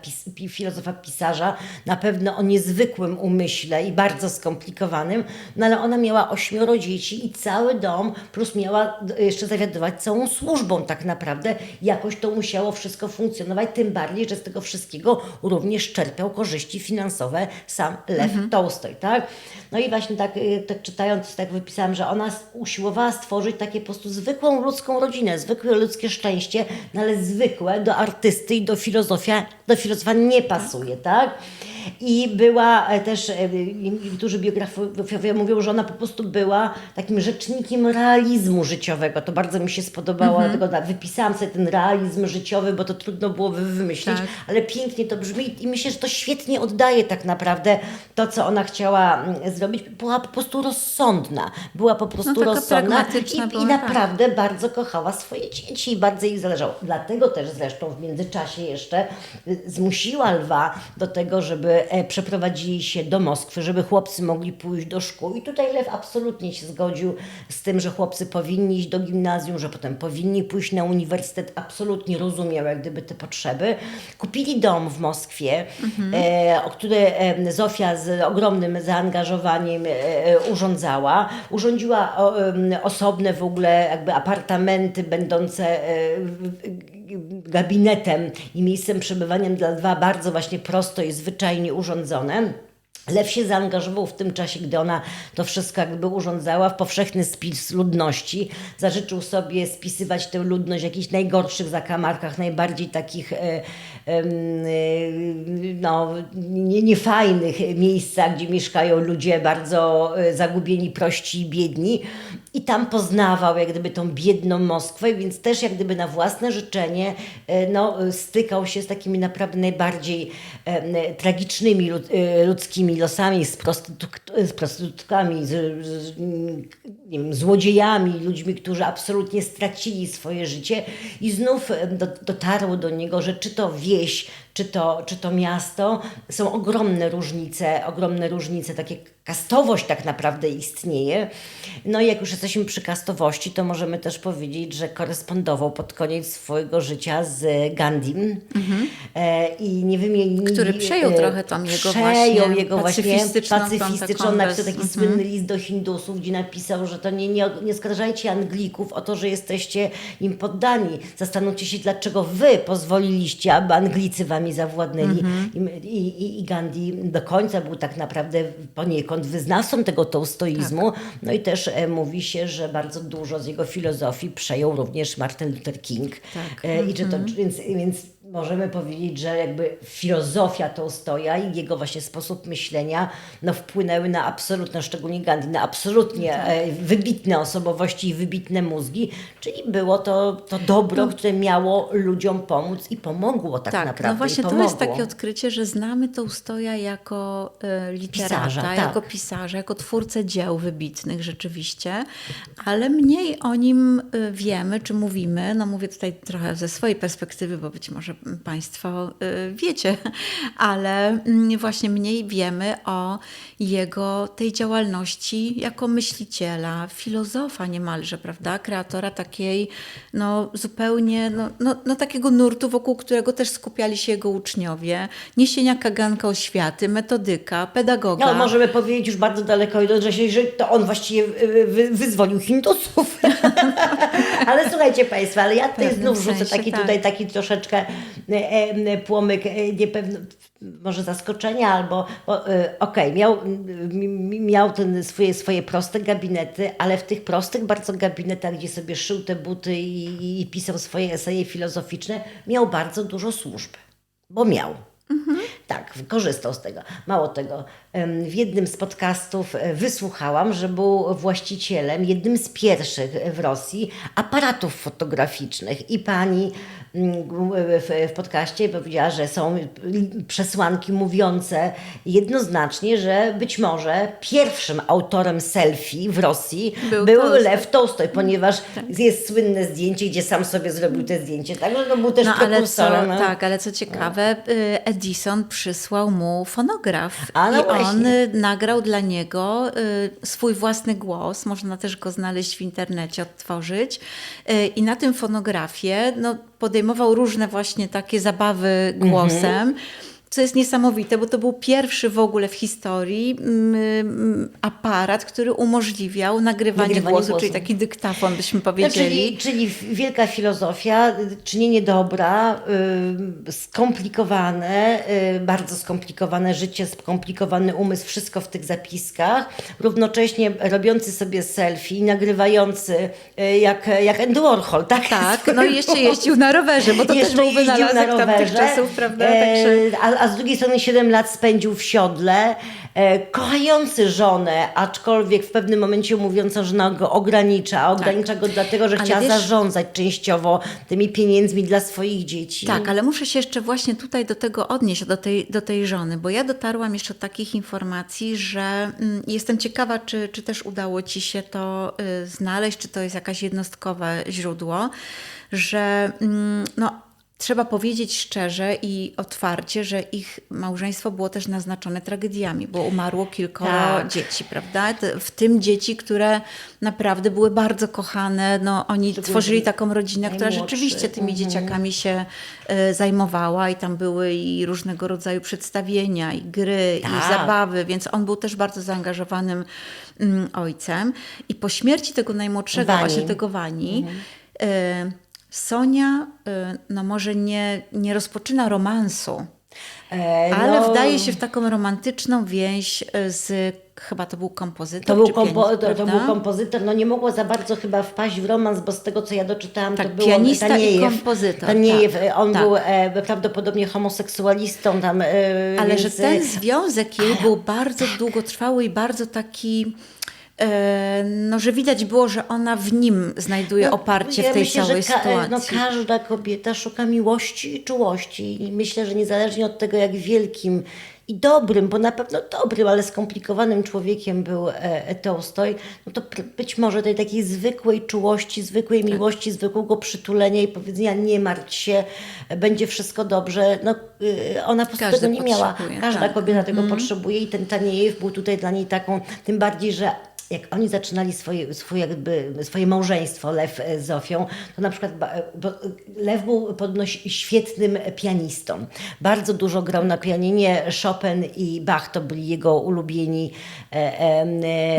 S1: pisarza, na pewno o niezwykłym umyśle i bardzo skomplikowanym, no ale ona miała 8 dzieci i cały dom, plus miała jeszcze zawiadować całą służbą tak naprawdę. Jakoś to musiało wszystko funkcjonować, tym bardziej, że z tego wszystkiego również czerpiał korzyści finansowe sam Lew Tolstoj, tak? No i właśnie tak czytając, tak wypisałam, że ona usiłowała stworzyć takie po prostu zwykłą ludzką rodzinę, zwykłe ludzkie szczęście, no ale zwykłe do artysty i do filozofa nie pasuje, tak? I była też, niektórzy biografowie mówią, że ona po prostu była takim rzecznikiem realizmu życiowego. To bardzo mi się spodobało, dlatego wypisałam sobie ten realizm życiowy, bo to trudno było wymyślić,
S2: Tak.
S1: ale pięknie to brzmi i myślę, że to świetnie oddaje tak naprawdę to, co ona chciała zrobić. Była po prostu rozsądna. Była po prostu
S2: taka
S1: rozsądna
S2: pragmatyczna
S1: i
S2: była,
S1: naprawdę bardzo kochała swoje dzieci i bardzo jej zależało. Dlatego też zresztą w międzyczasie jeszcze zmusiła Lwa do tego, żeby przeprowadzili się do Moskwy, żeby chłopcy mogli pójść do szkół. I tutaj Lew absolutnie się zgodził z tym, że chłopcy powinni iść do gimnazjum, że potem powinni pójść na uniwersytet. Absolutnie rozumiał jak gdyby te potrzeby. Kupili dom w Moskwie, o który Zofia z ogromnym zaangażowaniem urządzała. Urządziła osobne w ogóle jakby apartamenty będące gabinetem i miejscem przebywania dla Lwa, bardzo właśnie prosto i zwyczajnie urządzone. Lew się zaangażował w tym czasie, gdy ona to wszystko jakby urządzała, w powszechny spis ludności. Zażyczył sobie spisywać tę ludność w jakichś najgorszych zakamarkach, najbardziej takich niefajnych miejscach, gdzie mieszkają ludzie bardzo zagubieni, prości i biedni. I tam poznawał jak gdyby tą biedną Moskwę, więc też jak gdyby na własne życzenie stykał się z takimi naprawdę najbardziej tragicznymi ludzkimi losami, z prostytutkami, nie wiem, złodziejami, ludźmi, którzy absolutnie stracili swoje życie i znów dotarło do niego, że czy to wieś, czy to miasto, są ogromne różnice, takie kastowość tak naprawdę istnieje. No i jak już jesteśmy przy kastowości, to możemy też powiedzieć, że korespondował pod koniec swojego życia z Gandhim. I nie wymienili...
S2: Który przejął trochę tą jego
S1: pacyfistyczną, napisał taki słynny list do Hindusów, gdzie napisał, że to nie oskarżajcie Anglików o to, że jesteście im poddani. Zastanówcie się, dlaczego wy pozwoliliście, aby Anglicy wami zawładnęli. I Gandhi do końca był tak naprawdę poniekąd wyznawcą tego tolstoizmu. Tak. No i też mówi się, że bardzo dużo z jego filozofii przejął również Martin Luther King. Tak. Więc możemy powiedzieć, że jakby filozofia Tolstoja i jego właśnie sposób myślenia wpłynęły na absolutne, szczególnie Gandhi, na absolutnie wybitne osobowości i wybitne mózgi, czyli było to dobro, które miało ludziom pomóc i pomogło tak naprawdę.
S2: No właśnie to jest takie odkrycie, że znamy Tolstoja jako literata, jako pisarza, jako twórcę dzieł wybitnych rzeczywiście, ale mniej o nim wiemy, czy mówimy, mówię tutaj trochę ze swojej perspektywy, bo być może Państwo wiecie, ale właśnie mniej wiemy o jego tej działalności jako myśliciela, filozofa niemalże, prawda? Kreatora takiej zupełnie takiego nurtu, wokół którego też skupiali się jego uczniowie. Niesienia kaganka oświaty, metodyka, pedagoga.
S1: No, możemy powiedzieć już bardzo daleko idąc, że to on właściwie wyzwolił Hindusów. Ale słuchajcie Państwo, ale ja tutaj znów rzucę taki troszeczkę płomyk może zaskoczenia, albo miał swoje proste gabinety, ale w tych prostych bardzo gabinetach, gdzie sobie szył te buty i pisał swoje eseje filozoficzne, miał bardzo dużo służb, bo miał. Tak, korzystał z tego. Mało tego, w jednym z podcastów wysłuchałam, że był właścicielem, jednym z pierwszych w Rosji, aparatów fotograficznych. I pani w podcaście powiedziała, że są przesłanki mówiące jednoznacznie, że być może pierwszym autorem selfie w Rosji był Lew Tołstoj, ponieważ jest słynne zdjęcie, gdzie sam sobie zrobił te zdjęcie. Tak, że był też prekursorem.
S2: Ale co ciekawe, Edison przysłał mu fonograf i
S1: właśnie.
S2: on nagrał dla niego swój własny głos. Można też go znaleźć w internecie, odtworzyć. I na tym fonografie podejmował różne właśnie takie zabawy głosem. Co jest niesamowite, bo to był pierwszy w ogóle w historii aparat, który umożliwiał nagrywanie głosu, czyli taki dyktafon, byśmy powiedzieli.
S1: Czyli wielka filozofia, czynienie dobra, skomplikowane, bardzo skomplikowane życie, skomplikowany umysł, wszystko w tych zapiskach, równocześnie robiący sobie selfie, nagrywający jak Andy Warhol, tak?
S2: Tak, i jeszcze jeździł na rowerze, bo to też był wynalazek tamtych czasów, prawda?
S1: A z drugiej strony 7 lat spędził w siodle, kochający żonę, aczkolwiek w pewnym momencie mówiąca, że ona go ogranicza. Ogranicza go dlatego, że chciała zarządzać częściowo tymi pieniędzmi dla swoich dzieci.
S2: Tak, ale muszę się jeszcze właśnie tutaj do tego odnieść, do tej żony, bo ja dotarłam jeszcze do takich informacji, że jestem ciekawa, czy też udało Ci się to znaleźć, czy to jest jakaś jednostkowe źródło, że trzeba powiedzieć szczerze i otwarcie, że ich małżeństwo było też naznaczone tragediami, bo umarło kilkoro dzieci, prawda? W tym dzieci, które naprawdę były bardzo kochane. Oni tworzyli taką rodzinę, która rzeczywiście tymi dzieciakami się zajmowała i tam były i różnego rodzaju przedstawienia, i gry, i zabawy, więc on był też bardzo zaangażowanym ojcem. I po śmierci tego najmłodszego, właśnie tego Wani, Sonia może nie rozpoczyna romansu, ale wdaje się w taką romantyczną więź z, chyba to był kompozytor.
S1: To był kompozytor, nie mogło za bardzo chyba wpaść w romans, bo z tego co ja doczytałam, to był
S2: pianista
S1: Taniejew.
S2: I kompozytor.
S1: Taniejew, on był prawdopodobnie homoseksualistą.
S2: Ale że ten związek jej był bardzo długotrwały i bardzo taki... że widać było, że ona w nim znajduje oparcie w tej całej sytuacji.
S1: Każda kobieta szuka miłości i czułości i myślę, że niezależnie od tego, jak wielkim i dobrym, bo na pewno dobrym, ale skomplikowanym człowiekiem był Tołstoj, to być może tej takiej zwykłej czułości, zwykłej miłości, zwykłego przytulenia i powiedzenia nie martw się, będzie wszystko dobrze. Ona po prostu tego nie miała. Każda kobieta tego potrzebuje i ten Taniejew był tutaj dla niej taką, tym bardziej, że jak oni zaczynali swoje małżeństwo, Lew z Zofią, to na przykład Lew był świetnym pianistą. Bardzo dużo grał na pianinie. Chopin i Bach to byli jego ulubieni.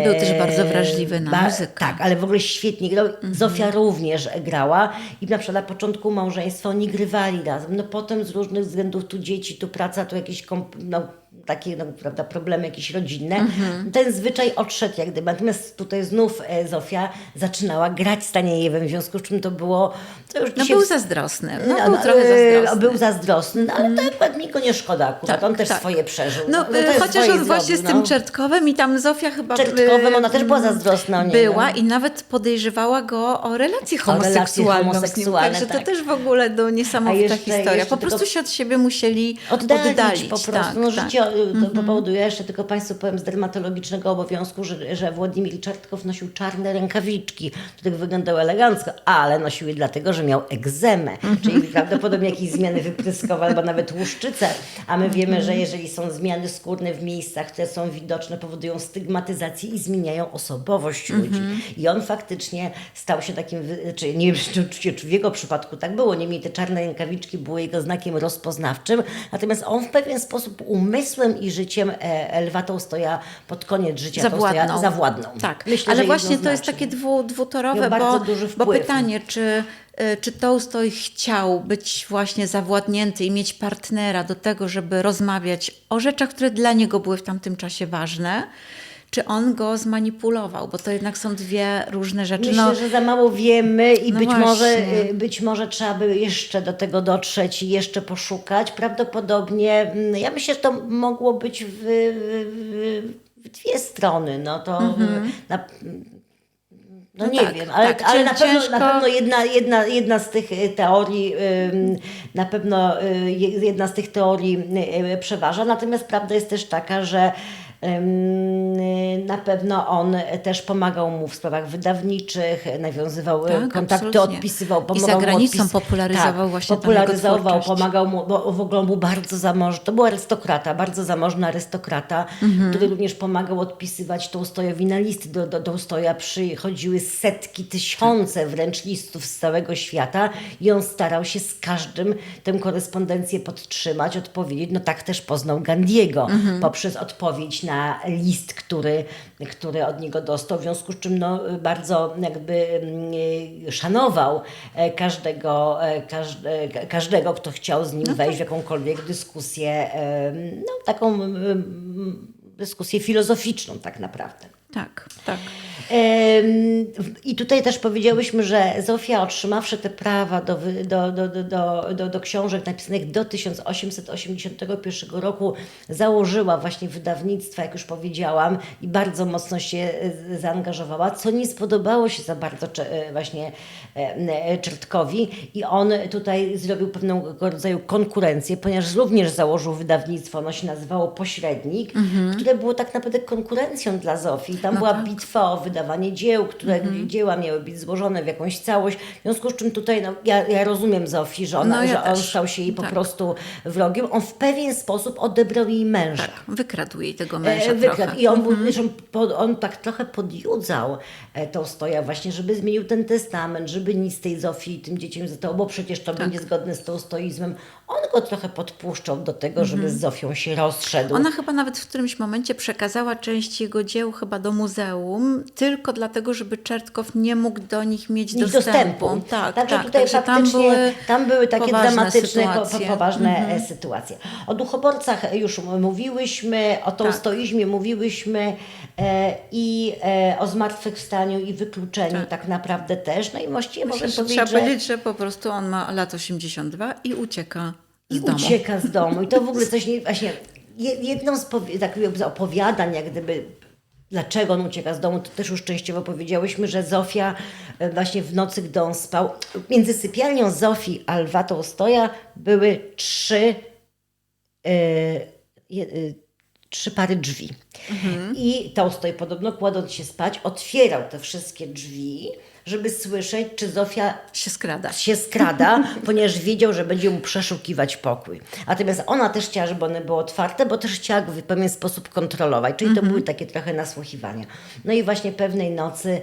S2: Był też bardzo wrażliwy na muzykę.
S1: Tak, ale w ogóle świetnie grał. Zofia również grała i na przykład na początku małżeństwa oni grywali razem. Potem z różnych względów, tu dzieci, tu praca, tu jakieś takie problemy jakieś rodzinne. Ten zwyczaj odszedł jak gdyby. Natomiast tutaj znów Zofia zaczynała grać z Taniejewem, w związku z czym to było...
S2: był zazdrosny. Był trochę zazdrosny.
S1: Był zazdrosny, ale to akurat mi go nie szkoda akurat. On też swoje przeżył.
S2: Chociaż on właśnie z tym Czertkowem i tam Zofia chyba...
S1: Czertkowem, ona też była zazdrosna o niego.
S2: Była i nawet podejrzewała go o relacje homoseksualne. Także to też w ogóle niesamowita historia. Po prostu się od siebie musieli oddalić.
S1: Po prostu. Życie to powoduje, jeszcze tylko Państwu powiem z dermatologicznego obowiązku, że Władimir Czertkow nosił czarne rękawiczki, których wyglądały elegancko, ale nosił je dlatego, że miał egzemę, czyli prawdopodobnie jakieś zmiany wypryskowe albo nawet łuszczyce, a my wiemy, że jeżeli są zmiany skórne w miejscach, które są widoczne, powodują stygmatyzację i zmieniają osobowość ludzi. I on faktycznie stał się takim, czy nie wiem, czy w jego przypadku tak było, niemniej te czarne rękawiczki były jego znakiem rozpoznawczym, natomiast on w pewien sposób umysłem i życiem Lwa Tołstoja pod koniec życia Tołstoja zawładnął.
S2: Tak,
S1: Myślę,
S2: ale
S1: że
S2: właśnie to jest
S1: jednoznacznie.
S2: takie dwutorowe,
S1: Miał bardzo duży
S2: bo
S1: wpływ.
S2: pytanie, czy Tołstoj chciał być właśnie zawładnięty i mieć partnera do tego, żeby rozmawiać o rzeczach, które dla niego były w tamtym czasie ważne, czy on go zmanipulował, bo to jednak są dwie różne rzeczy.
S1: Myślę, że za mało wiemy i
S2: No
S1: być może trzeba by jeszcze do tego dotrzeć i jeszcze poszukać. Prawdopodobnie, ja myślę, że to mogło być w dwie strony. No to no nie
S2: tak,
S1: wiem, ale,
S2: tak,
S1: ale na
S2: ciężko-
S1: pewno jedna z tych teorii na pewno jedna z tych teorii przeważa. Natomiast prawda jest też taka, że na pewno on też pomagał mu w sprawach wydawniczych, nawiązywał
S2: Tak,
S1: kontakty,
S2: absolutnie.
S1: odpisywał,
S2: I
S1: pomagał
S2: za
S1: mu
S2: granicą popularyzował właśnie tą
S1: popularyzował,
S2: jego twórczość.
S1: pomagał mu, bo w ogóle on był bardzo zamożny, to był arystokrata, bardzo zamożny arystokrata, który również pomagał odpisywać Tołstojowi na listy. Do Tołstoja przychodziły setki, tysiące wręcz listów z całego świata i on starał się z każdym tę korespondencję podtrzymać, odpowiedzieć. No tak też poznał Gandiego poprzez odpowiedź na list, który od niego dostał, w związku z czym bardzo jakby szanował każdego, kto chciał z nim wejść w jakąkolwiek dyskusję, taką dyskusję filozoficzną tak naprawdę.
S2: Tak, tak.
S1: I tutaj też powiedziałyśmy, że Zofia, otrzymawszy te prawa do książek napisanych do 1881 roku, założyła właśnie wydawnictwa, jak już powiedziałam, i bardzo mocno się zaangażowała, co nie spodobało się za bardzo właśnie Czertkowi i on tutaj zrobił pewnego rodzaju konkurencję, ponieważ również założył wydawnictwo, ono się nazywało Pośrednik, które było tak naprawdę konkurencją dla Zofii. Tam była bitwa o wydawanie dzieł, które dzieła miały być złożone w jakąś całość. W związku z czym tutaj ja rozumiem Zofii, że on stał się jej po prostu wrogiem. On w pewien sposób odebrał jej męża.
S2: Tak, wykradł jej tego męża trochę.
S1: I on tak trochę podjudzał Tołstoja właśnie, żeby zmienił ten testament, żeby nic tej Zofii tym dzieciom zostało, bo przecież to będzie zgodne z tołstoizmem. On go trochę podpuszczał do tego, żeby z Zofią się rozszedł.
S2: Ona chyba nawet w którymś momencie przekazała część jego dzieł chyba do muzeum, tylko dlatego, żeby Czertkow nie mógł do nich mieć dostępu.
S1: Także tutaj faktycznie tam były takie dramatyczne, poważne sytuacje. O duchoborcach już mówiłyśmy, o tołstoizmie mówiłyśmy i o zmartwychwstaniu i wykluczeniu tak naprawdę też. No i właściwie
S2: Myślę,
S1: można
S2: że
S1: powiedzieć,
S2: trzeba powiedzieć, że po prostu on ma lat 82 i ucieka z domu.
S1: Ucieka z domu. I to w ogóle coś właśnie jedną z takich opowiadań, jak gdyby dlaczego on ucieka z domu, to też już częściowo powiedziałyśmy, że Zofia właśnie w nocy, gdy on spał, między sypialnią Zofii a Lwa Tołstoja były trzy pary drzwi. I Tołstoj podobno, kładąc się spać, otwierał te wszystkie drzwi, żeby słyszeć, czy Zofia się skrada, ponieważ wiedział, że będzie mu przeszukiwać pokój. Natomiast ona też chciała, żeby one były otwarte, bo też chciała go w pewien sposób kontrolować. Czyli to były takie trochę nasłuchiwania. No i właśnie pewnej nocy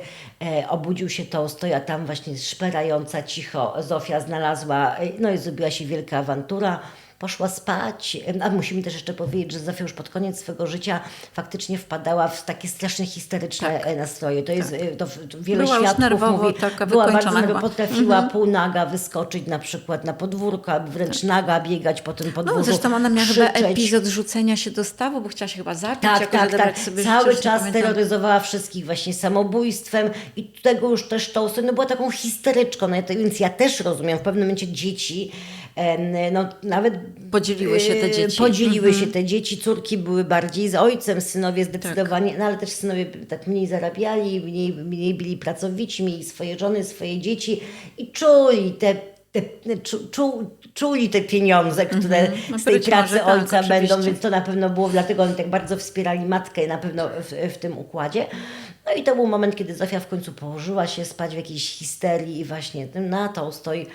S1: obudził się Tołstoj, a tam właśnie szperająca cicho Zofia znalazła, no i zrobiła się wielka awantura. Poszła spać, a musimy też jeszcze powiedzieć, że Zofia już pod koniec swego życia faktycznie wpadała w takie strasznie histeryczne nastroje. To jest, to wiele
S2: była
S1: świadków
S2: nerwowo,
S1: mówi, była bardzo
S2: chyba.
S1: potrafiła półnaga wyskoczyć na przykład na podwórko, albo wręcz naga biegać po tym podwórku.
S2: No zresztą ona miała chyba
S1: krzyczeć.
S2: epizod rzucenia się do stawu, bo chciała się chyba zapić.
S1: Tak.
S2: Sobie
S1: Cały
S2: życie,
S1: czas
S2: pamiętam.
S1: terroryzowała wszystkich właśnie samobójstwem i tego już też Tołstoj, była taką histeryczką. Więc ja też rozumiem, w pewnym momencie dzieci, nawet
S2: Podzieliły się te dzieci.
S1: Podzieliły się te dzieci, córki były bardziej z ojcem, synowie zdecydowanie, ale też synowie tak mniej zarabiali, mniej byli pracowici, mieli swoje żony, swoje dzieci i czuli te czuli te pieniądze, które
S2: No
S1: z tej
S2: być
S1: pracy
S2: może tak,
S1: ojca będą,
S2: oczywiście.
S1: więc to na pewno było, dlatego oni tak bardzo wspierali matkę na pewno w tym układzie. No i to był moment, kiedy Zofia w końcu położyła się spać w jakiejś histerii i właśnie na Tolstoj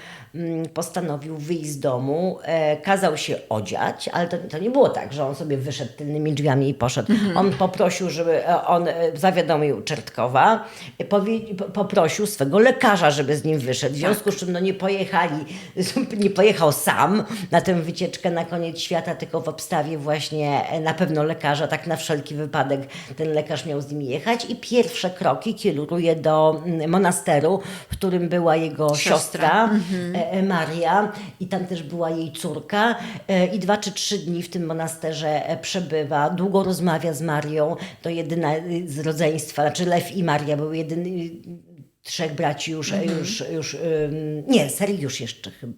S1: postanowił wyjść z domu, kazał się odziać, ale to nie było tak, że on sobie wyszedł tylnymi drzwiami i poszedł. On poprosił, żeby zawiadomił Czertkowa, poprosił swego lekarza, żeby z nim wyszedł. W związku z czym nie pojechał sam na tę wycieczkę na koniec świata, tylko w obstawie właśnie na pewno lekarza, tak na wszelki wypadek ten lekarz miał z nim jechać i pierwsze kroki kieruje do monasteru, w którym była jego siostra Maria i tam też była jej córka i 2 czy 3 dni w tym monasterze przebywa, długo rozmawia z Marią, to jedyna z rodzeństwa, znaczy Lew i Maria były jedyny, 3 braci nie, Seriusz jeszcze chyba.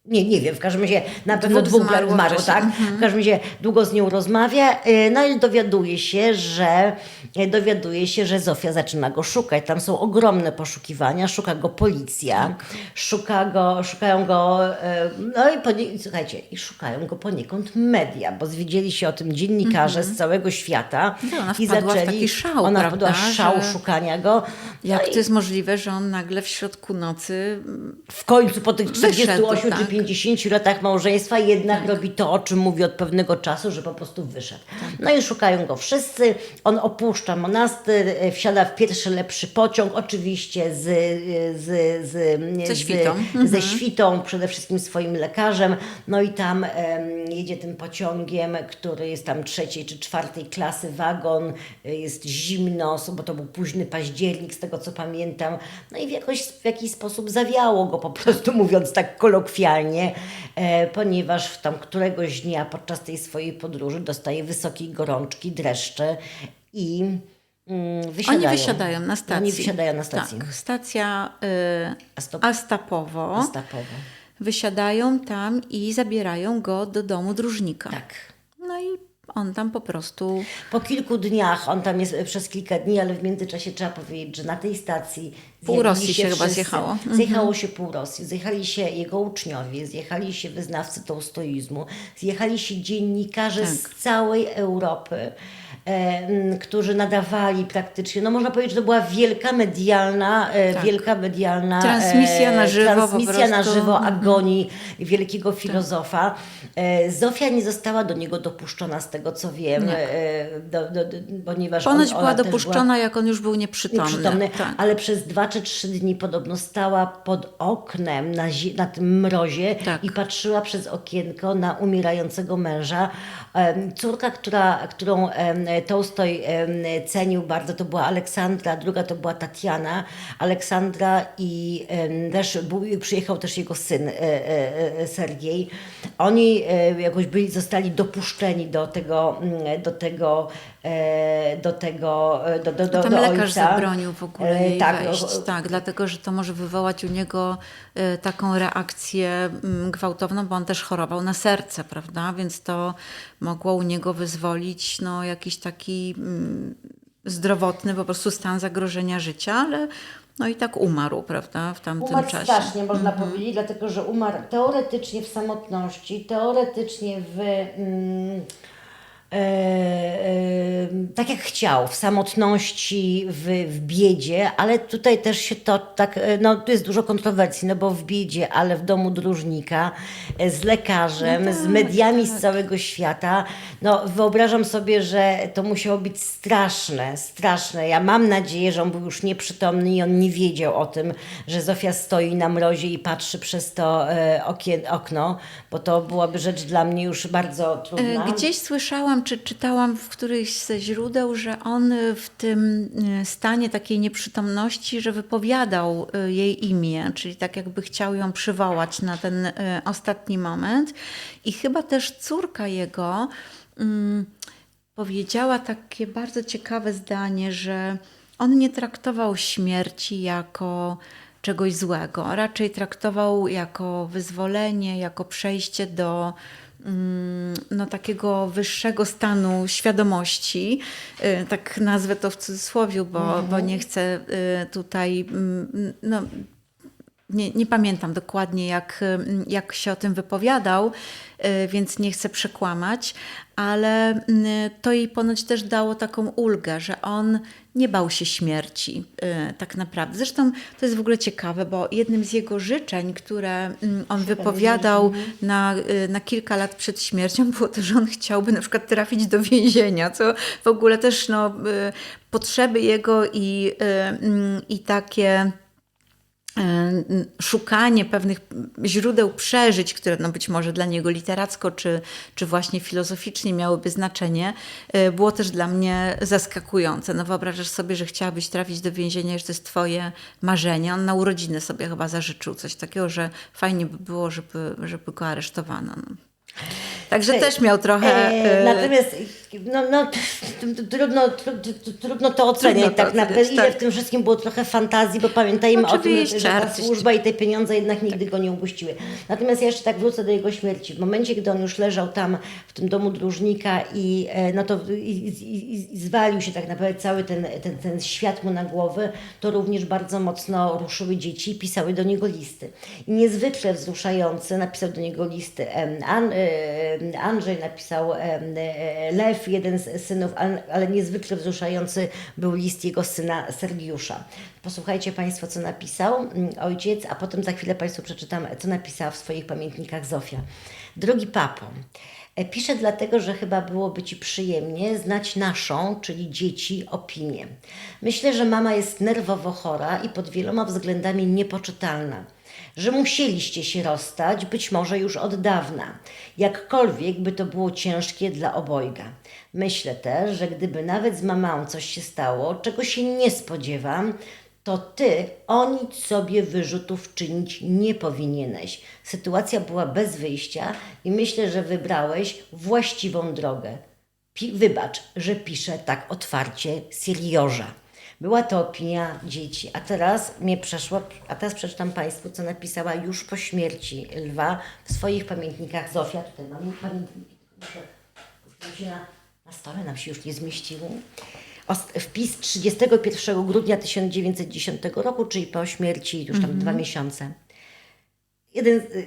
S1: Nie wiem, w każdym razie na pewno 2
S2: zmarło
S1: zmarło,
S2: wcześniej.
S1: tak? W każdym razie długo z nią rozmawia, no i dowiaduje się, że Zofia zaczyna go szukać. Tam są ogromne poszukiwania, szuka go policja, szukają go, no i słuchajcie, i szukają go poniekąd media, bo zwiedzieli się o tym dziennikarze z całego świata
S2: No, ona
S1: i
S2: wpadła w
S1: zaczęli,
S2: taki szał,
S1: ona
S2: prawda,
S1: wpadła w szał
S2: że
S1: szukania go.
S2: Jak
S1: No
S2: to jest możliwe, że on nagle w środku nocy
S1: w końcu po tych 48
S2: wyszedł,
S1: czy
S2: tak.
S1: 50 latach małżeństwa jednak robi to, o czym mówi od pewnego czasu, że po prostu wyszedł. No i szukają go wszyscy. On opuszcza monastyr, wsiada w pierwszy lepszy pociąg, oczywiście
S2: Ze świtą.
S1: ze świtą, przede wszystkim swoim lekarzem. No i tam jedzie tym pociągiem, który jest tam 3. czy 4. klasy wagon. Jest zimno, bo to był późny październik, z tego co pamiętam. No i w jakiś sposób zawiało go, po prostu mówiąc tak kolokwialnie, ponieważ tam któregoś dnia podczas tej swojej podróży dostaje wysokiej gorączki, dreszcze i wysiadają.
S2: Oni wysiadają na stacji.
S1: Oni wysiadają na stacji.
S2: Tak, stacja Astapowo.
S1: Astapowo.
S2: Wysiadają tam i zabierają go do domu dróżnika.
S1: Tak.
S2: No i on tam po prostu...
S1: Po kilku dniach, on tam jest przez kilka dni, ale w międzyczasie trzeba powiedzieć, że na tej stacji
S2: Pół Rosji
S1: zjawili
S2: się chyba
S1: wszyscy.
S2: zjechało.
S1: Zjechało się pół Rosji, zjechali się jego uczniowie, zjechali się wyznawcy tołstoizmu, zjechali się dziennikarze z całej Europy, którzy nadawali praktycznie, no można powiedzieć, że to była wielka medialna
S2: Transmisja na żywo po
S1: transmisja na
S2: prostu.
S1: żywo agonii wielkiego filozofa. Zofia nie została do niego dopuszczona, z tego co wiem, ponieważ
S2: Ponoć
S1: ona
S2: była
S1: też
S2: dopuszczona, jak on już był nieprzytomny. Tak.
S1: ale przez 2 czy 3 dni podobno stała pod oknem na tym mrozie
S2: Tak.
S1: i patrzyła przez okienko na umierającego męża. Córka, którą Tołstoj cenił bardzo, to była Aleksandra, druga to była Tatiana. Aleksandra i też przyjechał też jego syn Sergiej. Oni jakoś zostali dopuszczeni do
S2: Tam lekarz
S1: ojca.
S2: zabronił w ogóle jej
S1: tak,
S2: wejść. Tak, dlatego, że to może wywołać u niego taką reakcję gwałtowną, bo on też chorował na serce, prawda? Więc to mogło u niego wyzwolić jakiś taki zdrowotny po prostu stan zagrożenia życia, ale no i tak umarł, prawda, w tamtym
S1: Umarł
S2: czasie.
S1: strasznie, można powiedzieć, dlatego że umarł teoretycznie w samotności, teoretycznie tak jak chciał, w samotności, w biedzie, ale tutaj też się to tak, tu jest dużo kontrowersji, bo w biedzie, ale w domu dróżnika, z lekarzem, z mediami z całego świata. Wyobrażam sobie, że to musiało być straszne. Ja mam nadzieję, że on był już nieprzytomny i on nie wiedział o tym, że Zofia stoi na mrozie i patrzy przez to okno, bo to byłaby rzecz dla mnie już bardzo trudna.
S2: Gdzieś słyszałam, czy czytałam w którymś ze źródeł, że on w tym stanie takiej nieprzytomności, że wypowiadał jej imię, czyli tak jakby chciał ją przywołać na ten ostatni moment. I chyba też córka jego powiedziała takie bardzo ciekawe zdanie, że on nie traktował śmierci jako czegoś złego, a raczej traktował jako wyzwolenie, jako przejście do takiego wyższego stanu świadomości, tak nazwę to w cudzysłowie, bo nie chcę tutaj nie pamiętam dokładnie, jak się o tym wypowiadał, więc nie chcę przekłamać, ale to jej ponoć też dało taką ulgę, że on nie bał się śmierci tak naprawdę. Zresztą to jest w ogóle ciekawe, bo jednym z jego życzeń, które on wypowiadał na kilka lat przed śmiercią, było to, że on chciałby na przykład trafić do więzienia, co w ogóle też potrzeby jego i takie szukanie pewnych źródeł przeżyć, które być może dla niego literacko czy właśnie filozoficznie miałyby znaczenie, było też dla mnie zaskakujące. No wyobrażasz sobie, że chciałabyś trafić do więzienia, że to jest twoje marzenie. On na urodziny sobie chyba zażyczył coś takiego, że fajnie by było, żeby go aresztowano. No. Także też miał trochę...
S1: Natomiast trudno to oceniać tak naprawdę. Ile w tym wszystkim było trochę fantazji, bo pamiętajmy o tym, że ta służba i te pieniądze jednak nigdy go nie upuściły. Natomiast ja jeszcze tak wrócę do jego śmierci. W momencie, gdy on już leżał tam w tym domu dłużnika i zwalił się tak naprawdę cały ten świat mu na głowę, to również bardzo mocno ruszyły dzieci i pisały do niego listy. I niezwykle wzruszający napisał do niego listy Andrzej, napisał Lew, jeden z synów, ale niezwykle wzruszający był list jego syna Sergiusza. Posłuchajcie Państwo, co napisał ojciec, a potem za chwilę Państwu przeczytam, co napisała w swoich pamiętnikach Zofia. Drogi papo, piszę dlatego, że chyba byłoby Ci przyjemnie znać naszą, czyli dzieci, opinię. Myślę, że mama jest nerwowo chora i pod wieloma względami niepoczytalna. Że musieliście się rozstać, być może już od dawna. Jakkolwiek by to było ciężkie dla obojga. Myślę też, że gdyby nawet z mamą coś się stało, czego się nie spodziewam, to Ty o nic sobie wyrzutów czynić nie powinieneś. Sytuacja była bez wyjścia i myślę, że wybrałeś właściwą drogę. Wybacz, że piszę tak otwarcie Siriorza. Była to opinia dzieci, a teraz przeczytam Państwu, co napisała już po śmierci Lwa w swoich pamiętnikach Zofia. Tutaj mamy pamiętniki, na stole nam się już nie zmieściły. Wpis 31 grudnia 1910 roku, czyli po śmierci już tam 2 miesiące.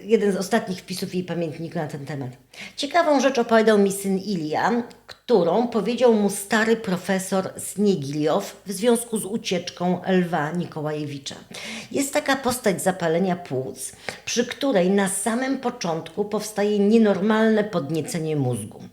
S1: Jeden z ostatnich wpisów jej pamiętnika na ten temat. Ciekawą rzecz opowiadał mi syn Ilia, którą powiedział mu stary profesor Sniegiliow w związku z ucieczką Lwa Nikołajewicza. Jest taka postać zapalenia płuc, przy której na samym początku powstaje nienormalne podniecenie mózgu.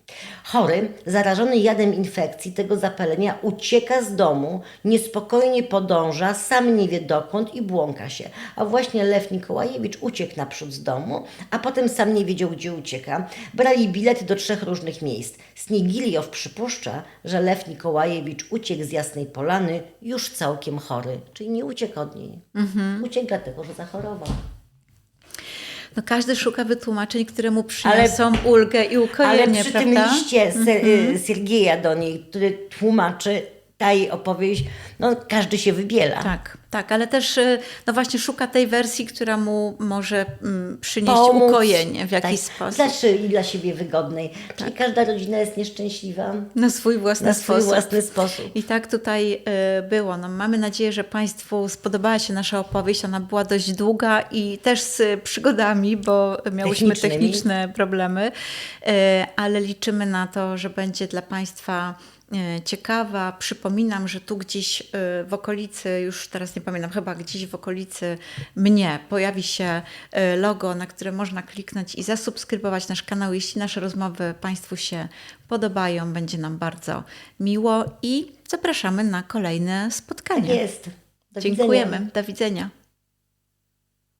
S1: Chory, zarażony jadem infekcji tego zapalenia, ucieka z domu, niespokojnie podąża, sam nie wie dokąd i błąka się. A właśnie Lew Nikołajewicz uciekł naprzód z domu, a potem sam nie wiedział, gdzie ucieka. Brali bilety do 3 różnych miejsc. Snigiliow przypuszcza, że Lew Nikołajewicz uciekł z Jasnej Polany już całkiem chory, czyli nie uciekł od niej. Uciekł dlatego, że zachorował.
S2: No każdy szuka wytłumaczeń, które mu przyniosą ulgę i ukojenie,
S1: ale przy
S2: prawda?
S1: tym liście Sergieja do niej, który tłumaczy ta jej opowieść, no każdy się wybiela.
S2: Tak, ale też no właśnie szuka tej wersji, która mu może przynieść
S1: pomóc,
S2: ukojenie w jakiś sposób.
S1: I dla siebie wygodnej. Czyli każda rodzina jest nieszczęśliwa
S2: Na swój własny
S1: sposób.
S2: I tak tutaj było. No, mamy nadzieję, że Państwu spodobała się nasza opowieść. Ona była dość długa i też z przygodami, bo miałyśmy techniczne problemy, ale liczymy na to, że będzie dla Państwa ciekawa. Przypominam, że tu gdzieś w okolicy, już teraz nie pamiętam, chyba gdzieś w okolicy mnie pojawi się logo, na które można kliknąć i zasubskrybować nasz kanał. Jeśli nasze rozmowy Państwu się podobają, będzie nam bardzo miło i zapraszamy na kolejne spotkanie.
S1: Tak jest.
S2: Dziękujemy. Do widzenia.